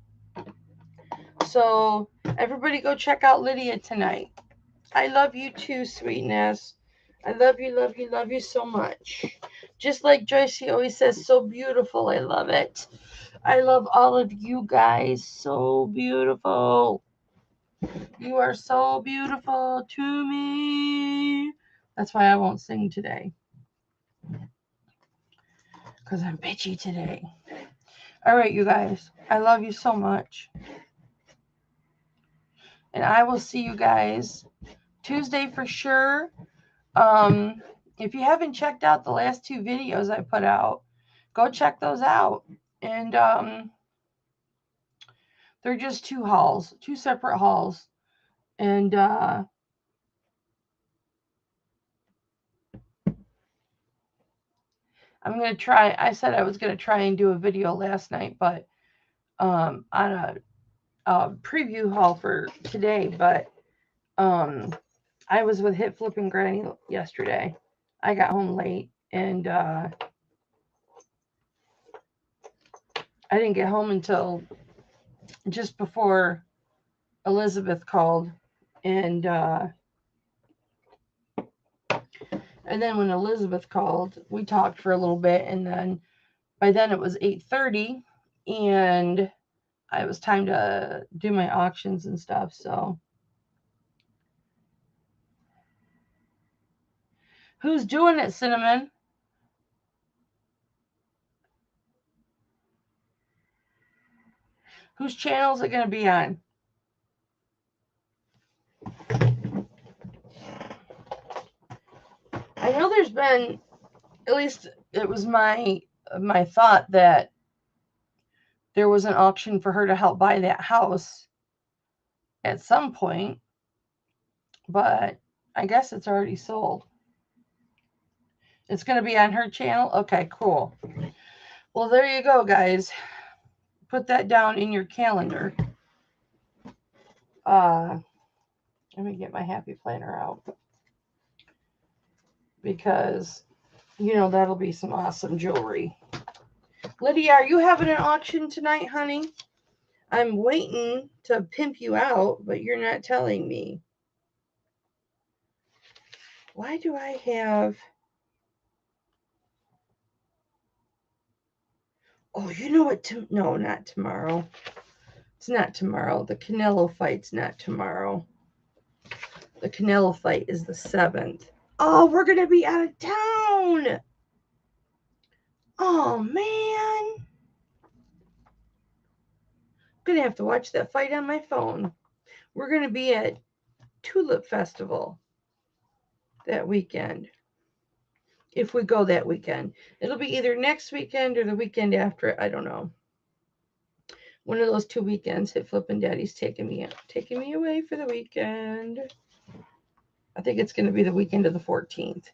So everybody go check out Lydia tonight. I love you too, sweetness. I love you, love you, love you so much. Just like Joycey always says, so beautiful. I love it. I love all of you guys. So beautiful. You are so beautiful to me. That's why I won't sing today. Because I'm bitchy today. All right, you guys. I love you so much. And I will see you guys Tuesday for sure. If you haven't checked out the last 2 videos I put out, go check those out. And they're just 2 hauls, 2 separate hauls. And I'm going to try, I said I was going to try and do a video last night, but on a preview haul for today, but I was with Hit Flippin' Granny yesterday. I got home late, and I didn't get home until just before Elizabeth called, and then when Elizabeth called, we talked for a little bit, and then by then it was 8:30, and it was time to do my auctions and stuff. So who's doing it, Cinnamon? Whose channel is it going to be on? I know there's been, at least it was my thought that there was an auction for her to help buy that house at some point, but I guess it's already sold. It's going to be on her channel? Okay, cool. Well, there you go, guys. Put that down in your calendar. Let me get my happy planner out. Because, you know, that'll be some awesome jewelry. Lydia, are you having an auction tonight, honey? I'm waiting to pimp you out, but you're not telling me. Why do I have... Oh, you know what? No, not tomorrow. It's not tomorrow. The Canelo fight's not tomorrow. The Canelo fight is the 7th. Oh, we're going to be out of town. Oh, man. I'm going to have to watch that fight on my phone. We're going to be at Tulip Festival that weekend. If we go that weekend. It'll be either next weekend or the weekend after it. I don't know. One of those 2 weekends. Hit Flippin' Daddy's taking me away for the weekend. I think it's going to be the weekend of the 14th.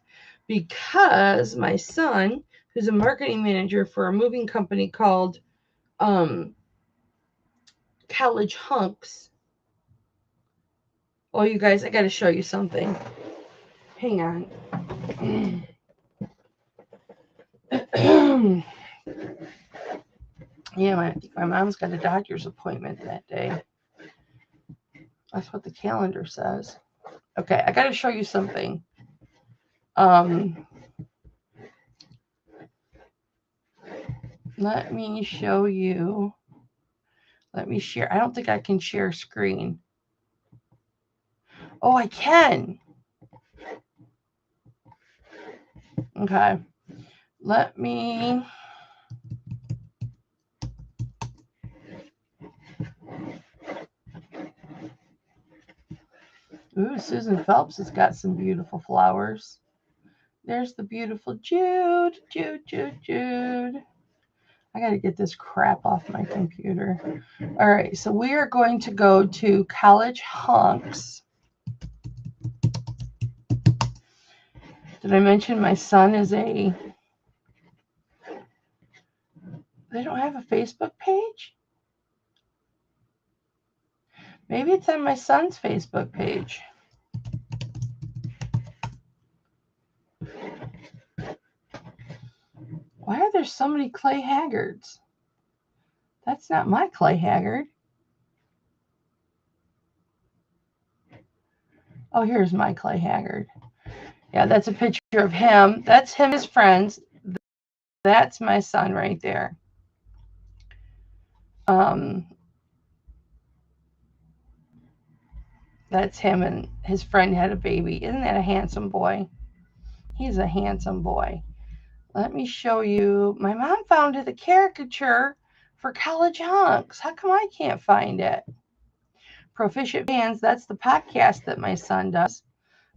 Because my son, who's a marketing manager for a moving company called College Hunks. Oh, you guys, I got to show you something. Hang on. Yeah, my mom's got a doctor's appointment that day. That's what the calendar says. Okay, I got to show you something. Let me show you. Let me share. I don't think I can share screen. Oh, I can. Okay. Let me... Ooh, Susan Phelps has got some beautiful flowers. There's the beautiful Jude. I got to get this crap off my computer. All right, so we are going to go to College Hunks. Did I mention my son is a... They don't have a Facebook page? Maybe it's on my son's Facebook page. Why are there so many Clay Haggards? That's not my Clay Haggard. Oh, here's my Clay Haggard. Yeah, that's a picture of him. That's him, his friends. That's my son right there. That's him, and his friend had a baby. Isn't that a handsome boy? He's a handsome boy. Let me show you. My mom found the caricature for College Hunks. How come I can't find it? Proficient Bands, that's the podcast that my son does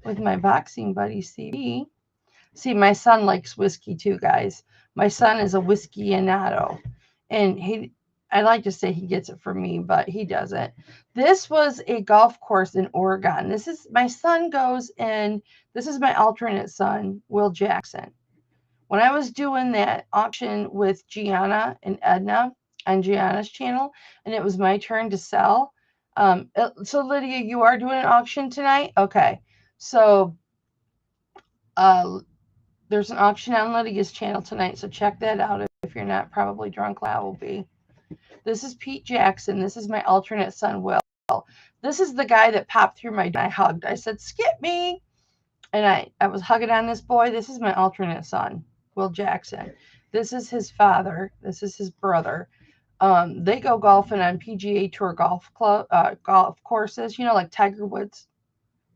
with my boxing buddy, CB. See, my son likes whiskey too, guys. My son is a whiskey-anato. And I like to say he gets it from me, but he doesn't. This was a golf course in Oregon. This is, my son goes in, this is my alternate son, Will Jackson. When I was doing that auction with Gianna and Edna on Gianna's channel, and it was my turn to sell. So Lydia, you are doing an auction tonight? Okay. So there's an auction on Lydia's channel tonight, so check that out if you're not probably drunk like I will be. This is Pete Jackson. This is my alternate son, Will. This is the guy that popped through my door. I hugged. I said, skip me. And I was hugging on this boy. This is my alternate son, Will Jackson. This is his father. This is his brother. They go golfing on PGA Tour golf courses, you know, like Tiger Woods.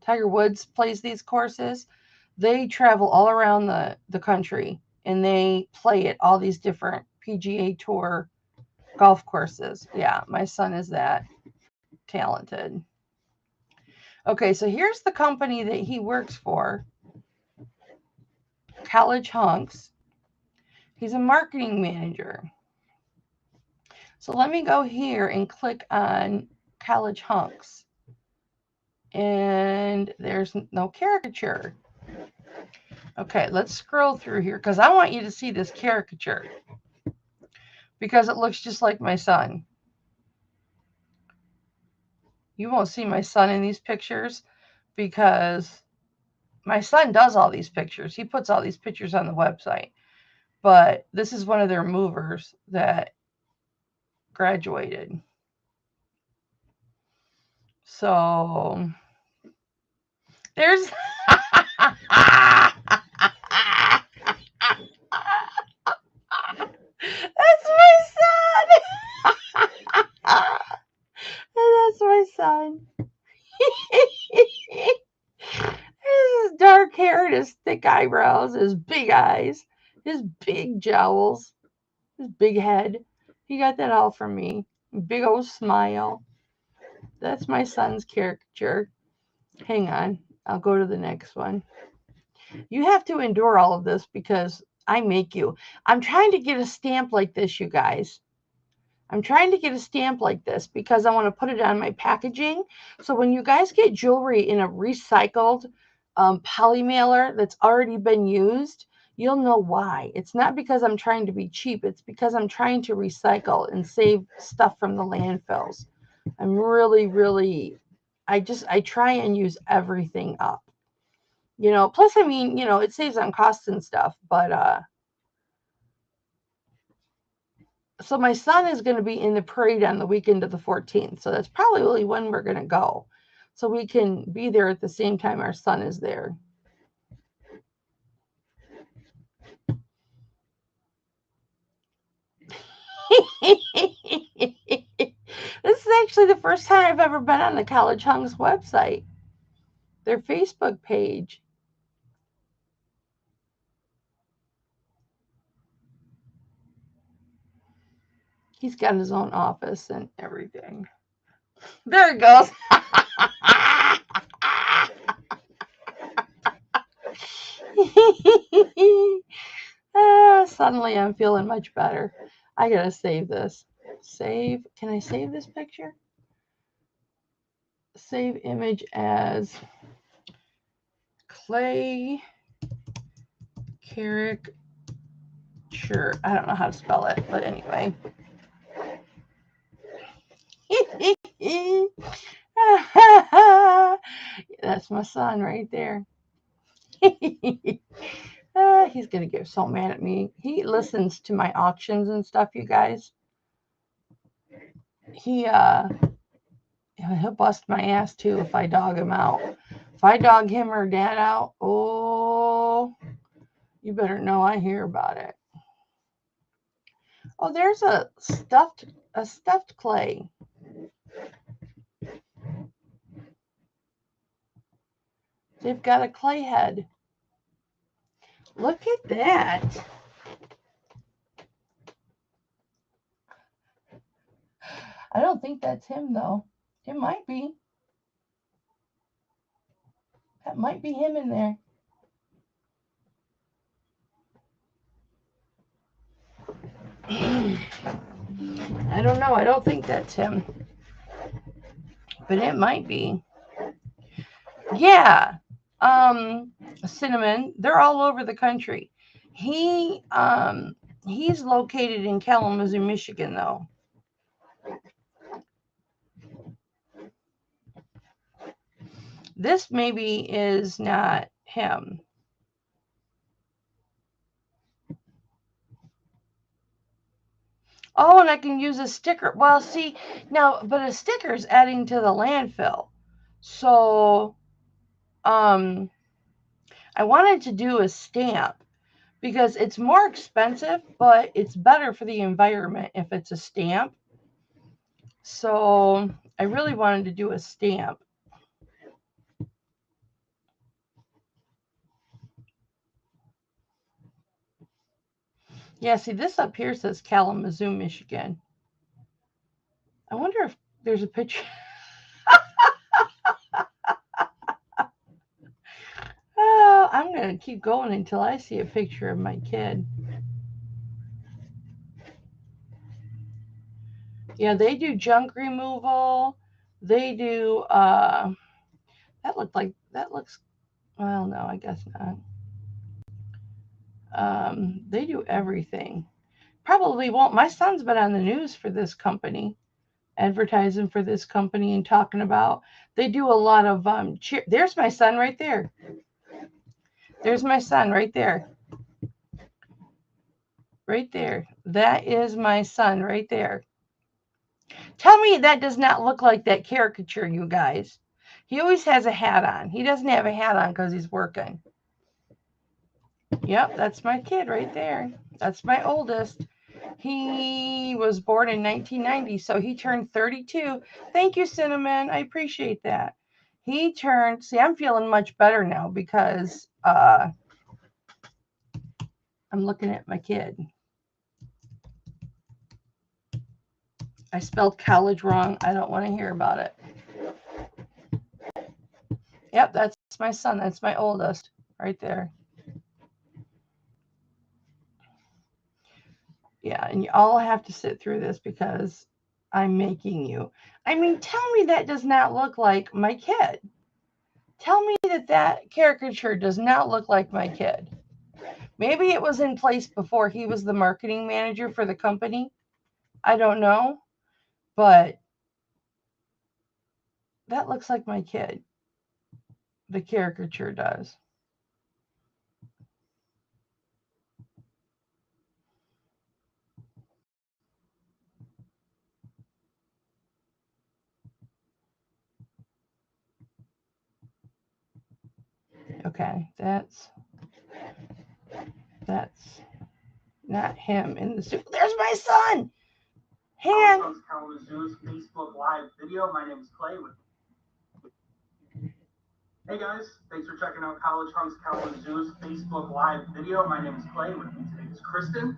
Tiger Woods plays these courses. They travel all around the country, and they play at all these different PGA Tour golf courses. Yeah, my son is that talented. Okay, so here's the company that he works for. College Hunks. He's a marketing manager. So let me go here and click on College Hunks. And there's no caricature. Okay, let's scroll through here because I want you to see this caricature because it looks just like my son. You won't see my son in these pictures because my son does all these pictures. He puts all these pictures on the website. But this is one of their movers that graduated. So there's that's my son. That's my son. His dark hair and his thick eyebrows, his big eyes, his big jowls, his big head. He got that all from me. Big old smile. That's my son's caricature. Hang on. I'll go to the next one. You have to endure all of this because I make you. I'm trying to get a stamp like this, you guys. I'm trying to get a stamp like this because I want to put it on my packaging. So when you guys get jewelry in a recycled poly mailer that's already been used, you'll know why. It's not because I'm trying to be cheap. It's because I'm trying to recycle and save stuff from the landfills. I'm really, I try and use everything up. You know, plus, I mean, you know, it saves on costs and stuff, but, so my son is going to be in the parade on the weekend of the 14th. So that's probably when we're going to go. So we can be there at the same time our son is there. This is actually the first time I've ever been on the College Hunks website, their Facebook page. He's got his own office and everything. There it goes. Suddenly I'm feeling much better. I gotta save this. Save. Can I save this picture? Save image as clay caricature. I don't know how to spell it, but anyway. That's my son right there. He's gonna get so mad at me. He listens to my auctions and stuff, you guys. He'll bust my ass too if I dog him out. If I dog him or dad out, oh, you better know I hear about it. Oh, there's a stuffed clay. They've got a clay head. Look at that. I don't think that's him though. It might be. That might be him in there. I don't know. I don't think that's him. But it might be. Yeah. Cinnamon. They're all over the country. He's located in Kalamazoo, Michigan, though. This maybe is not him. Oh, and I can use a sticker. Well, see, now, but a sticker is adding to the landfill. So, I wanted to do a stamp because it's more expensive, but it's better for the environment if it's a stamp. So, I really wanted to do a stamp. Yeah, see, this up here says Kalamazoo, Michigan. I wonder if there's a picture. I'm going to keep going until I see a picture of my kid. Yeah, they do junk removal. They do, that looks, well, no, I guess not. They do everything. Probably won't. My son's been on the news for this company, advertising for this company and talking about, they do a lot of, there's my son right there. There's my son right there. Right there. That is my son right there. Tell me that does not look like that caricature, you guys. He always has a hat on. He doesn't have a hat on because he's working. Yep, that's my kid right there. That's my oldest. He was born in 1990, so he turned 32. Thank you, Cinnamon. I appreciate that. He turned, see, I'm feeling much better now because I'm looking at my kid. I spelled college wrong. I don't want to hear about it. Yep, that's my son. That's my oldest right there. Yeah, and you all have to sit through this because I'm making you. I mean, tell me that does not look like my kid. Tell me that that caricature does not look like my kid. Maybe it was in place before he was the marketing manager for the company. I don't know, but that looks like my kid. The caricature does. Okay, that's not him in the suit. There's my son. Hand. Kalamazoo's Facebook Live video. My name is Clay. Hey guys, thanks for checking out College Hunks Kalamazoo's Facebook Live video. My name is Clay. With me today is Kristen.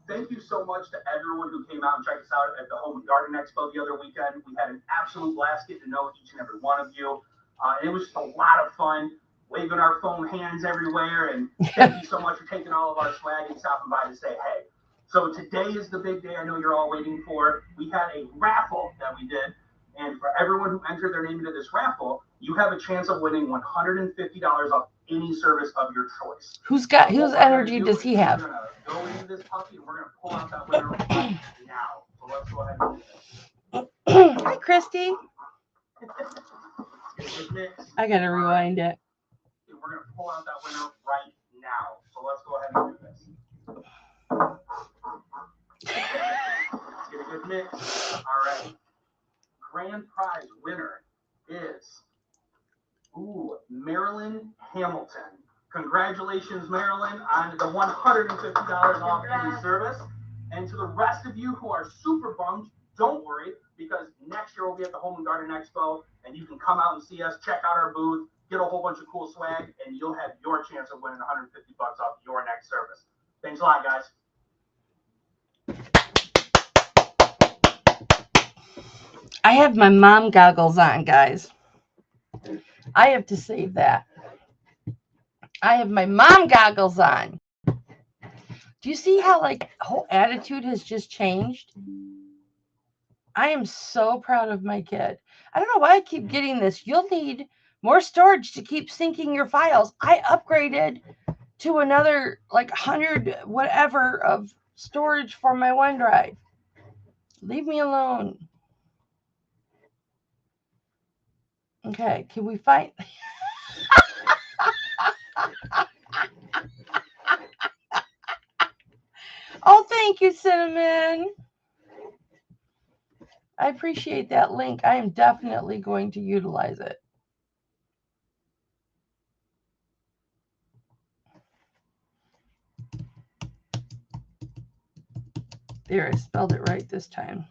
Thank you so much to everyone who came out and checked us out at the Home and Garden Expo the other weekend. We had an absolute blast getting to know each and every one of you. It was just a lot of fun, waving our foam hands everywhere. And thank you so much for taking all of our swag and stopping by to say hey. So today is the big day I know you're all waiting for. We had a raffle that we did. And for everyone who entered their name into this raffle, you have a chance of winning $150 off any service of your choice. Whose energy does he have? We're gonna go into this puppy and we're gonna pull out that winner right now. So let's go ahead and do this. Hi, Christy. I gotta rewind it. We're gonna pull out that winner right now. So let's go ahead and do this. Let's get a good mix. All right. Grand prize winner is Marilyn Hamilton. Congratulations, Marilyn, on the $150 off any service. And to the rest of you who are super bummed, don't worry, because next year we'll be at the Home and Garden Expo, and you can come out and see us, check out our booth, get a whole bunch of cool swag, and you'll have your chance of winning $150 off your next service. Thanks a lot, guys. I have my mom goggles on, guys. I have to save that. I have my mom goggles on. Do you see how, like, whole attitude has just changed? I am so proud of my kid. I don't know why I keep getting this. You'll need more storage to keep syncing your files. I upgraded to another, like, 100 whatever of storage for my OneDrive. Leave me alone. Okay, can we find... Oh, thank you, Cinnamon. I appreciate that link. I am definitely going to utilize it. There, I spelled it right this time.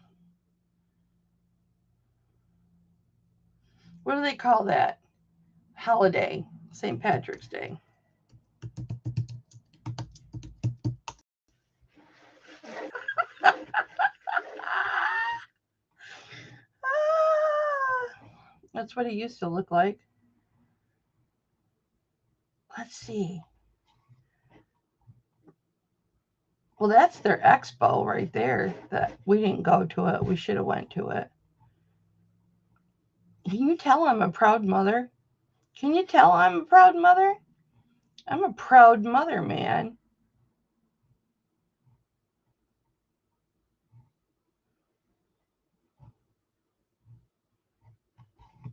What do they call that? Holiday, St. Patrick's Day. That's what he used to look like. Let's see. Well, that's their expo right there. That we didn't go to it. We should have went to it. Can you tell I'm a proud mother? Can you tell I'm a proud mother? I'm a proud mother, man.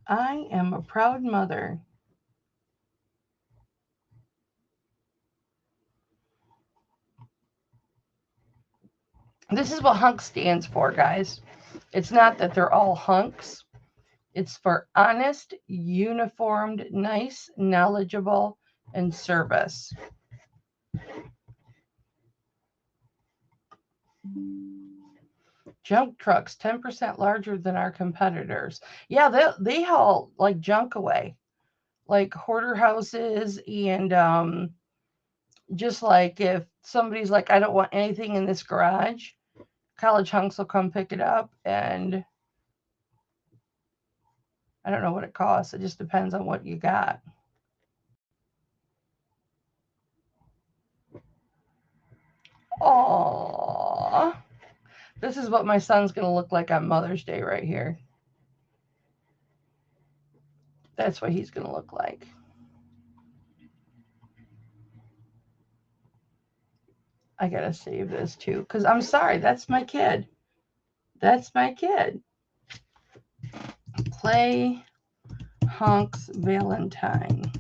I am a proud mother. This is what hunk stands for, guys. It's not that they're all hunks. It's for honest, uniformed, nice, knowledgeable, and service. Junk trucks, 10% larger than our competitors. Yeah, they haul like junk away, like hoarder houses, and just like if somebody's like, I don't want anything in this garage, college hunks will come pick it up, and I don't know what it costs. It just depends on what you got. Aww. This is what my son's going to look like on Mother's Day right here. That's what he's going to look like. I got to save this too, because I'm sorry, that's my kid. That's my kid. Clay Hunks Valentine.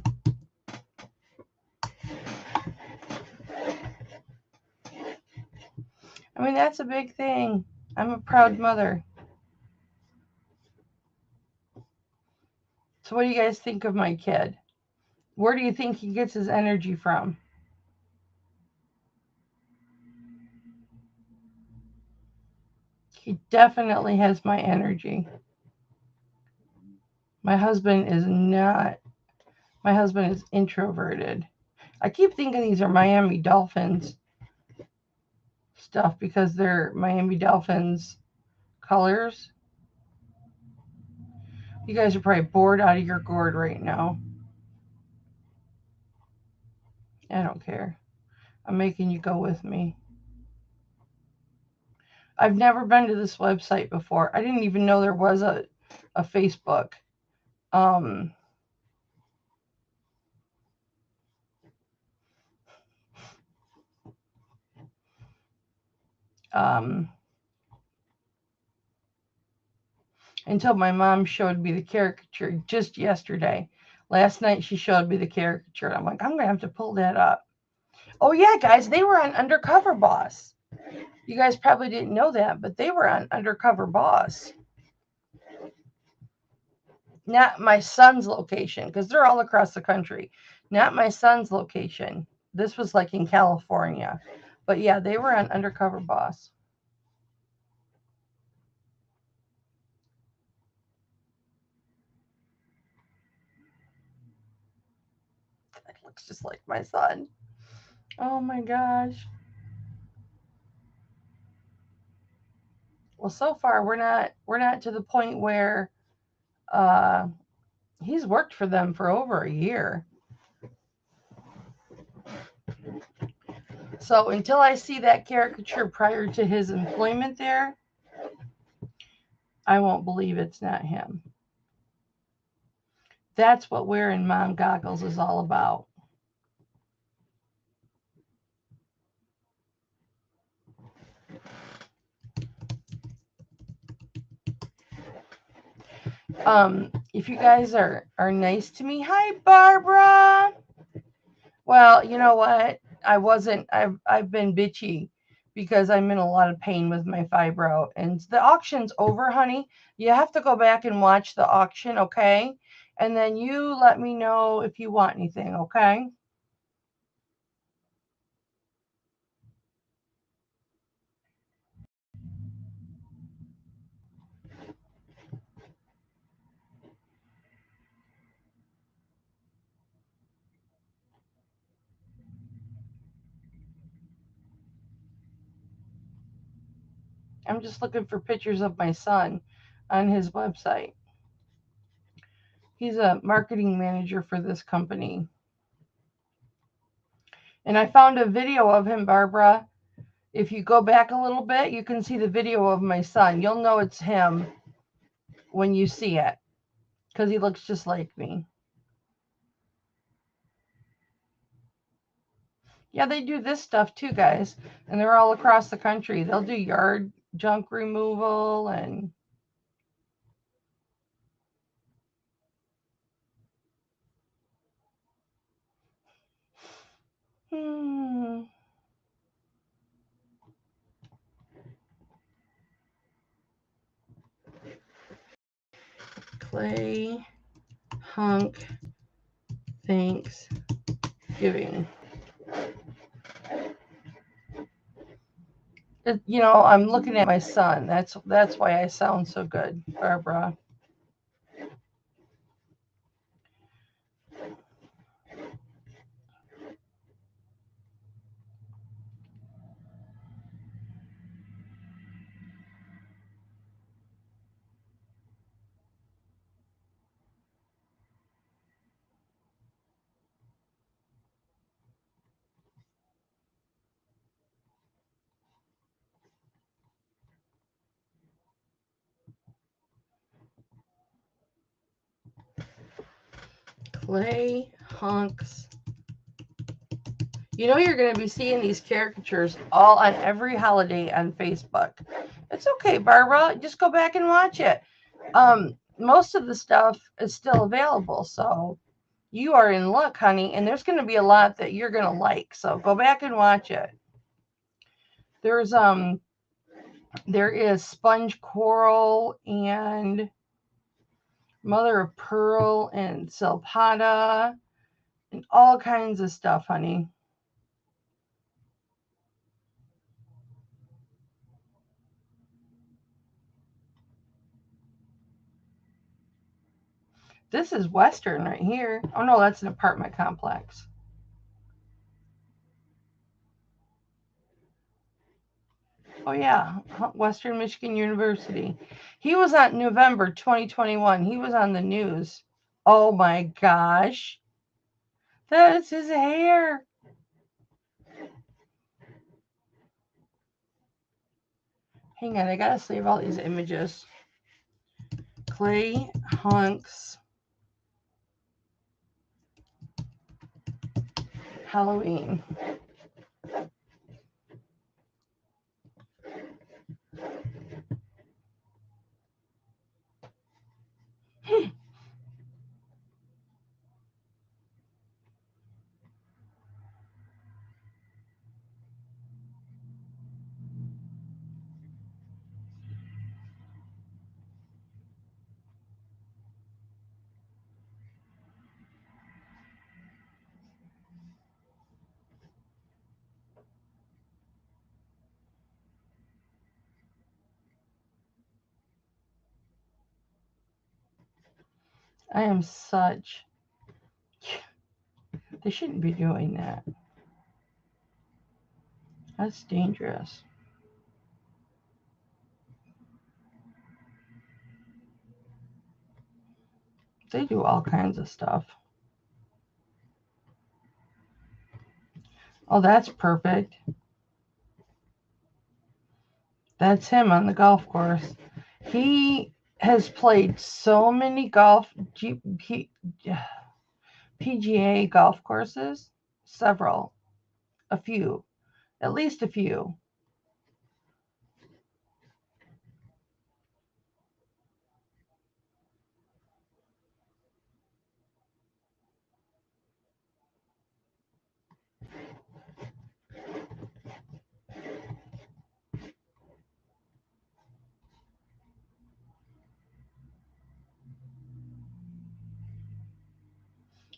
I mean, that's a big thing. I'm a proud mother. So what do you guys think of my kid? Where do you think he gets his energy from? He definitely has my energy. My husband is not. My husband is introverted. I keep thinking these are Miami Dolphins stuff because they're Miami Dolphins colors. You guys are probably bored out of your gourd right now. I don't care. I'm making you go with me. I've never been to this website before. I didn't even know there was a Facebook. Um, um, until my mom showed me the caricature just yesterday. Last night she showed me the caricature. And I'm like, I'm going to have to pull that up. Oh, yeah, guys, they were on Undercover Boss. You guys probably didn't know that, but they were on Undercover Boss. Not my son's location, because they're all across the country. Not my son's location. This was like in California. But yeah, they were on Undercover Boss. It looks just like my son. Oh my gosh. Well, so far we're not to the point where he's worked for them for over a year. So until I see that caricature prior to his employment there, I won't believe it's not him. That's what wearing mom goggles is all about. If you guys are nice to me, hi Barbara. Well, you know what? I've been bitchy because I'm in a lot of pain with my fibro, and the auction's over, honey. You have to go back and watch the auction, okay? And then you let me know if you want anything, okay? I'm just looking for pictures of my son on his website. He's a marketing manager for this company. And I found a video of him, Barbara. If you go back a little bit, you can see the video of my son. You'll know it's him when you see it, because he looks just like me. Yeah, they do this stuff too, guys. And they're all across the country. They'll do yard junk removal and... Clay hunk Thanksgiving. You know, I'm looking at my son. That's why I sound so good, Barbara. Clay hunks. You know, you're going to be seeing these caricatures all on every holiday on Facebook. It's okay, Barbara. Just go back and watch it. Most of the stuff is still available, so you are in luck, honey. And there's going to be a lot that you're going to like. So go back and watch it. There is sponge coral and mother of pearl and Silpotta and all kinds of stuff, honey. This is Western right here. Oh no, that's an apartment complex. Oh yeah, Western Michigan University. He was on November 2021. He was on the news. Oh my gosh. That's his hair. Hang on, I gotta save all these images. Clay hunks Halloween. I am such... They shouldn't be doing that. That's dangerous. They do all kinds of stuff. Oh, that's perfect. That's him on the golf course. He has played so many PGA golf courses. Several. A few. At least a few.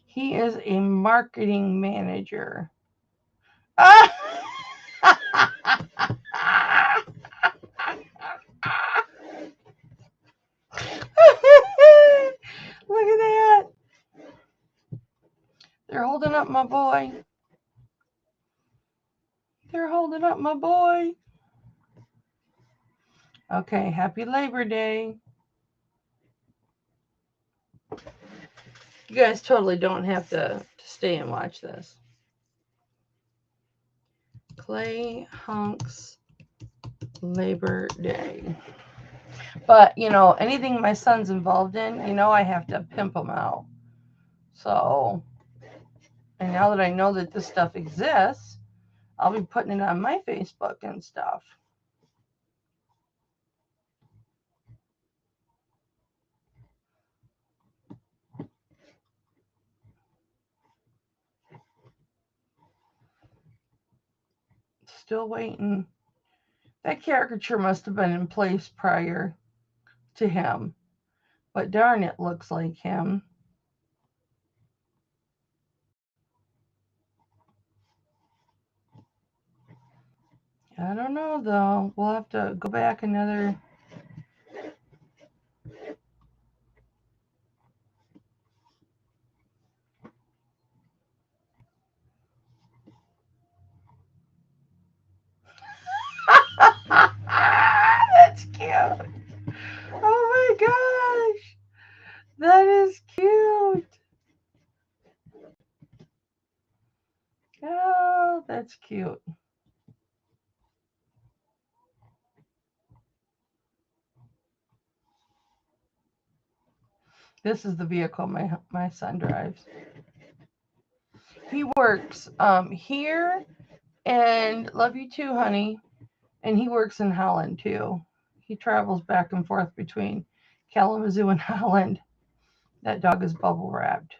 He is a marketing manager. Ah! Look at that. They're holding up my boy. They're holding up my boy. Okay, happy Labor Day. You guys totally don't have to stay and watch this. Clay Hunks Labor Day. But, you know, anything my son's involved in, you know, I have to pimp him out. So, and now that I know that this stuff exists, I'll be putting it on my Facebook and stuff. Still waiting. That caricature must have been in place prior to him. But darn, it looks like him. I don't know, though. We'll have to go back another... That's cute. Oh my gosh. That is cute. Oh, that's cute. This is the vehicle my son drives. He works here, and love you too, honey. And he works in Holland too. He travels back and forth between Kalamazoo and Holland. That dog is bubble wrapped.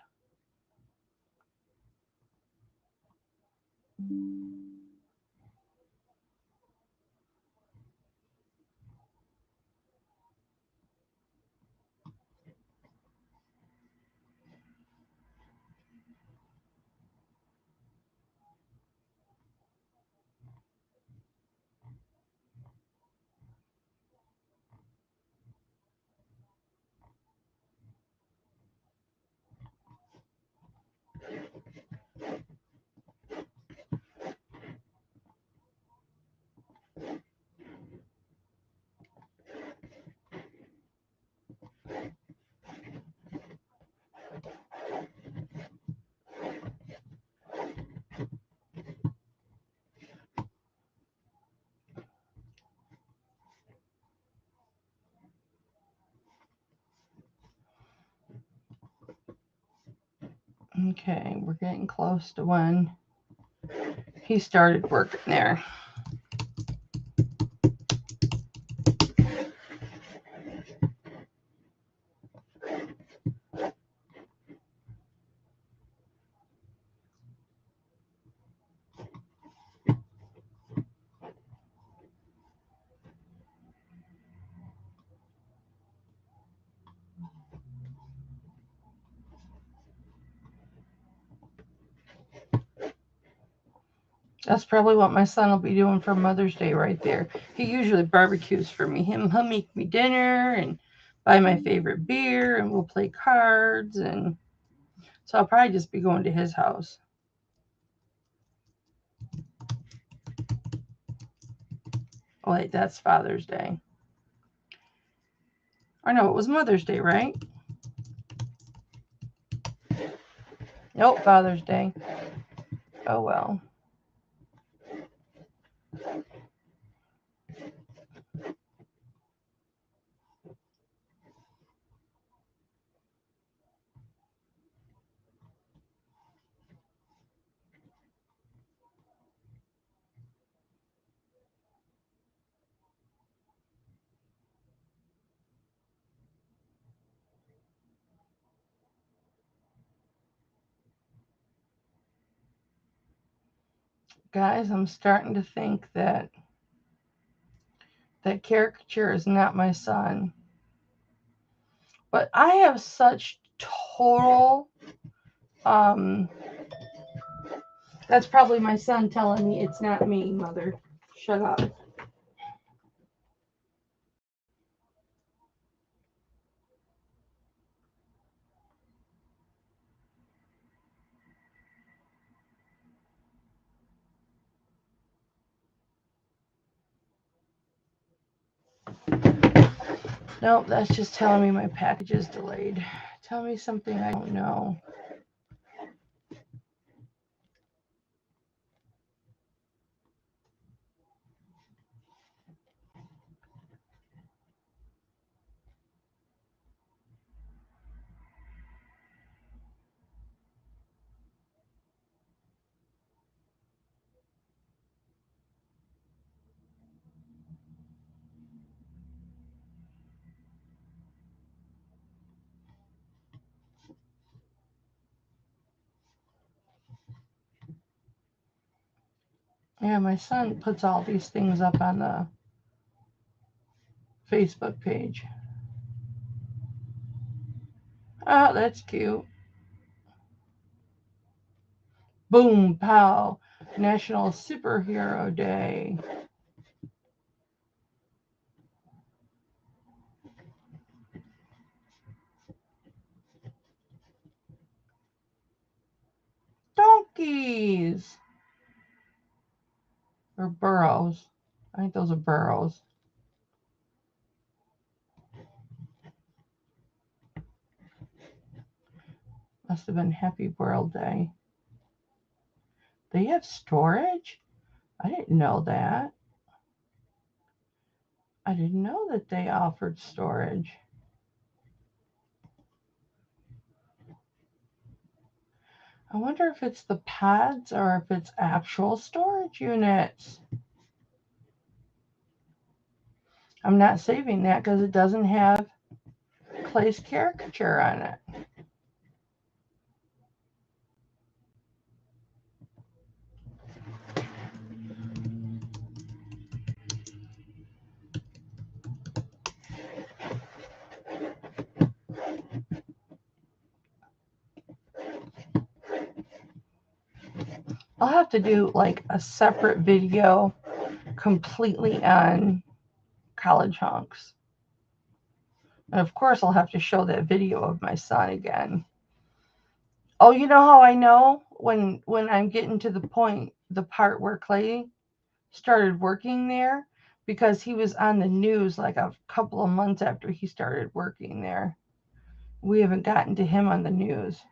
Okay, we're getting close to when he started working there. That's probably what my son will be doing for Mother's Day right there. He usually barbecues for me. He'll make me dinner and buy my favorite beer, and we'll play cards. And so I'll probably just be going to his house. Oh, wait, that's Father's Day. Or no, it was Mother's Day, right? Nope, Father's Day. Oh, well. Guys, I'm starting to think that that caricature is not my son. But I have such total... that's probably my son telling me it's not me, Mother. Shut up. Nope, that's just telling me my package is delayed. Tell me something I don't know. Yeah, my son puts all these things up on the Facebook page. Oh, that's cute. Boom, pow. National Superhero Day. Donkeys. Or burros. I think those are burros. Must have been Happy World Day. They have storage? I didn't know that. I didn't know that they offered storage. I wonder if it's the pods or if it's actual storage units. I'm not saving that because it doesn't have Clay's caricature on it. I'll have to do like a separate video completely on college hunks. And of course I'll have to show that video of my son again. Oh, you know how I know when I'm getting to the part where Clay started working there? Because he was on the news like a couple of months after he started working there. We haven't gotten to him on the news.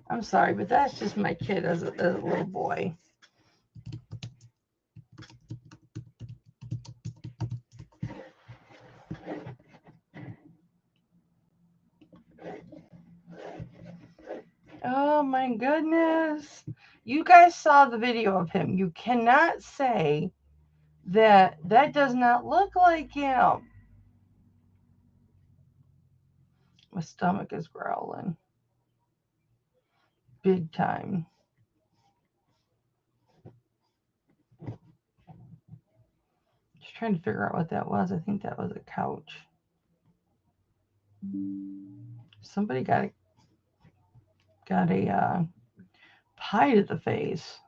I'm sorry, but that's just my kid as a little boy. Oh my goodness. You guys saw the video of him. You cannot say that does not look like him. My stomach is growling. Big time. Just trying to figure out what that was. I think that was a couch. Somebody got a pie to the face.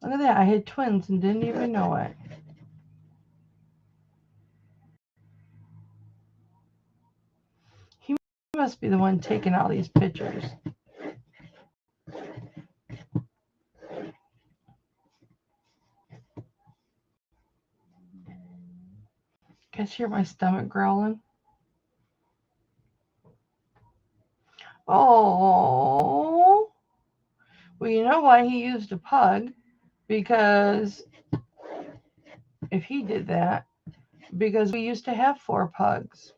Look at that. I had twins and didn't even know it. He must be the one taking all these pictures. Guys hear my stomach growling? Oh. Well, you know why he used a pug? Because if he did that, because we used to have 4 pugs.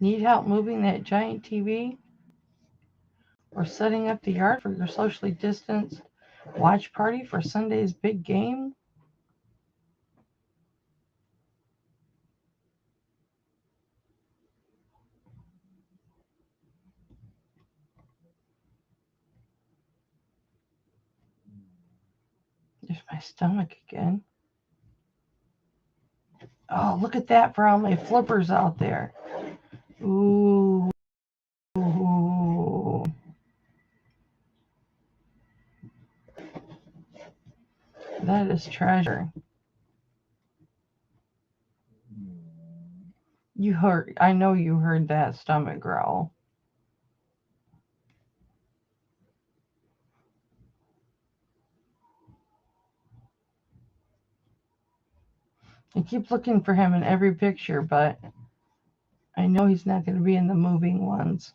Need help moving that giant TV? Or setting up the yard for your socially distanced watch party for Sunday's big game? There's my stomach again. Oh, look at that for all my flippers out there. Ooh. Ooh. That is treasure. You heard, I know you heard that stomach growl. I keep looking for him in every picture, but I know he's not going to be in the moving ones.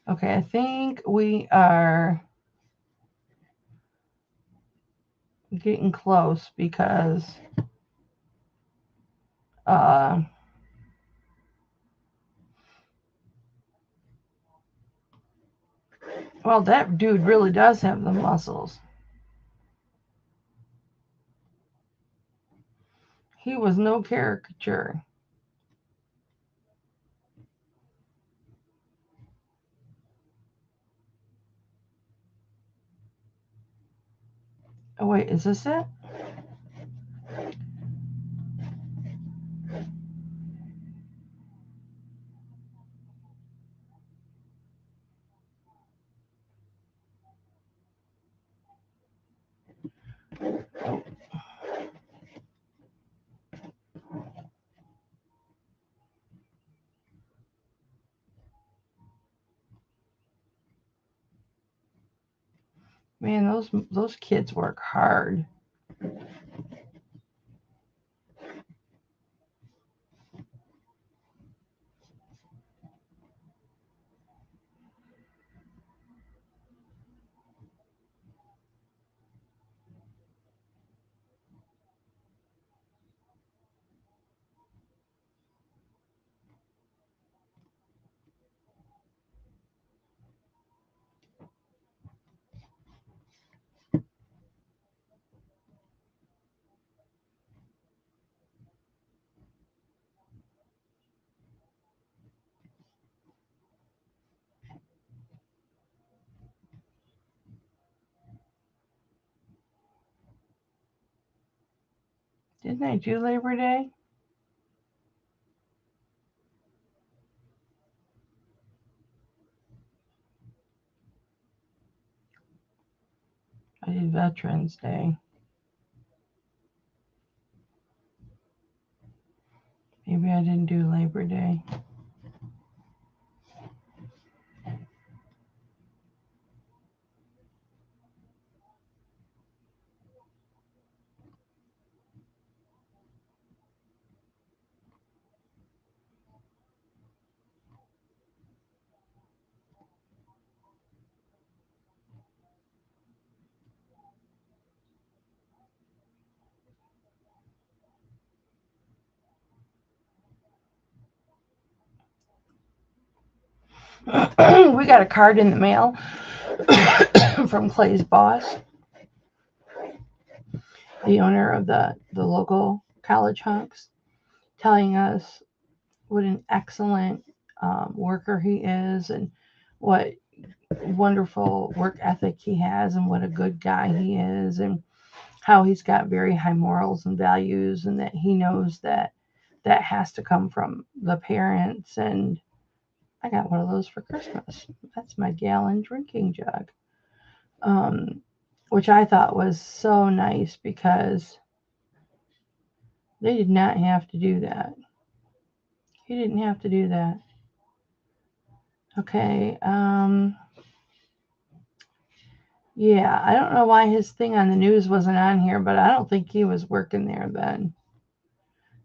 Okay, I think we are getting close because well, that dude really does have the muscles. He was no caricature. Oh wait, is this it? Oh. Man, those kids work hard. Didn't I do Labor Day? I did Veterans Day. Maybe I didn't do Labor Day. We got a card in the mail from Clay's boss, the owner of the local college hunks, telling us what an excellent worker he is and what wonderful work ethic he has and what a good guy he is and how he's got very high morals and values and that he knows that that has to come from the parents. And I got one of those for Christmas. That's my gallon drinking jug, which I thought was so nice because they did not have to do that. He didn't have to do that. Okay. Yeah, I don't know why his thing on the news wasn't on here, but I don't think he was working there then.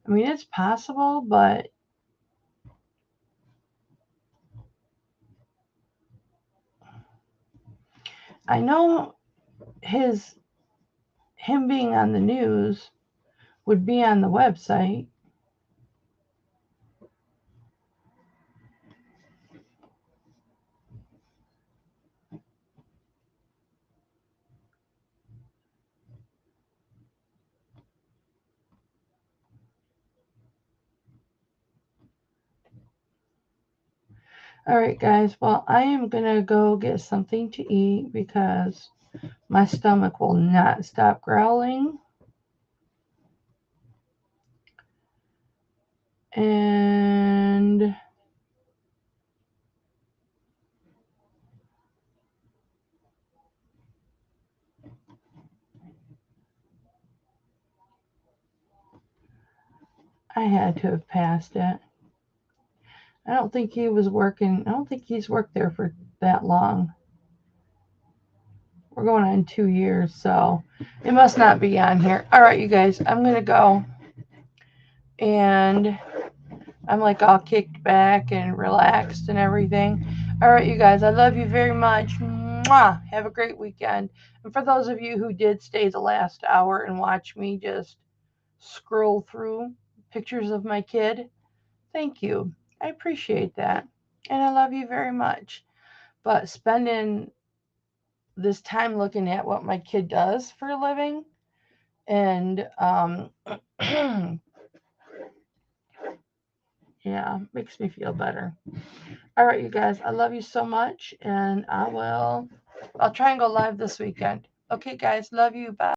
I mean, it's possible, but I know him being on the news would be on the website. All right, guys. Well, I am going to go get something to eat because my stomach will not stop growling. And I had to have passed it. I don't think he was working. I don't think he's worked there for that long. We're going on 2 years, so it must not be on here. All right, you guys, I'm going to go. And I'm like all kicked back and relaxed and everything. All right, you guys, I love you very much. Mwah! Have a great weekend. And for those of you who did stay the last hour and watch me just scroll through pictures of my kid, thank you. I appreciate that. And I love you very much. But spending this time looking at what my kid does for a living and yeah, makes me feel better. All right, you guys, I love you so much, and I'll try and go live this weekend. Okay, guys, love you. Bye.